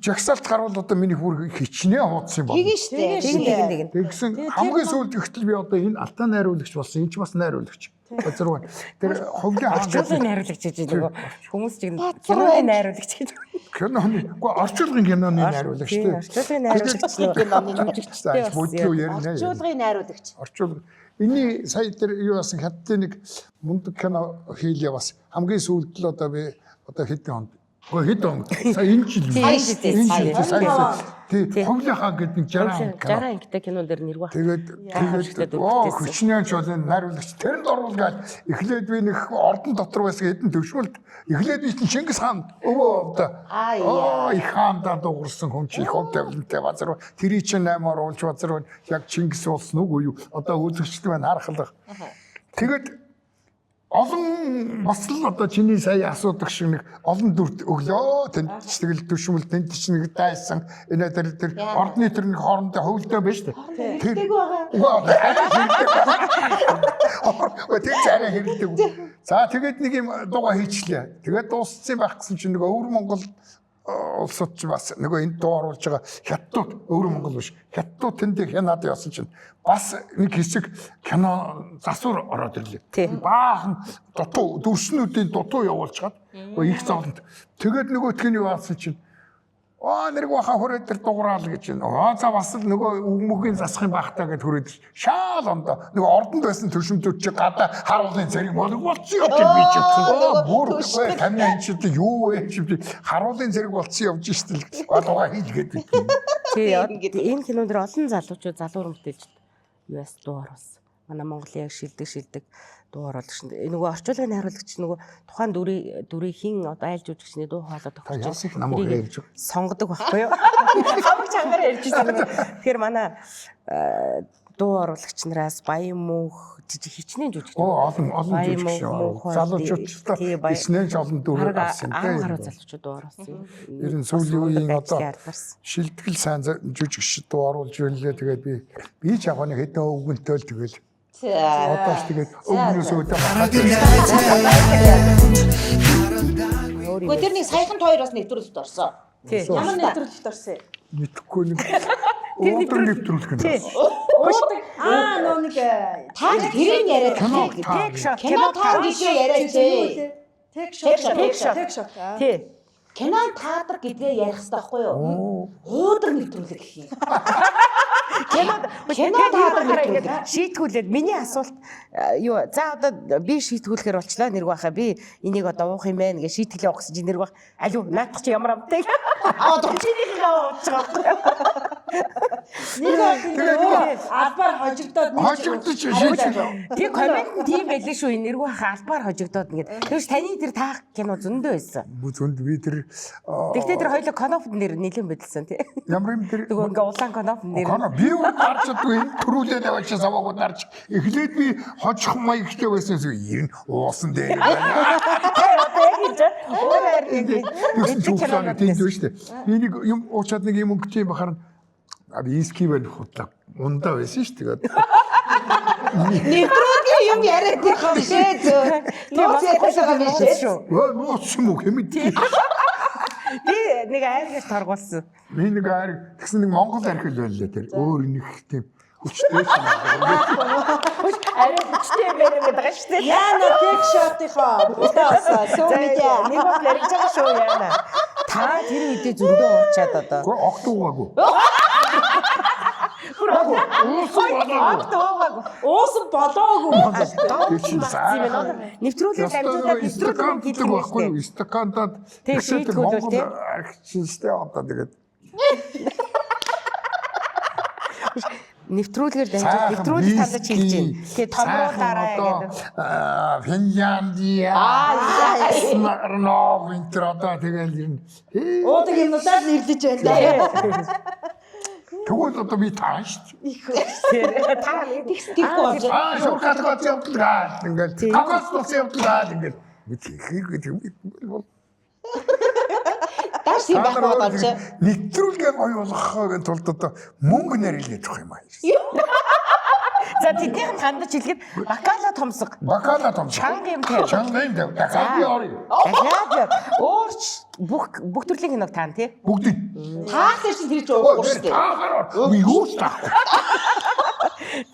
S5: Жагсаалт гарвал одоо миний бүр хичнээн хуудсан юм байна.
S6: Тэгэн штэ.
S5: Тэгсэн хамгийн сүүлд ихтэл би одоо энэ алтаа найруулагч болсон. Энэ ч бас найруулагч. Базарван. Тэр ховлын
S8: орчуулгын найруулагч гэж нөгөө хүмүүс чинь киноны найруулагч гэж.
S5: Киноны орчуулгын киноны найруулагч тийм.
S8: Орчуулгын найруулагч нөгөө жүжигчтэй
S5: бас.
S6: Орчуулгын найруулагч.
S5: Орчуулга. Эний сая тэр юу басан хаттын нэг мундаг кино хийлээ бас. Хамгийн сүүлд л одоо би одоо хэдэн хонд. Хэдэн сая энэ жил. Сая. Тэг ховлынхаа гэдэг нэг
S8: 60 ангитай кинон дээр нэрвэ.
S5: Тэгээд хүчнээ ч бол найруулагч тэрэнд оруулгаад эхлээд би нэг ордон дотор байсан хэдэн төвшмөлд эхлээд би чинь Чингис хаан өвөө одоо их хаандаа дуурсан хүн чи их хөвдөлтэй базар тэрий чинь 8-аар уулж базар яг Чингис болсон үгүй юу одоо үзэгчд маань харахлах. Тэгээд олон бас л одоо чиний сая асуудаг шиг нэг олон дүрт өглөө тэнд ч тэгэл төвшмөл тэнд ч нэг дайсан энэ тэр ордны тэр нэг хоорондоо хөвлөдөө байж тээ. Тэг тэг царай хэрэлдэг. За тэгээд нэг юм дууга хийчлээ. Тэгээд дууссан байх гэсэн чинь нэг өвөр Монгол улсууд ч бас нөгөө энэ дуу оруулж байгаа хятадууд өвөр Монгол биш. Хятадууд тэнд хянаад явсан чинь бас нэг хэсэг кино засвар ороод ирлээ. Баахан дутуу дүрснүүдийн дутуу явуулж чад. Их зовлонт. Тэгээд нөгөөх нь юу аасан чинь нэрг баха хүрээд тэр дуграал гэж байна. За бас л нөгөө өгмөгийн засах юм бахтаа гэд хүрээд шаал ондоо нөгөө ордонд байсан төвшмтүүд чи гадаа харуулын зэрэг болог болцсон явж би чи. Бүр камна энэ чи юу вэ чи харуулын зэрэг болцсон явж штэ л дугаа хийлгээд.
S8: Энэ кинон дээр олон залуучууд залуур мэтэлж US дуу оруулсан. Манай Монголын яг шилдэг дуу оруулагч. Нөгөө орчуулгын найруулагч нөгөө тухайн дүрийн хин одоо айл жүжигчний дуу хоолой тохирч сонгодог байхгүй юу? Хамаг чангаар ярьж байгаа. Тэгэхээр манай дуу оруулагч нараас Баян мөнх хичнээн жүжигч.
S5: Олон жүжигч. Залуучуудтай хичнээн олон дүр авсан тийм.
S8: Харуу залуучууд дуу оруулсан.
S5: Ер нь сүүлийн үеийн одоо шилтгэл сайн жүжигч дуу оруулж ирлээ. Тэгээд би ч яг нэг хэдэн өвгөнтэй л тэгэл одоо ч тэгээд өвгнөөс өөдөө
S6: Тэр нэг саяхан хоёроос нэвтрүүлэлт орсон.
S2: Ямар нэвтрүүлэлт орсон?
S5: мэдхгүй нэг өөдөр нэвтрүүлэх юм.
S2: Нөө нэг
S6: та тэрийг яриад кино таа гişээ яриад
S2: Тек шот.
S6: Тий. Кино театр гэдгээ ярих хэрэгтэй байхгүй юу? Өөдөр нэвтрүүлэг гэх юм. Кино театр
S8: ингээд шийтгүүлээд миний асуулт юу за одоо би шийтгүүлэхээр болчлаа нэрг байхаа би энийг одоо уух юм байна гэж шийтгэлээ уух гэж нэрг байх. Алуу наадах чи ямар амтай. Чинийхээ ууж байгаа.
S2: Нэг албаар хожигдоод
S8: тий комент тийм байлээ шүү нэрг байхаа албаар хожигдоод ингээд тэгвч таны тэр таах кино зөндөө байсан.
S5: Зөнд би тэр
S8: тэгтээ тэр хоёул коноф нэр нэлээд байдсан тий.
S5: Ямар юм тэр
S8: нөгөө ингээ улаан коноф нэр.
S5: Би өөр гарчдгүй төрүүлээд аваач саваагүй дарч эхлээд би хожих маягтай байсан зүйл ер нь уусан дээр. Би нэг юм уучаад нэг юм өнгөтэй бахаар вискивэн хутлаа ундаа байсан шүү дээ.
S6: Нэвтрүүлгийн юм яриад байгаа биш ээ. Нууц яриад байгаа биш ээ.
S5: Нууц юм уу хэмэд.
S8: Би нэг айргаас торгуулсан.
S5: Би нэг айр тэгсэн нэг Монгол архил байлаа тэр. Өөр нэг тийм хүчтэй шин.
S8: Арай хүчтэй байна гэдэг шүү дээ.
S2: Яна тек шотынхоо бүтээсэн. Сүүмидээ.
S8: Нэг бол ярьж байгаа шүү яана. Та тэр үедээ зөндөө уучаад одоо.
S5: Огтуугаагүй.
S2: Уусан болоогүй.
S8: Нэвтрүүлээд амжуулаад нэвтрүүлэх гэдэг
S5: байхгүй юу? Стакандад
S8: тэг шийтгүүлвэл тэг
S5: архичтэй одоо тэгээд
S8: нэвтрүүлгээр дамжуулаад нэвтрүүлэх талж хэлж байна. Тэгээ томруулаарай гэдэг.
S5: Финляндия. Смарнов интерода тэгэл юм.
S2: Уудаг юмудаар нэрлэж байна.
S5: Тэгвэл одоо би тааш.
S6: Та тэгсдэггүй болж
S5: байна. Шуркатгоц явуулгаа. Ингээл кокосноц явуулгаа ингээл. Мэдхийг гэдэг юм бол.
S6: Даш ч тийм байх болоо ч.
S5: Нэвтрүүлгээ гоё болгохын тулд одоо мөнгө нарилгаж явах юм аа.
S8: За тэднийх нь хандаж хэлгээд бакала томсго.
S5: Бакала томсго.
S8: Чанга юм тавь.
S5: Чанга юм тавь. Дахиад би орё.
S8: Дахиад өөрч бүх төрлийн киног таана тий.
S5: Бүгд.
S6: Таахтай чинь тэр чинь уухгүй шүү дээ.
S5: Таахаар. Би юу ч таахгүй.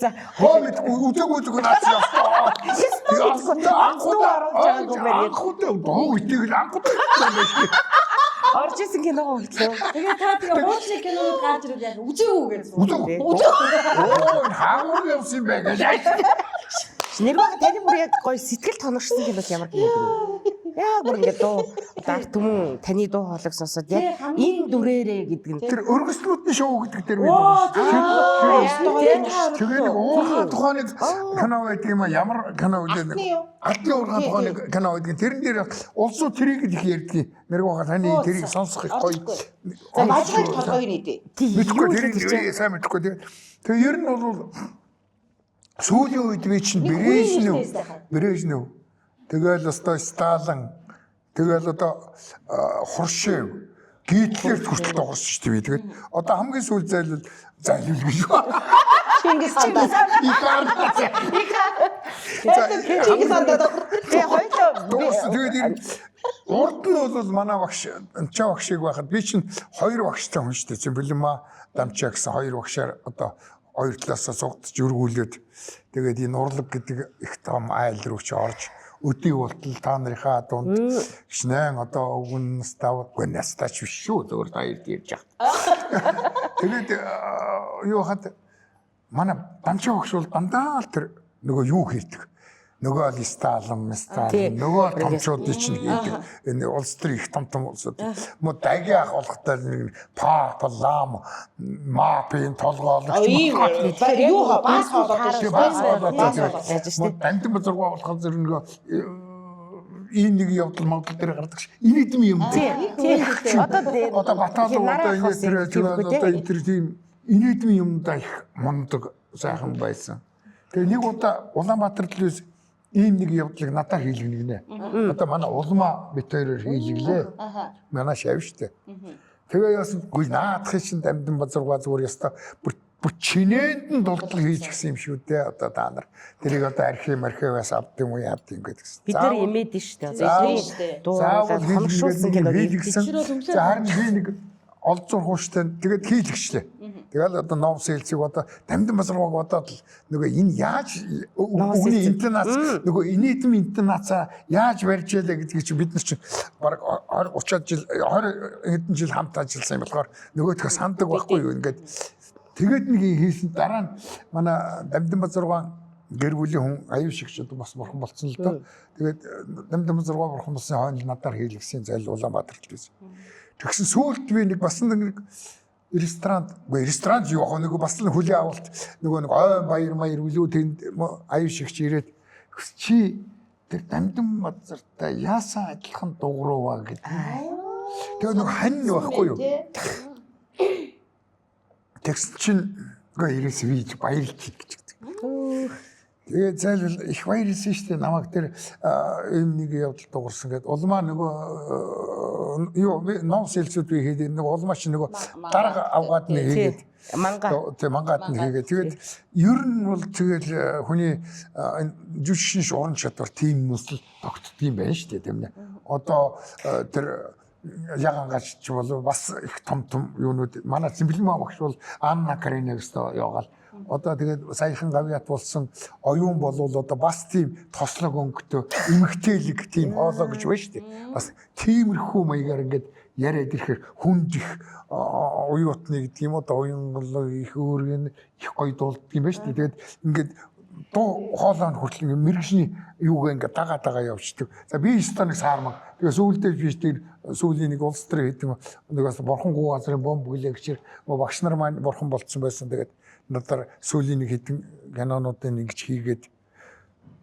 S8: За
S5: хөөд үзэг наач яваа.
S8: анхудаа оруулж байгаа гүмээр
S5: анхудаа доо итгэл анхудаа.
S8: орж исэн киног хөтлөө.
S2: Тэгээ та тэгээ хуучны кинонууд гарч ирвэл яг үзээгүй гэж.
S5: Үзэг. Оо хаагур явсан бэ гэж.
S8: Нэрваа таны бүр яг гоё сэтгэл тоногшсон киног ямар киног вэ? Яг бүр ингээд дуу дар түмэн таны дуу хоолойг сонсоод яг энэ дүрээрээ гэдэг нь
S5: тэр өргөслүүдний шоу гэдэг дээр байдаг. Тэгээ нэг уурхай тухайг кино байдаг юм а ямар кино үлээ. Алтны уурхай тухайг кино байдаг. Тэрэн дээр улсууд тэрийг их ярьдаг. Нэрваа таны тэрийг сонсох их гоё.
S6: За мажиг толгойг нийтээ.
S5: Мэдхгүй тэрийг сайн мэдхгүй. Тэгээ ер нь бол сүүлийн үед би чинь Брежнев тэгэл өстой Сталин тэгэл одоо Хуршев Гитлер хүртэл тоглосон шүү дээ. Тэгээд одоо хамгийн сүүл зайлвал гэж байна.
S6: Чингис хаан. Чингис хаан
S5: тэгээд урд нь бол манай багш Амчаа багшиг байхад би чинь 2 багштай хүн шүү дээ. Бэлэма Дамчаа гэсэн 2 багшаар одоо 2 талаасаа сугдж өргүүлээд тэгээд энэ урлаг гэдэг их том айл руу ч орж өдий болтол та нарынхаа дунд гişнэн одоо өвгөн ставгүй настач биш шүү зөвөр даяр дийж яах. Тэгээд юу хад манай Дамчаа багш бол дандаа л тэр нөгөө юу хийдэг. Нөгөө л Сталин, нөгөө томчууд чинь хийдэг. Энэ улс төр их том улсууд. Мо даги ах болохтой пап, лам, мапын толгоологч.
S6: Юу бас хоолойтой.
S5: Мо тантан бозоргоо болоход зэрэг нөгөө ийм нэг явдал Монгол дээр гардаг ш. Инээдм юм. Одоо батал одоо энэ тэр тийм инээдм юмдаа их мундаг сайхан байсан. Тэгээ нэг удаа Улаанбаатар төлөөс ийм нэг явдлыг надад хийлгэнэ. Одоо манай улмаа бит хоёроор хийлгэлээ. Манай шав штэ. Тэгээ яасан гүйл наадах чинь дамдын базаргаа зүгээр яста бүр чинээнд нь дултал хийж гисэн юм шүү дээ. Одоо та нар тэрийг одоо архивээс авдаг юм уу яадаг юм гэдэг.
S8: Бид нар имээд нь штэ. Бидний дуугаар хоногшуулсан киног
S5: хийлгсэн. За харин би нэг олзуур хууштай тэгээд хийлгэжлээ. Тэгэл одоо ном сэлцэг одоо дамдын базаргааг бодоод л нөгөө энэ яаж үгний интонац нөгөө инээдм интонацаа яаж барьж ялаа гэдгийг чи бид нар чинь баг 30 жил 20 хэдэн жил хамт ажилласан юм болохоор нөгөөдхөө сандаг байхгүй юу ингээд тэгээд нэг хийсэн дараа нь манай дамдын базаргаан гэр бүлийн хүн аюу шиг ч бас бурхан болцсон л доо. Тэгээд дамдын базаргаа бурхан болсон хойно надаар хийлгэсэн зайл Улаанбаатар л байсан. Тэгсэн сүүлд би нэг бас нэг ресторан юу ах нэг бас л хүлээ авалт нөгөө нэг ой баяр үлүү тэнд аюу шигч ирээд чи тэр дамдын базартай яасан адилхан дуурууа гэдэг. Тэгээ нэг хань байхгүй юу? Тэгсэн чинь нөгөө ирээс виж баярлж гэж гэдэг. Тэгээ зайлвал их баярлсан шүү дээ намайг тэр ийм нэг явдал дуурсан гэдэг. Улмаа нөгөө юу ном сэлцүүд би хийдэг нэг улмаа чи нөгөө дарга авгаад нэг хийгээд мангаад нэг хийгээд тэгээд ер нь бол тэгэл хүний жүжигчний уран чадвар тийм нүсэл тогтдог юм байна шүү дээ тийм нэ. Одоо тэр ягангач ч болов бас их том юунууд манай Цэмбэлмаа багш бол Анна Каринагс яваал. Одоо тэгээд саяхан гавьяат болсон оюун болвол одоо бас тийм тослог өнгөтэй эмгтээлэг тийм хоолоо гэж байна шүү дээ. Бас тиймэрхүү маягаар ингээд яриад ирэхээр хүнд их уюутны гэдэг юм одоо оюун болоо их өөргөн их гоё дуулдаг юм байна шүү дээ. Тэгээд ингээд дуу хоолойн хүртэл мэрэгжний юугаа ингээд дагаа явчихдаг. За би станыг саармаг. Тэгээ сүүлдээ би тэр сүүлийн нэг улс төр гэдэг нэгээс бурхангуу газрын бомб хүлээгчээр багш нар маань бурхан болцсон байсан. Тэгээд надаар сүүлийн нэг хэдэн кинонуудыг ингэж хийгээд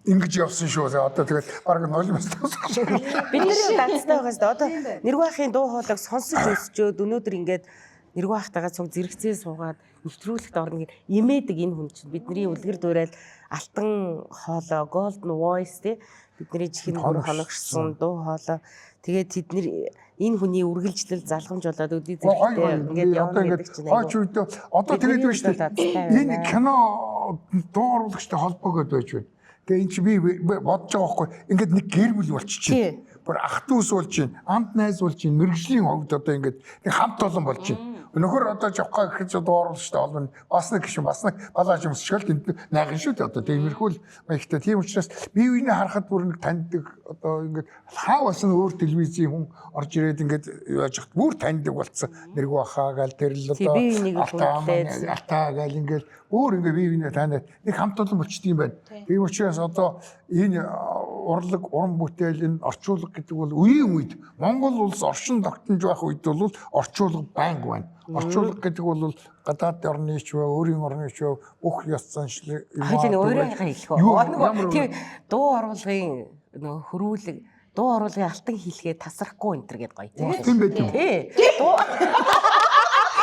S5: ингэж явсан шүү. Одоо тэгээд баг нулимс тасчих.
S8: Бидний дацтай байгаас одоо Нэрваахын дуу хоолойг сонсож өсчөөд өнөөдөр ингээд Нэрваахтайгаа цуг зэрэгцээ суугаад нэвтрүүлэгт орно гэж имээдэг энэ хүн чинь бидний үлгэр дуурайл алтан хоолой Golden Voice тий бидний чихэн хоногшсон дуу хоолой. Тэгээд тэдний энэ хүний үргэлжлэл залхамж болоод үдий зэрэгтэй ингээд явна гэдэг чинь
S5: хойч үедээ одоо тэгээд байна шүү дээ. Энэ кино дуу оруулагчтай холбоогод байж байна. Тэгээ эн чи би бодож байгаа байхгүй ингээд нэг гэр бүл болчихжээ. Бүр ах дүүс болж байна, амт найз болж байна, мэрэгжлийн хувьд одоо ингээд нэг хамт олон болж байна. Өнөхөр одоо жавхаа гэхэд дуу оруулагчтай холбоно бас нэг гişүн бас нэг балааж өмсчгөл тэнд найган шүү дээ одоо тиймэрхүү л маягтай. Тийм учраас бие биенээ харахад бүр нэг таньдаг одоо ингээд хаа болсон өөр телевизийн хүн орж ирээд ингээд яаж хат бүр таньдаг болсон. Нэргүй хаа гаал тэр л одоо алтаа гаал ингээд өөр ингээд бие биенээ таньдаг нэг хамт олон болчдөг юм байна. Тийм учраас одоо энэ урлаг уран бүтээл энэ орчуулга гэдэг бол үеийн үед Монгол улс оршин тогтнож байх үед бол орчуулга байнга байна. Орчуулга гэдэг бол гадаад орны ч вэ, өөрийн орны ч вэ бүх ёс заншлыг
S8: өөрийнхөө хэлэх үү. Тийм дуу оруулгын нөгөө хөрвүүлэг дуу оруулгын алтан хэлхээ тасрахгүй энэ төр гэдэг гоё.
S5: Тийм байх юм.
S8: Тий. Дуу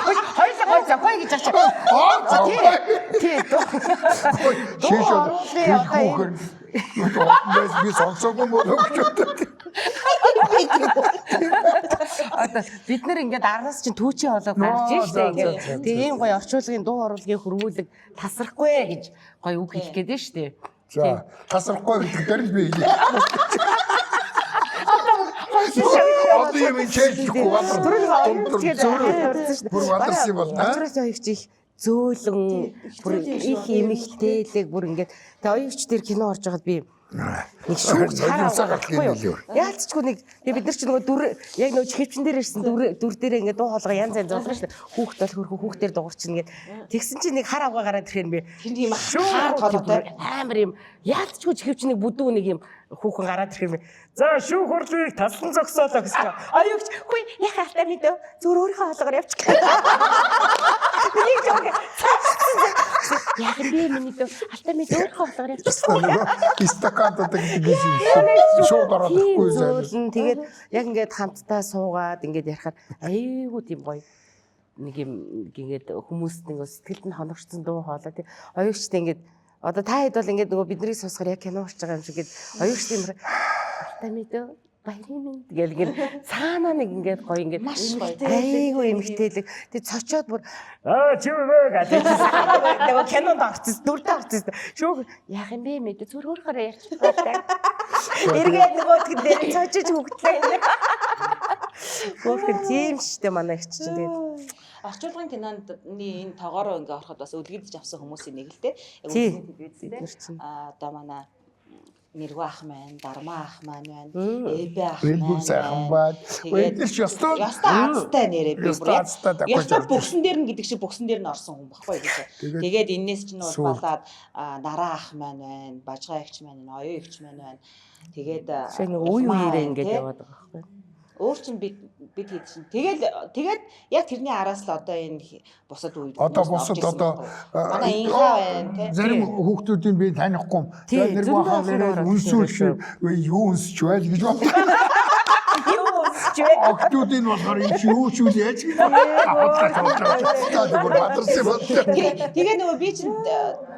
S8: Хоёулаа зохой гэж ач. Тий. Дуу оруулгын
S5: би сонсоогүй болов гэж
S8: бид нар ингээд араас чинь түүчийн хоолой гарч штэ ингээд тэгээ ийм гоё орчуулгын дуу оруулгын хөрвүүлэг тасрахгүй гэж гоё үг хэлэх гээд штэ.
S5: За тасрахгүй гэдэг дээр л би хэлээ. Одоо юм чийлэхгүй бүр валарс юм бол
S8: Орчуулгын оюуч их зөөлөн бүр их эмэгтэйлэг бүр ингээд тэгээ оюуч дээр кино орж байгаад би нэг шүүгч хараа байхгүй юу. Яалтчгүй нэг бид нар ч нөгөө дүр яг нөгөө чихвчин дээр ирсэн дүр дээр ингээд дуу хоолой янз янз зулгаж штэ. Хүүхд бол хөрхөө хүүхдээр дуурчин ингээд тэгсэн чинь нэг хар авгаа гараад ирэхээр би
S6: тийм хаар толгой
S8: амар юм яалтчгүй чихвчнийг бүдүү нэг юм хүүхэн гараад ирэхээр би за шүүх хурлыг таслан зогсоолоо гэсэн. Аюуч хүй яхаа халтаа мэдөө зүгээр өөрийнхөө хоолойгоор явчих. Миний жоо. Яг би миний дөө халтаа мэдөө өөрийнхөө хоолойгоор явчих.
S5: Стакантад гэдэг шууд ороод ирэхгүй
S8: зөөлн тэгээд яг ингээд хамтдаа суугаад ингээд ярихаар айгүй тийм гоё нэг юм ингээд хүмүүст нэг сэтгэлд нь хоногчсон дуу хоолой тий оюучтай ингээд одоо та хэд бол ингээд нөгөө биднийг сонсохоор яг кино урч байгаа юм шиг гээд оюуч тийм халтаа мэдөө баярын тэгэл цаанаа нэг ингээд гоё ингээд айгүй эмхтэлэг тэг цочоод бүр чи вэ гэдэг нөгөө кинонд орчихсон дүрдээ орчихсон шүүх яах юм бэ мэдээ зүр өөрөөр ярьчих байна эргээд нөгөө тэр цочож хөвглээ Гөрхөн тийм штэ манай их чинь тэгээд
S6: орчуулгын кинонд энэ тоогоороо ингээ ороход бас үлгэдэж авсан хүмүүсийн нэг л те. Одоо манай Нэргүй ах маань, Дарма ах маань байна. Эбэ ах
S5: маань. Тэгээд ёстой
S6: азтай нэрээ би бүр ёстой бөхсөн дээр нь гэдэг шиг бөхсөн дээр нь орсон хүн баггүй гэж. Тэгээд энэс чинь бол болоод Нараа ах маань байна, Бажгаа эгч маань байна, Оюун эгч маань байна. Тэгээд
S8: үе үеэрээ ингээд яваад байгаа байхгүй.
S6: Өөр чинь бид хэд чинь тэгээд яг тэрний араас л одоо энэ бусад үед манай инхаа байна тий
S5: зарим хүүхдүүдийн би танихгүй тэгээд нэр бахаар үнсүүлж юу үнсч байл гэж бодлоо. Октодын болохоор энэ юу ч үл яаж
S6: тэгээ нөгөө би чинь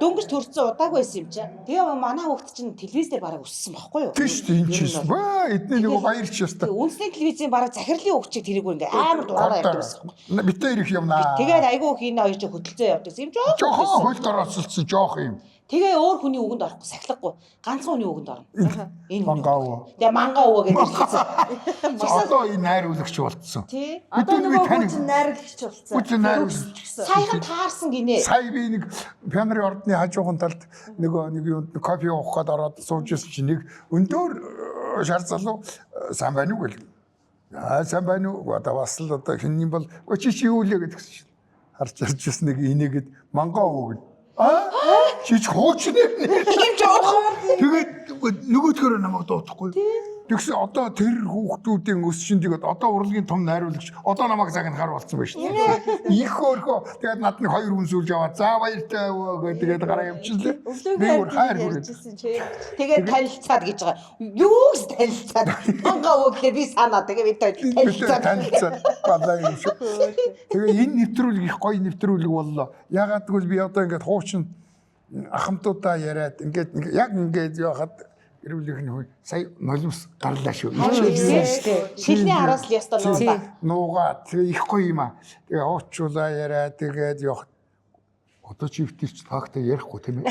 S6: дөнгөж төрсөн удаагүй байсан юм чи. Тэгээ манай хүүхд чинь телевизээр бараг өссөн байхгүй юу?
S5: Тийм шүү дээ энэ чинь ба эдний нөгөө баярч ёстой.
S6: Үндэсний телевизийн бараг захирлын өгчийг тэрийг ингээ амар дугаараа ярьдаг байсан.
S5: Битээ ирэх юмнаа.
S6: Тэгээд айгүй их энэ хоёр ч хөдөлцөө явдаг юм жоо.
S5: Жохон хөл дороцолсон жоох юм.
S6: Тэгээ өөр хүний үгэнд орохгүй сахилахгүй ганцхан хүний үгэнд орно. Энэ
S5: мангаа өвөө.
S6: Тэгээ мангаа өвөө гэж хэлсэн.
S5: Одоо энэ найруулагч болцсон.
S6: Тий.
S9: Одоо нөгөө хүчин найруулагч болцсон.
S5: Хүчин найруулагч.
S6: Саяхан таарсан гинэ.
S5: Сая би нэг пианарын ордны хажуухан талд нэг юу кофе уух гээд ороод сууж ирсэн чинь нэг өндөр шар залуу сайн байна уу гэл. Сайн байна уу? Одоо бас л одоо хинний бол чи юу лээ гэдгсэн чинь харж ирсэн нэг инээгээд мангаа өвөө гэл. Чич хууч нэ.
S6: Тийм жоохон.
S5: Тэгээд нөгөөдгөрөө намайг дуудахгүй. Тэгсэн одоо тэр хүүхдүүдийн өсчин тэгээд одоо урлагийн том найруулагч одоо намайг загнахаар болсон байж шээ. Их хөөрхөө тэгээд надад хоёр үнсүүлж аваад за баяртай өвөө тэгээд гараа явчихлаа. Би өөр хайр хүрээжсэн
S6: чи. Тэгээд танилцаад гэж байгаа. Юу гэж танилцаад? Мангаа өвөө гэхээр би санаа тэгээд бид
S5: танилцаад балаа юм шиг. Тэгээд энэ нэвтрүүлэг их гоё нэвтрүүлэг боллоо. Ягаад гэвэл би одоо ингээд хуучин ахмтуудаа яриад ингээд яг ингээд яхад эрүүлэх нь хөө сая нулимс гарлаа шүү.
S6: Шилний араас л ястаа нуугаа.
S5: Нуугаа тэгээ их гоё юм аа. Тэгээ уучлаа яриа тэгээд явах. Одоо чи өвтөлч факт ярихгүй тийм ээ.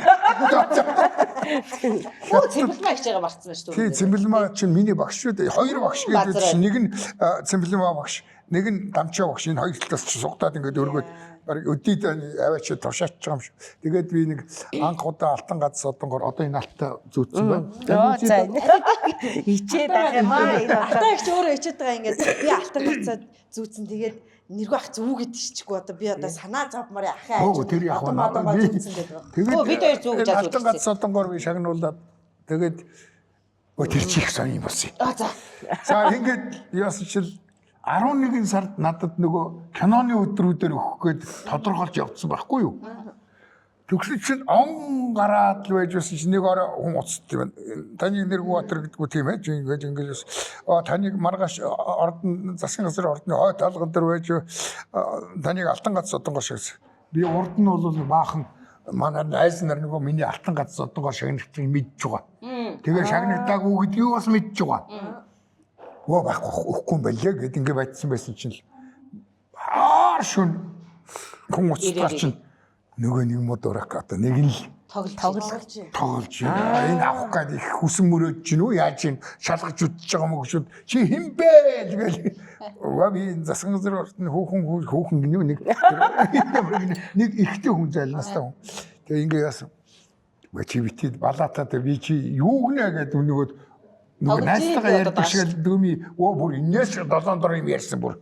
S6: Оо цэмбэлмаа хийж байгаа марцсан байна шүү.
S5: Тийм цэмбэлмаа чинь миний багш шүү дээ. Хоёр багш гэдэг чинь нэг нь цэмбэлмаа багш, нэг нь дамчаа багш. Энэ хоёр талаас чи сугатаад ингээд өргөөд барыг өдийд аваач тушаач байгаа юм шүү. Тэгээд би нэг анх удаа алтан гац содонгоор одоо энэ алтаа зүүцсэн байна.
S8: Оо за. Ичээд ах юм аа.
S2: Алтаа их ч өөрөө ичээд байгаа ингээд би алтан гацаад зүүцэн тэгээд нэргүй ах зүг гэдэг шичгүй одоо би одоо санаа зовмоор ахаа
S5: Оо тэр яг
S2: одоо зүүцэн гэдэг.
S5: Тэгээд
S6: бид хоёр зүг гэж
S5: алтан гац содонгоор би шагнуулаад тэгээд тэр чих сони болсон.
S6: За.
S5: За ингээд яасан чил 11 сард надад нөгөө киноны өдрүүдээр өгөх гээд тодорхойлж явуулсан байхгүй юу? Тэгсэн чинь он гараад л байж байсан чинь нэг орой хүн уцт юм. Таны нэргүй батар гэдгүү тийм ээ. Ингээд ингэж таныг маргааш ордон засгийн газрын ордны хой талган дээр байж таныг алтан гац содонгоор шигсэн. Би урд нь бол баахан манай найз нар нөгөө миний алтан гац содонгоор шагнагдгийг мэдж байгаа. Тэгээ шагнагдаагүй гэдгийг юу бас мэдж байгаа. Оо байхгүй өгөхгүй юм байлээ гэд ингэ байдсан байсан чинь шүн хүн уцтаар чинь нөгөө нэг мод урах одоо нэг нь л тоглож энэ авах гэдэг их хүсэн мөрөөд чинь үү яаж чинь шалгаж үтж байгаа юм гүшүүд чи хэн бэ тэгэл би засгийн газар хүүхэн гинүү нэг ихтэй хүн зайлнастай хүн тэгээ ингэ яасан чи битээ балаатаа би чи юу гэнэ гэдэг нөгөөд нөгөө найстайгаа ярьдаг шиг дөөми бүр инээс 7 дор юм ярьсан бүр.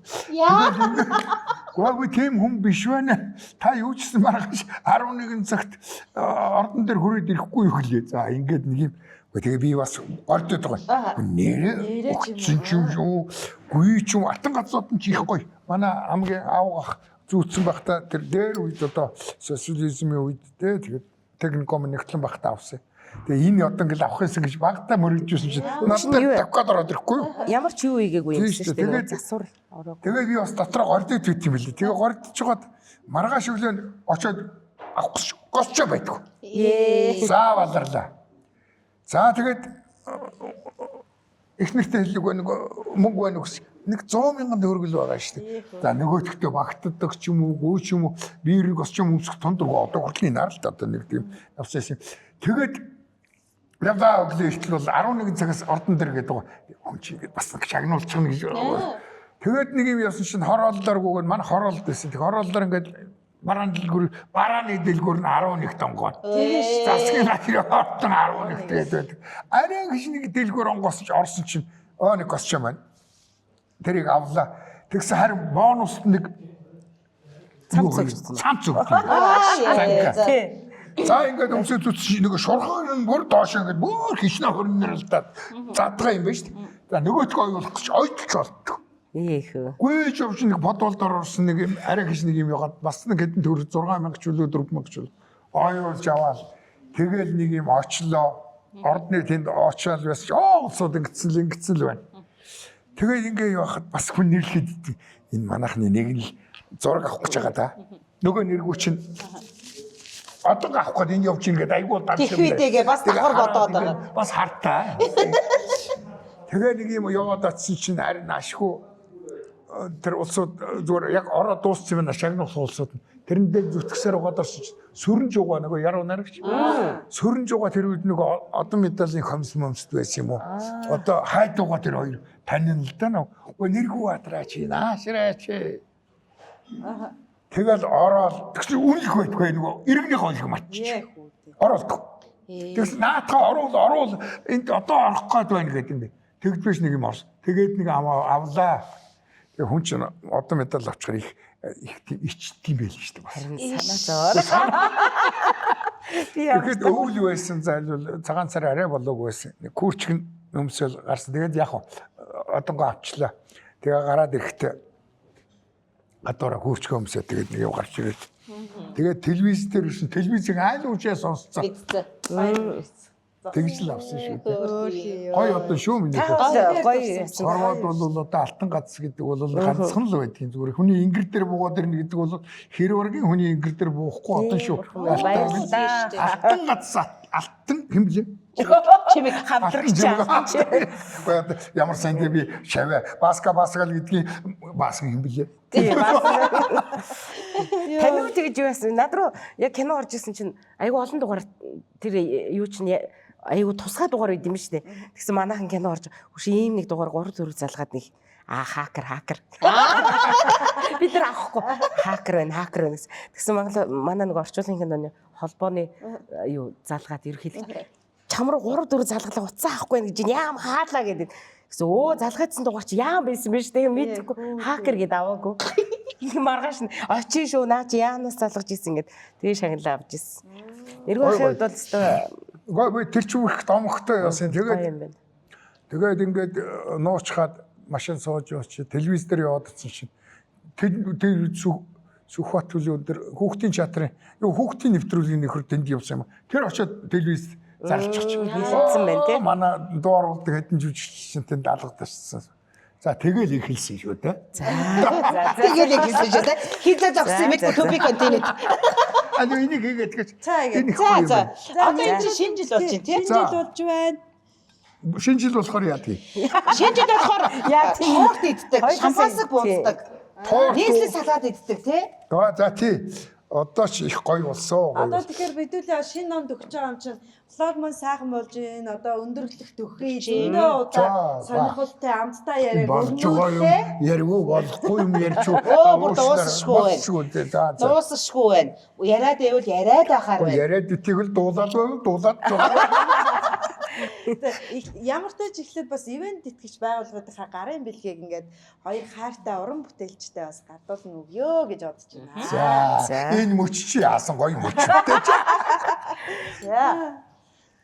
S5: Гоогүй тийм хүн биш байна. Та юу ч гэсэн маргааш 11 цагт ордон дээр хүрээд ирэхгүй юу гэлээ. За ингээд нэг юм. Тэгээ би бас ордод байгаа. Нэрээ чинь юу гүй ч юм алтан газрууд нь их гоё. Манай хамгийн аавгах зүүцсэн байхдаа тэр дээр үед одоо социализмын үед тэгээд техникум нэгтлэн байхдаа авсан. Тэгээ энэ одоо ингээл авах гэсэн гэж багтаа мөрөгжүүлсэн чинь надад тавхад ороод ирэхгүй юу?
S8: Ямар ч юу ийгээгүй юм шүү дээ. Засвар ороо.
S5: Тэгээ би бас дотроо гордод бит юм билээ. Тэгээ гордож жоод маргааш өглөө очоод авах госчоо байдгүй. За баларлаа. За тэгээд эхнэртэй хэллэг нэг мөнгө байна уу гэсэн. Нэг 100 мянган төгрөгөл байгаа шүү дээ. За нөгөөдөгтөө багтдаг ч юм уу, гүү ч юм уу, би эрэг госч юм өмсөх тондоргоо одоо хүртлийн нар л одоо нэг тийм явсан юм. Тэгээд яваа өглөө ихтэл бол 11 цагаас ордон дээр гэдэг хүн чи ингэж бас нэг шагнуулчих нь гэж. Тэгээд нэг юм ясан чинь хорооллооргүйгээр манай хороолд байсан. Тэг хорооллоор ингээд барааны дэлгүүр нь 11 тонгоо. Засгийн газрын ордон 11 тэгээд арай гэж нэг дэлгүүр онгосч орсон чинь нэг госч юм байна. Тэрийг авлаа. Тэгсэн харин бонуст нэг цамц өгсөн. За ингээд өмсөж үтсэж нэг шурхан бүр доош ингээд бүр хичнээн хөрнөрөлдөөд задгаа юм байна шүү дээ. За нөгөөдгөө оюулах гэж ойдч болтго. Гүйж явж нэг бодволдоор орсон нэг юм арай хич нэг юм ягаад бас нэг хэдэн төгрөг 6000 ч үлээ 4000 ч үлээ оюулж аваад тэгэл нэг юм очлоо ордны тэнд очоод байсан улсууд ингэсэн л байна. Тэгээд ингээ явахад бас хүн нэрлэхэд энэ манайхны нэг нь зураг авах гэж байгаа да. Нөгөө нэргүү чинь одоо авах гээд энэ явж ингээд айгуу
S6: дагсан юм. Тэхвэтэйгээ бас давхар бодоод байгаа.
S5: Бас хартаа. Тэгээ нэг юм яваад атсан чинь харин ашгүй тэр улсууд зүгээр яг ороо дууссан юм шагнуулах улсууд тэрэн дээр зүтгэсээр угаад орсон чинь сөрөнж угаа нөгөө яруу нарагч. Сөрөнж угаа тэр үед нөгөө одон медалийн комисс момсд байсан юм уу? Одоо хайд угаа тэр хоёр танин л да нөгөө нэргүй батраач наашраач. Тэгэл ороод тэгсэн үнэлэх байдгүй нөгөө иргэнийх олох матч. Ороолдох. Тэгсэн наатаа оруул энд одоо орох гээд байна гэдэг юм. Тэгдвэж нэг юм орсон. Тэгээд нэг авлаа. Тэгээ хүн чинь одоо медаль авчихар их ичтгийм байл шүү дээ.
S8: Санаа зовоо.
S5: Тэгээд өвөл байсан зайлвал цагаан цар арай болоогүй байсан. Күүрчгэн өмсөөл гарсан. Тэгээд яг одонгоо авчлаа. Тэгээ гараад ирэхдээ гадуура күүрчгэн өмсөө тэгээд нэг юм гарч ирээд. Тэгээд телевиз дээр ирсэн телевизийг айл уучаа сонсцоо. Тэгж л авсан шүү дээ. Гоё одоо шүү миний.
S8: Гоё.
S5: Хорвоод бол одоо алтан гац гэдэг бол ганцхан л байдгийн зүгээр. Хүний ингэр дээр буугаад ирнэ гэдэг бол хэрвэргийн хүний ингэр дээр буухгүй одоо шүү. Алтан гац алтан хэм блэ?
S6: Чимэг
S5: хамтрагч ямар сайн би шаваа баскал гэдгийг баск юм билээ.
S8: Тийм Танил тэгж юу яасан? Над руу яг кино орж исэн чинь айгүй олон дугаар тэр юу чинь айгүй тусгай дугаар байд юм шүү дээ. Тэгсэн манайхан кино орж хөш ийм нэг дугаар 3 4 залгаад нэг хакер. Бид нар авахгүй хакер байна гэсэн. Тэгсэн манай нэг орчуулгын киноны холбооны юу залгаад ерөөхдөө чам руу 3 4 залгалаа уцаа авахгүй гэж яам хаалаа гэдэг. Гэсэн залгаадсан дугаар чи яам байсан бэ шүү дээ мэдгүй хакер гэдээ аваагүй. Маргааш нь очиж шүү наа чи яанаас залгаж исэн гэд тэгээ шагналаа авч исэн. Эргүүн хэвд бол өстой
S5: тэр ч их домогтой яасан. Тэгээд ингээд нуучхаад машин сууж явчих телевиз дээр яваадсан чинь тэр Сүхбат төлөө өндөр хүүхдийн театрын хүүхдийн нэвтрүүлгийн нөхөр тэнд явсан юм. Тэр очиод телевиз зарчих.
S8: хэлсэн байна тийм.
S5: Манай дууруулдаг хэдэн жүжигчин тэнд алгадчихсан. За тэгэл ихэлсэн шүү дээ.
S6: тэгэл ихэлсэн шүү дээ. Хизээ зогсон юм to be continued.
S5: Аа энийг хийгээд гэж.
S6: За. Одоо энэ чинь шинэ жил болж байна тийм.
S2: Шинэ жил болж байна.
S5: Шинэ жил болохоор яа тий.
S6: Шинэ жил болохоор яа тий. Хоорт иддэг, шампансаг бууддаг. Нийслэл салаад иддэг тий.
S5: За тий. Одоо ч их гоё болсон.
S2: Одоо тэгэхээр бидүүлээ шинэ ном төгсөж байгаа юм чинь влог маань сайхан болж байна. Одоо өндөрлөх төхий зөндөө удаа сонирхолтой амттай яриаг
S5: өрнүүлээ. Яриггүй болохгүй юм ярьч уу.
S6: Бүр дуусахгүй байна. Дуусахгүй байна. Яриад байвал яриад ахаар байна.
S5: Яриад итгэл дуулаад байгаа.
S2: Ямар ч тач ихлээр бас ивент тэтгэж байгууллагуудынхаа гарын бэлгийг ингээд хоёр хайртай уран бүтээлчтэй бас гардуулна өгөө гэж бодож байна.
S5: За энэ мөч чи яасан гоё мөчтэй.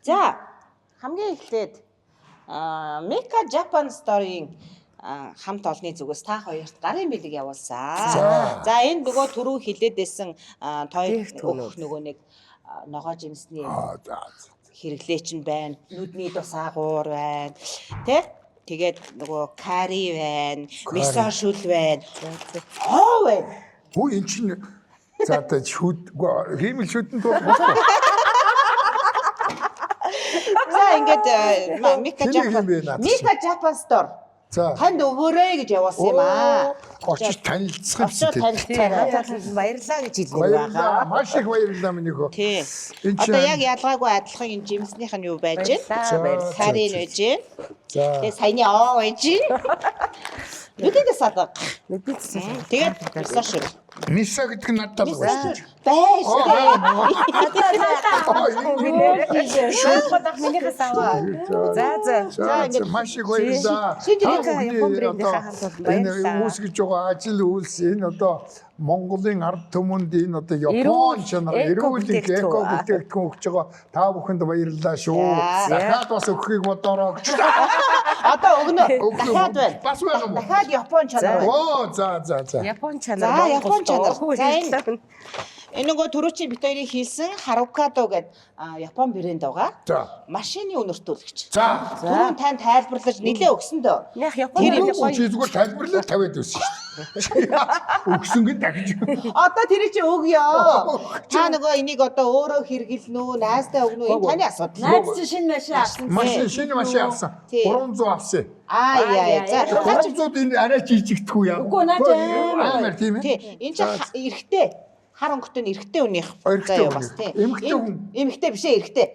S6: За хамгийн эхлээд Mika Japan Story-ийн хамт олонны зүгээс та хоёрт гарын бэлэг явуулсан. За энэ нөгөө түрүү хилээд байсан той нөгөө нэг ногоо жимсний хэрэглээч нь байна. Нүдний тус агуур байна. Тэгээд нөгөө кари байна, мисо шүл байна. Хоо байна.
S5: Хөө эн чинь за та шүд хиймэл шүдэн дуу болохгүй.
S6: За ингээд Mika Japan Store.
S5: За.
S6: Танд өгөөрэй гэж явуулсан юм аа.
S5: Очиж танилцах
S8: баярлалаа гэж хэлнэ байгаа.
S5: Маш их баярлалаа минь хөө.
S6: Тийм. Одоо яг ялгаагүй адилхан энэ жимснийх нь юу байж байна? Кари нэж байна. Тэгээ саяны байж байна. Нүдэд садаг. Тэгээд мисо шүл.
S5: Мисо гэдэг нь надад
S6: байж.
S8: Шууд минийхээ саваа. За
S5: маш их баярлалаа. Энэ үүсгэж байгаа ажил үйлс энэ одоо Монголын ард түмэнд энэ одоо Япон чанар эрүүл эко бүтээгдэхүүн өгч байгаа та бүхэнд баярлалаа шүү. Дахиад бас өгөхийг бодороо.
S6: Одоо өгнө. Дахиад байна.
S5: Бас байгаа юм уу?
S6: Дахиад Япон чанар.
S5: Оо за.
S8: Япон чанар.
S6: Япон чанар. Энэ нөгөө түрүү чи бит хоёрыг хийсэн Харукадо гэдэг Япон брэнд байгаа.
S5: За.
S6: Машины үнэртүүлэгч.
S5: За.
S6: Түрүүн тань тайлбарлаж нэлээ өгсөн дөө.
S8: Яг Япон
S5: чи зүгээр тайлбарлал тавиад байсан шүү дээ. Өгсөн гэж дахиж.
S6: Одоо тэрийг чи өгөө. Та нөгөө энийг одоо өөрөө хэрэглэнэ үү, найзтай өгнө үү? Энэ таны асуудал.
S2: Найз чи шинэ машин авсан.
S5: Шинэ машин авсан. 300 авсан.
S6: За
S5: 300 энэ арай жижигдэхгүй яа.
S2: Үгүй наач
S5: амар тийм ээ.
S6: Тий. Энэ чи эрэгтэй. Хар өнгөтэй нь эрэгтэй үнийх заяа бас тий. Эмэгтэй биш ээ эрэгтэй.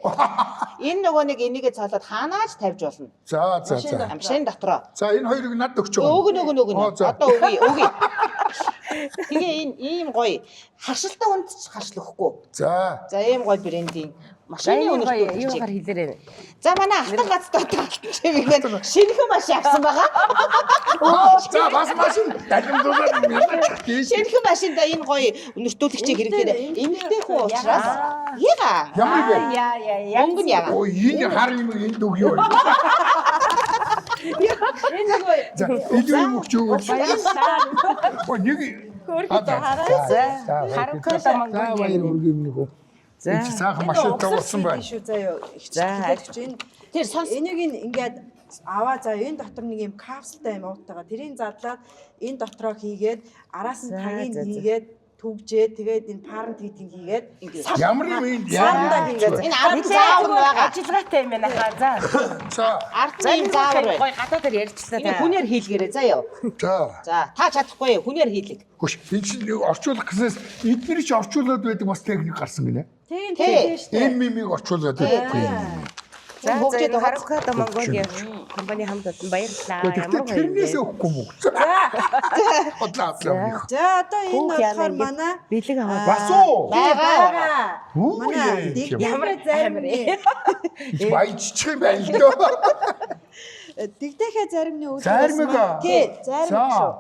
S6: Энэ нөгөө нэг энийгээ цаалаад хаанааж тавьж болно.
S5: За.
S6: Машин дотроо.
S5: За энэ хоёрыг над өгч байгаа.
S6: Өгнө. Одоо өгье. Тэгээ энэ ийм гоё харшилтай хүнд ч харшлахгүй.
S5: За
S6: ийм гоё брендийн машины үнэртүүлэгч.
S8: Юугаар хэлээрэй.
S6: За манай автан гацтай тэгээд шинэхэн машин авсан байгаа.
S5: За бас машин дахимдуулаад
S6: шинэхэн машинда энэ гоё үнэртүүлэгчийг хэрэглээд эмэгтэй хүн учраас яга.
S5: Ямар вэ?
S6: Өнгөн яга.
S5: Ой энэ хар юм энэ дүг юу.
S2: Энэ нөгөө
S5: За илүү юм өгч юу. Ой нэг
S8: Харукадо мангал.
S5: За цаахан машинтай уусан байна.
S2: шүү заяа. Тэр сонс энийг ингээд аваа за энэ дотор нэг юм капсултай юм уутайгаа тэрийг задлаад энэ дотроо хийгээд араас нь тагийг хийгээд түгжээ тэгээд энэ парент хийдing хийгээд
S5: Ямар юм энэ?
S2: сандаа хийгээд
S6: Энэ ард заавар байгаа.
S8: Ажиллагаатай юм байна хаа. За.
S5: За.
S6: Ард юм заавар байна.
S8: Гой гадаадаар ярьчлаа
S6: Энэ хүнээр хийлгээрэй заяа.
S5: За.
S6: За та чадахгүй хүнээр хийлэг.
S5: Хөш энэ чинь орчуулах гэснээс эдгээр чи орчуулад байдаг бас техник гарсан гинэ.
S2: тийм шүү дээ.
S5: Энэ мимиг орчуулад байдаг юм.
S8: За хөгжөөд Харухата Монголын компани хамт олон баярлалаа. Ямар гоё юм бэ?
S5: Тэрнээс өгөхгүй мүү. Хотлаа.
S2: За одоо энэ болохоор манай
S8: Бэлэг аваад
S5: Бас уу?
S2: байгаа.
S5: Оо,
S2: Манай
S8: ямар
S2: заримны
S5: Баяжчих юм байна л дөө.
S2: дэгдэхэ заримны үйл
S5: Заримыг аа.
S2: Тий, заримг
S5: За.
S2: шүү.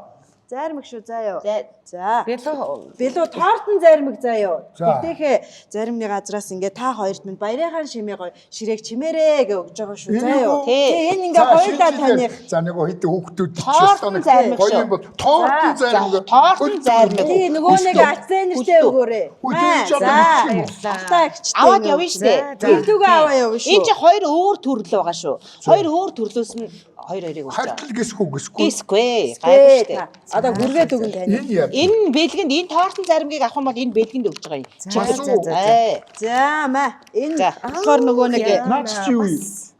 S2: Заримг шүү заа юу. За.
S8: Бэлэг
S2: Билүү тоортон заримг заа юу.
S5: За.
S2: Дэгдэхэ заримны газраас ингээ та хоёрт минь баярынхаа шимээ гоё ширээг чимээрээ гэж өгж байгаа шүү заа юу. Тий, энэ ингээ хоёулаа таних.
S5: За нэг хитэ хүүхдүүд
S6: Тоортон заримыг шүү.
S5: Гоё юм бол тоортон заримыг.
S6: Тоортон заримыг.
S2: Тий, нөгөө нэг аценэртэй өгөөрэй.
S5: Үгүй чи одоо
S2: За.
S5: мэдчих юм.
S2: Автаа гिचтэй.
S6: Аваад явна шүү дээ.
S2: Бэлдүүгээ аваа явна шүү.
S6: Энд чи хоёр өөр төрөл байгаа шүү. Хоёр өөр төрлөөс нь хоёр хоёрыг өгч байгаа.
S5: Хартал гэсгүй гэсгүй.
S6: Гисгүй. Гайгүй шүү дээ.
S2: Одоо хүргээд өгөн тань.
S5: Энэ яа.
S6: Энэ бэлгэнд энэ тоортон заримгийг авах юм бол энэ бэлгэнд өгч байгаа юм. За.
S2: За маа. Энэ
S6: За.
S2: болохоор нөгөө нэг
S5: Наач чи юу?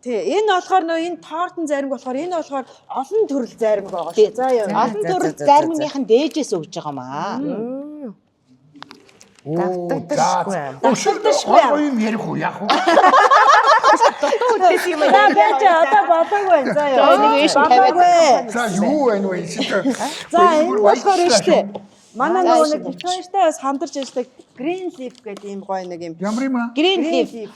S2: тий, энэ болохоор нөгөө энэ тоортон заримг болохоор энэ болохоор олон төрөл заримг байгаа шүү. За юу.
S6: Олон төрөл заримынхын дээжээс өгч байгаа маа.
S8: Давтагдчихгүй юм.
S5: Давтагдчихгүй юм ярих уу яах вэ?
S2: За байж одоо болоогүй байна. За юу.
S6: За, нэг иш тавиад.
S5: За юу байна вэ?
S2: За энэ болохоор шүү. Манай нөгөө нэг битүүртэй бас хамдарч ажилладаг green leaf гэдэг ийм гоё нэг юм.
S5: Ямар юм аа?
S6: Green leaf.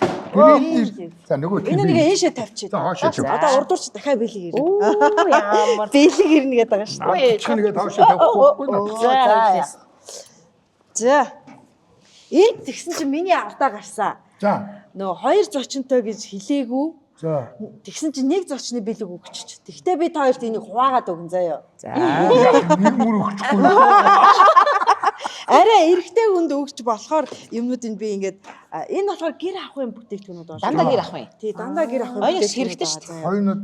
S5: За нөгөө
S2: Энэ нэг ийшээ тавьчих.
S5: За хоошоо чи.
S2: Одоо урдуурч дахиад бэлэг ирнэ.
S8: Ямар
S2: Бэлэг ирнэ гэдэг байгаа шүү.
S5: Чингээ хоошоо тавихгүй.
S2: За. Энд тэгсэн чинь миний ардаа гарсан.
S5: За.
S2: Нөгөө хоёр зочинтой гэж хэлээгүй.
S5: За.
S2: Тэгсэн чинь нэг зочны бэлэг өгчих. Тэгтээ би та хоёрт энийг хуваагаад өгөн заяа.
S8: За.
S5: Нэг мөр өгчихгүй.
S2: Арай эрэгтэй хүнд өгч болохоор юмнуудыг би ингээд энэ болохоор гэр авахын бүтээгдэхүүнүүд байна.
S6: Дандаа гэр авах юм.
S2: Тий, дандаа гэр авахын
S6: Оюунаас хэрэгтэй шүү дээ.
S5: Оюунод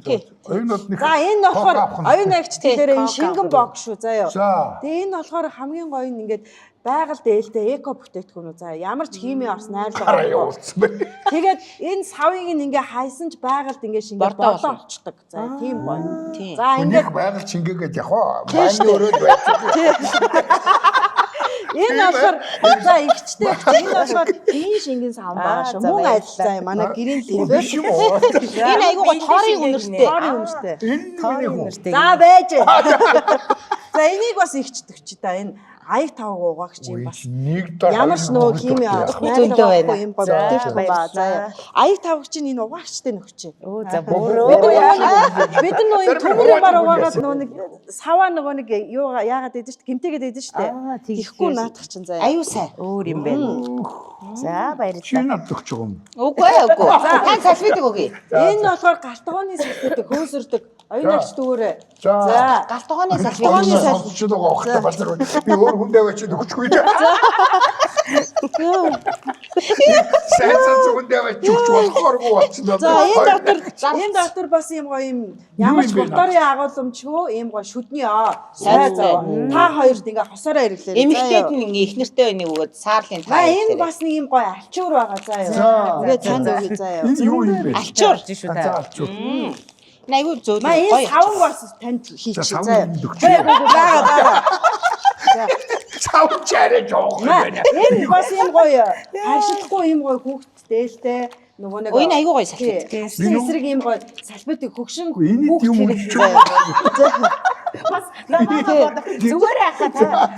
S5: тийм. Оюунод нэг.
S2: За энэ болохоор оюун агчдын дээр энэ шингэн бог шүү заяа.
S5: За.
S2: Тэгээ энэ болохоор хамгийн гоё нь ингээд байгаль дээлтэй эко бүтээгдэхүүнүүд заяа. Ямар ч хими орс найрлага.
S5: Явуулсан бэ.
S2: Тэгээд энэ савыг ингээ хайсан ч байгальд ингээ шингээ
S6: Бордоо
S2: бордоо олчдаг. За тийм гоё.
S6: Тийм.
S2: За
S5: Нэг
S2: ингээд
S5: байгаль чингээгээд яваа. Байны өрөөд байцгаа.
S2: энэ болохоор за ихчтэй энэ болохоор энэ шингэн сав байгаа шүү. Мөн ажиллаа манай гэрийн лив.
S5: Биш юм уу?
S6: Энэ айгуу гоо тоорын үнэртэй.
S2: Тоорын үнэртэй.
S5: Энэ үнэртэй.
S2: За байж. За энийг бас ихчдэг чи та энэ аяг тавг угаагч юм бас.
S5: Нэг дор
S2: Ямар ч нөгөө хими
S6: зөндөө байна.
S2: юм гоё бүтээгдэхүүн баа. За аяг тавг чинь энэ угаагчтай нөхчээ.
S8: Өө за
S2: Бид нөө энэ төмөр юмар угаагаад нөө нэг саваа нөгөө нэг юугаа яагаад идэж штэ гимтэйгээд идэж штэ. Тихгүй наадах чинь заяа.
S6: Аюу сайн.
S8: өөр юм байна. За
S5: Чи
S8: баярлалаа.
S5: над өгч байгаа юм.
S6: Үгүй үгүй. Тань салфитыг өгье.
S2: Энэ болохоор галтгооны салфитыг хөөсөрдөг. Оюунагч дүүрээ.
S6: За галтгооны салфит.
S2: Галтгооны салфит.
S5: Сонсч байгаа ухтай балар. Би өөр хүндээ очиж өгчихгүй. Сайн зөвөндөө очиж өгч болохооргүй болчихлоо.
S2: За энэ доктор бас юм гоё юм ямар ч моторын агуулмчгүй юм гоё шүдний сайз та хоёрт ингээ хосороо ирэглээ.
S6: Эмэгтэйд нэг ихнэртэй нэг өгөөд саарлын
S2: За энэ бас нэг юм гоё алчуур байгаа заа юу. Тэгээ танд өгье заа юу.
S5: Энэ юу юм бэ?
S6: алчуур.
S8: шүү та.
S6: Айгуу зөөл.
S2: Ма энэ савн бас танд хийчих
S5: За,
S2: заа
S5: савн
S2: юу.
S5: өгч.
S2: Бага.
S5: Сав чарэ жоох юм
S2: Ма
S5: байна.
S2: энэ бас юм гоё харшилахгүй юм гоё хүүхд дээлтэй нөгөө нэг
S6: Энэ айгуу гоё салфит.
S2: эсрэг юм гоё салбитыг хөгшин
S5: Энэ юм өгч.
S8: Зүгээр яхаа та.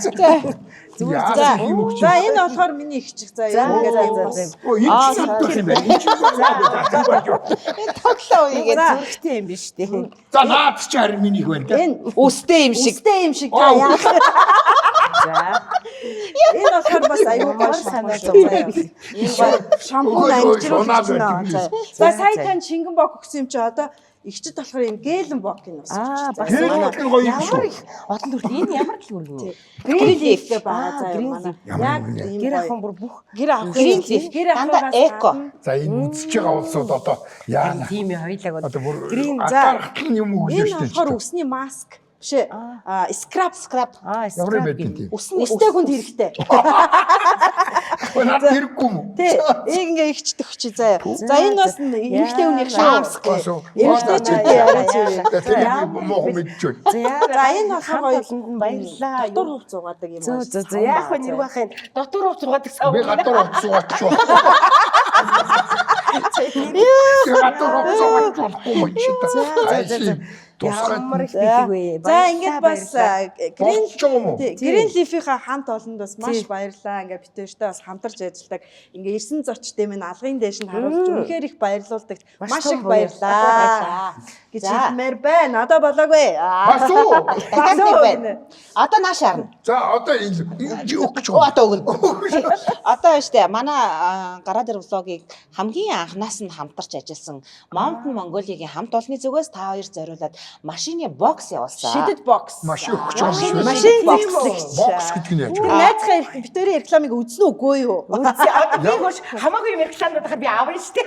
S5: Зүгээр юм өгч.
S2: За энэ болохоор миний ихчих заа юу ингээд юм бас.
S5: Оо энэ ч надах юм байна. Энэ ч
S6: Тоглоо үегээд.
S8: Зүрхтэй юм биш үү?
S5: За наад ч харин минийх байна те.
S2: Энэ
S6: Өстэй юм шиг.
S2: үстэй юм шиг та яах.
S8: За.
S2: Энэ болохоор бас аюу гоо санаа зовлоо. Энэ шампунь амжилт хийсэн. За сая тань шингэн бог өгсөн юм чи одоо ихчд болохоор юм гэлэн бог юм бас.
S8: Бас
S5: Ямар гоё юм
S8: ямар
S5: шүү.
S8: их олон төрөл энэ ямар л үргэн.
S2: Green leaf-тэй байгаа заа
S8: green
S2: юу манай.
S5: Ямар
S2: Яг
S5: юм бэ?
S2: ийм
S8: Гэр
S2: гоё.
S8: ахын бүр бүх
S2: Гэр авах
S6: Green leaf.
S2: гэр
S6: Дандаа
S2: авахаас
S6: эко.
S5: За энэ үзэж байгаа улсууд одоо яана.
S8: тийм хоёлаг
S5: Одоо бүр
S2: Green, за.
S5: атархтал юм өгж
S2: Энэ
S5: штэ.
S2: болохоор үсний маск. Биш ээ. Скраб.
S5: Ямар юм бэ тийм.
S2: Өстэй хүнд хэрэгтэй.
S5: Наад хэрэггүй юм уу?
S2: Тий. Ингээ ихчдэх чи заяа. За энэ бас эмэгтэй хүнийх шүү. Эмэгтэйчүүдээ яриач юм.
S5: Тэр муу мэдчихв.
S2: За энэ болохоор
S8: Хоолнд нь баярлаа.
S2: дотор хувц угаадаг юм аа.
S8: Зөө яах вэ нэр бахын дотор хувц угаадаг сав.
S5: Би гадар уцуугаад шүү. Гадар уцуугаад шүү.
S8: Ямар их бидэг вэ?
S2: За ингээд бас Green Leaf-ийн хамт олонд бас маш баярлалаа. Ингээд битэртэй бас хамтарч ажилладаг. Ингээд ирсэн зочдтой минь алгын дээш нь харуулж үнэхээр их баярлуулдаг. Маш их баярлалаа. Гэж хэлмээр байна. Одоо болоогүй.
S6: байна. Одоо нааш харна.
S5: За одоо энэ өгч.
S6: Одоо өгнө. Одоо штэ манай гараад ир влогийг хамгийн анхнаас нь хамтарч ажилласан Mountain Mongolia-гийн хамт олонны зүгээс та хоёр зориулаад машины бокс явуулсан.
S2: Шидэд бокс.
S5: Машин өгч байгаа шүү.
S2: Машин
S5: Бокс гэдэг нь яаж вэ?
S2: Найзхаа битүүрийн рекламыг үзнэ үгүй юу?
S8: Би хөөш хамаагүй рекламуудаар би авъя штэ.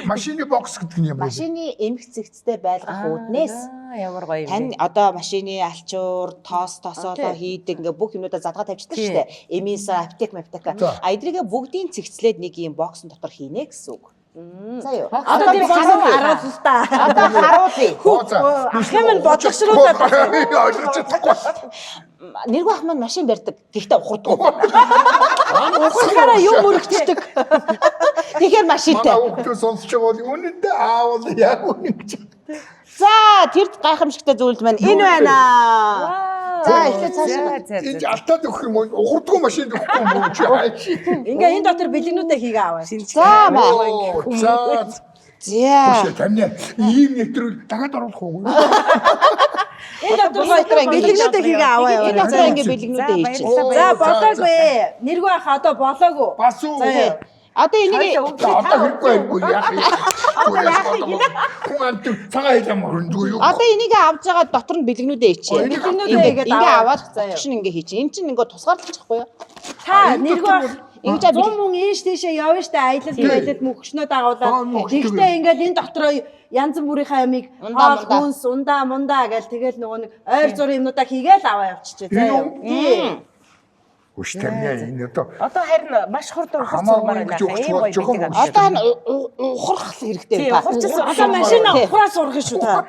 S5: Машины бокс гэдэг нь юм бэ?
S6: Машины эмх цэгцтэй байлгах үүднээс
S8: Ямар гоё юм.
S6: тань одоо машины алчуур, тосоолоо хийдэг ингээ бүх юмудаа задгаа тавьчихдаг шүү дээ. Эмиса, аптек. А эдрийгээ бүгдийн цэгцлээд нэг юм боксын дотор хийнэ гэсэн үг. За юу.
S2: Одоо би харуулъя л та.
S6: Одоо харуулъя.
S2: Ахын минь бодлогшруулаад байна.
S5: Ойлгож чадахгүй.
S6: Нэргүй ах маань машин барьдаг. Гэхдээ ухардаг.
S2: Ухрахаараа юм өргөцдөг.
S6: Тэгэхээр машинтай.
S5: Манай хүүхдүүд сонсож байгаа бол үнэндээ аавал яг үнэ гэж.
S6: За тэр гайхамшигтай зүйл маань энэ байна. За эхлээд цаашаа.
S5: Энд алтаад өгөх юм уу? Ухардгүй машин өгөхгүй юм уу?
S2: Ингээ энэ дотор бэлгэнүүдээ хийгээ аваа.
S6: За маа.
S5: За.
S6: За.
S5: Таны ийм нэвтрүүл дахиад оруулах уу?
S2: Энэ дотор бэлгэнүүдээ хийгээ аваа яа.
S6: Энэ дотор ингээ бэлгэнүүдээ хийчих.
S2: За болоогүй. Нэргүй ах одоо болоогүй.
S5: Бас уу.
S6: Одоо энийг
S5: Одоо хэрэггүй яах юм. Хүн амт цагаан хэлэм өрөндөө юу.
S6: Одоо энийг авч байгаа дотор нь бэлгэнүүдээ ичээ.
S2: Бэлгэнүүдээ
S6: ингээ аваад чинь ингээ хийчих. Энд чинь ингээ тусгаарлахгүй юу?
S2: Та нэргүй ах
S6: Ингэж
S2: 100 мөн ийш тийшээ явна штэ аялал мөхчнөө дагуулаад. Гэхдээ ингээд энэ дотроо янз бүрийнхаа ямиг хоол хүнс ундаа гэл тэгэл нөгөө нэг ойр зур юмнуудаа хийгээл аваа явчихжээ. За юу. Тий.
S5: Үштэй энэ
S8: Одоо харин маш хурд ухарцмаар байна.
S6: Одоо ухрах хэрэгтэй
S8: байна.
S2: Одоо машин ухраас урах шүү та.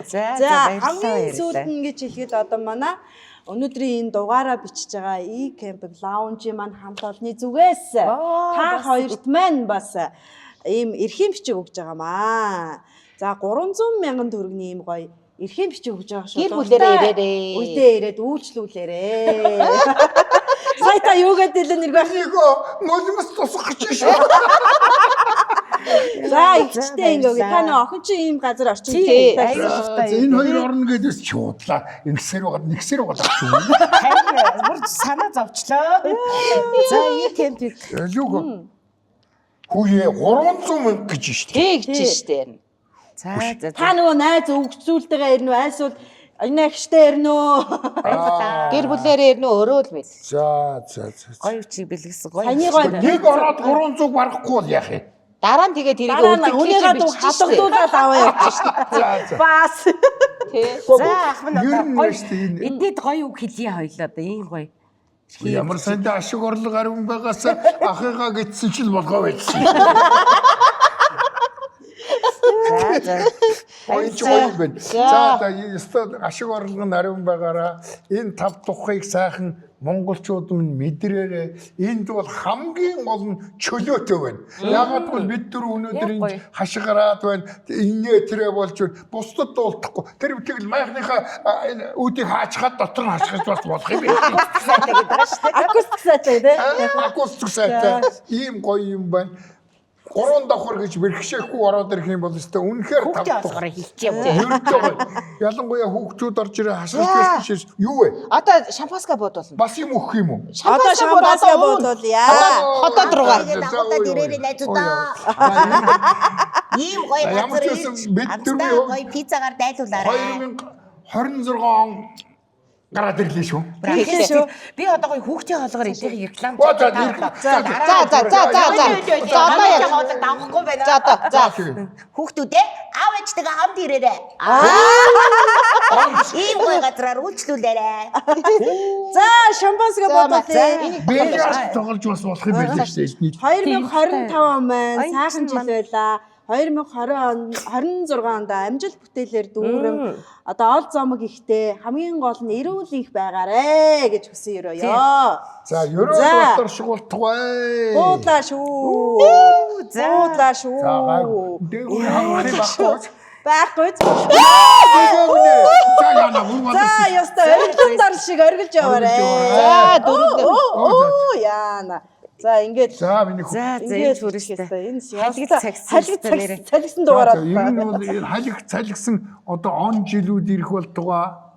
S8: За
S2: хамгийн сүүлд нь гэж хэлэхэд одоо манай өнөөдрийн энэ дугаараа бичиж байгаа E-Camping Lounge маань хамт олонны зүгээс та хоёрт маань бас ийм эрхийн бичиг өгж байгаамаа. За 300 мянган төгрөгийн ийм гоё эрхийн бичиг өгж байгаа шүү.
S6: Гэр бүлээрээ ирээрээ.
S2: Үдээ ирээд үйлчлүүлээрээ. Сайта юу гэдэг л нэргүй.
S5: нулимс тусах гэж шүү.
S2: За ихтэй ингээ та нөө охин чи ийм газар орчин тий.
S5: Энэ хоёр орно гэдээс чуудлаа. Нэгсээр угаад шүү.
S8: Бүр санаа зовчлоо. За E-Camping.
S5: Юу хөөе 300 мянга гэж шүү.
S6: Тий гэж штэ.
S8: За
S2: та нөгөө найз өгцүүлтэйгээ ирнэ үү айсвал инэхштэй ирнэ үү
S6: гэр бүлээрээ ирнэ үү өөрөө л мэд.
S5: За.
S8: Гоё чи бэлгэсэн гоё.
S2: Таны гоё
S5: нэг ороод 300 барахгүй л яах юм.
S6: Дараа нь тэгээд тэрийг
S2: өөртөө хадгалуулаад аваа явчих. Бас.
S8: За ахмад
S5: Ер нь
S8: гоё.
S5: шүү дээ.
S8: Эдээд гоё үг хэлье хоёлоо да ийм гоё.
S5: Ямар сандаа ашиг орлого ариун байгаас ахыгаа гэтсэн ч л болгоо байсан. Ойчгүй байна. За одоо ашиг орлого нь ариун байгаараа энэ тав тухайг сайхан монголчууд минь мэдрээрээ энд бол хамгийн гол нь чөлөөтэй байна. Яагаад гэвэл бид дөрөв өнөөдөр энэ хашгараад байна. Инээ тэрэ болж бусдад дуулдахгүй. Тэр тэгэл майхныхаа үүдийг хаачхаад дотор нь хашгирч бас болох юм байна.
S2: Акустик сайтай тий.
S5: Акустик сайтай. Ийм гоё юм байна. 3 давхар гэж бэрхшээхгүй ороод ирэх юм бол өстой үнэхээр
S8: тавтахаараа хийчих юм.
S5: Ялангуяа хүүхдүүд орж ирээ хашгирч биш юу вэ?
S6: Одоо шампанска буудуулна.
S5: Бас юм өгөх юм уу?
S2: Одоо шампанска буудуулъя.
S6: Хотод руугаа.
S4: Дагуулад ирээрэй найзуудаа. Ийм гоё газар ирж амттай гоё пиццагаар дайлуулаарай.
S5: 2026 он гараад ирлээ шүү.
S8: Би одоо гоё хүүхдийн хоолгоор идэх реклам.
S6: За одоо яг
S8: хоолыг давахгүй байна.
S6: За одоо за
S8: Хүүхдүүдээ аав ээжтэйгээ хамт ирээрэй. Ийм гоё газраар үйлчлүүлээрэй.
S2: За шампансга бодоолээ.
S5: Бэлгээс тоглож бас болох юм байл шүү дээ.
S2: 2025 он маань сайхан жил байлаа. 2026 онд амжилт бүтээлээр дүүрэн одоо ол зомог ихтэй хамгийн гол нь эрүүл их байгаарэ гэж хүсэн өрөөё.
S5: За ерөө дотор шуултгай.
S2: Буудлаа шүү. Буудлаа шүү.
S5: Дээгүүр хаврын баггүй.
S2: Байхгүй.
S5: За яна бүр
S2: За яста өргөлөн дар шиг өргөлж яваарэ.
S6: за дөрөв
S2: яана. За ингээд
S5: За миний
S8: За энэ хүрээстэй.
S2: энэ
S8: Салгицсан
S2: дугаараа.
S5: ер нь бол халиг цалгсан одоо он жилүүд ирэх бол тугаа.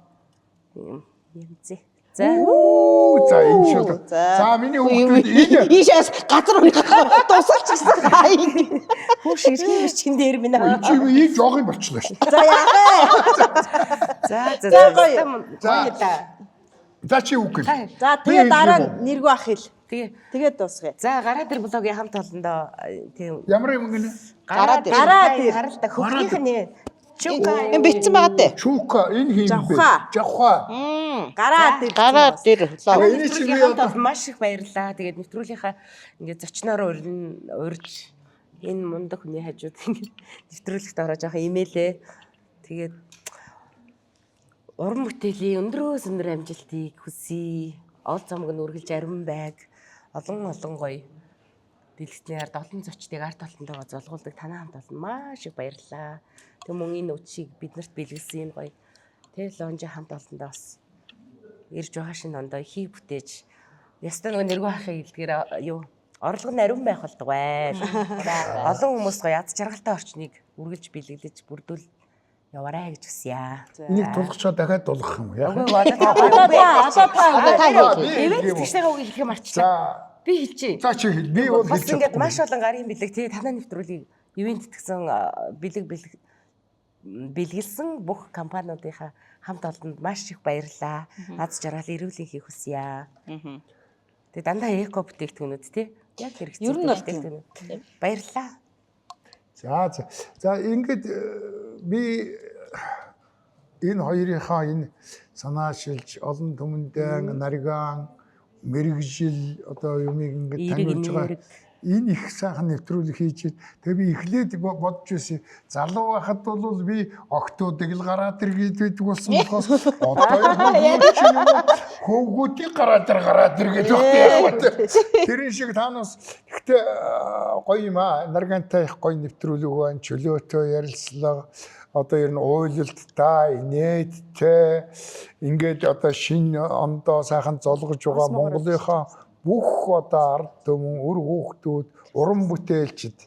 S8: Янзээ.
S5: За энэ шүү. За миний хүүхдүүд энэ
S6: ийшээс газар дуусаач гэсэн.
S8: Хүүш ирэх юм чин дээр минь.
S5: чи ийм жоох юм болчихлоо шүү.
S2: За яахаа.
S5: За чи үг гэл.
S2: За тэгээ дараа нь нэргүй ах хэл. Тэгээд дуусгая.
S8: За гараа дээр блогийн хамт олондоо тийм
S5: Ямар юм гэнэ?
S8: гараа дээр харалта хөхнийх нь чука
S6: Энэ битсэн байгаа дээ.
S5: Чука энэ хин бэ?
S2: Жавха.
S5: Жавха.
S2: Гараа дээр.
S5: Энэ чи би
S8: хамт
S5: одоо
S8: олон маш их баярлаа. Тэгээд нэвтрүүлгийнхаа ингээд зочноор урьж энэ мундаг хүний хажууд ингээд нэвтрүүлэгт ороо жоохон имэйлээ. Тэгээд уран бүтээлийн өндрөөс өндөр амжилтыг хүсье. Ол зомог нь үргэлж ариун байг. Олон гоё дэлгэцний ард олон зочдыг ард толтонтойгоо золгуулдаг танаа хамт олон маш их баярлалаа. Тэг мөн энэ үчиг биднэрт бэлгэлсэн энэ гоё Лонжи хамт олондоо бас ирж байгаа шинэ ондоо хий бүтээж ястаа нөгөө нэргүй ахыг илдгээр юу орлого нь ариун байх болдог байл. Олон хүмүүс гоё яд жаргалтай орчныг үргэлж бэлгэлж бүрдүүл яваарай гэж хүсье.
S5: энийг тулгачаа дахиад дулгах юм яа.
S8: Ивент тэгштэйгээ үг хэлэх юм арчлаа. Би хэлчихье.
S5: За чи хэл. Би бол
S8: Бас
S5: хэлж
S8: ингээд маш олон гарын бэлэг тэгээ танаа нэвтрүүлгийг ивент гэсэн бэлгэлсэн бүх компаниудынхаа хамт олонд маш их баярлалаа. Аз жаргал эрүүлэхийг хүсье. Тэгээ дандаа эко бүтээгдэхүүнүүд тий яг хэрэгцээ.
S6: Ер нь бол тийм.
S8: Баярлалаа.
S5: За ингээд би энэ хоёрынхаа энэ санаашилж олон түмэндэн нариган мэрэгжил одоо юмыг ингээд таниулж байгаа энэ их сайхан нэвтрүүлэг хийж тэгээ би эхлээд бодож байсан залуу байхад бол би октоодыг л гараад иргээд болсон болохоос одоо хөвгүүдийн гараад иргээд байна. Тэрэн шиг таанаас ихтэй гоё юм аа. Наргантай их гоё нэвтрүүлэг байна. Чөлөөтэй ярилцлага одоо ер нь уйлалттай, инээдтэй ингээд одоо шинэ ондоо сайхан золгож байгаа Монголынхаа бүх одоо ард түмэн өр хүүхдүүд уран бүтээлчд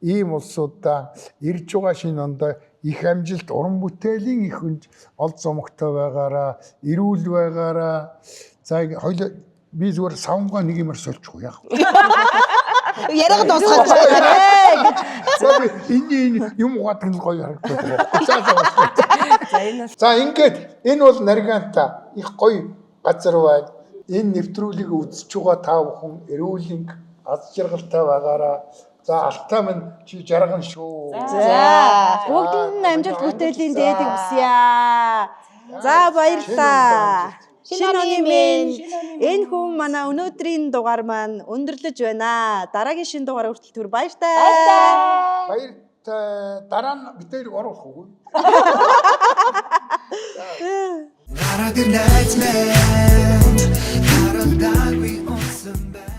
S5: ийм улсуудаа ирж байгаа шинэ ондоо их амжилт уран бүтээлийн их ол зомогтой байгаараа эрүүл байгаараа за хоёул би зүгээр савнгаа нэг юмар сольчих яах вэ?
S6: Яриаг дуусгаж байгаа.
S5: Энэ юм угаадаг нь гоё харагддаг. За ингээд энэ бол Нарганта их гоё газар байна. Энэ нэвтрүүлгийг үзэж байгаа та бүхэн эрүүлийн аз жаргалтай байгаараа. За алтаа минь чи жарган шүү.
S2: За бүгд амжилт бүтээлийн дээдэг хүсье. За баярлалаа. Шинэ оны минь энэ хүн манай өнөөдрийн дугаар маань өндөрлөж байна. Дараагийн шинэ дугаар хүртэл түр баяртай.
S5: Баяртай. Дараа нь битээр оруулах уу?
S10: Not a good night's man. Not a dime we on some bad.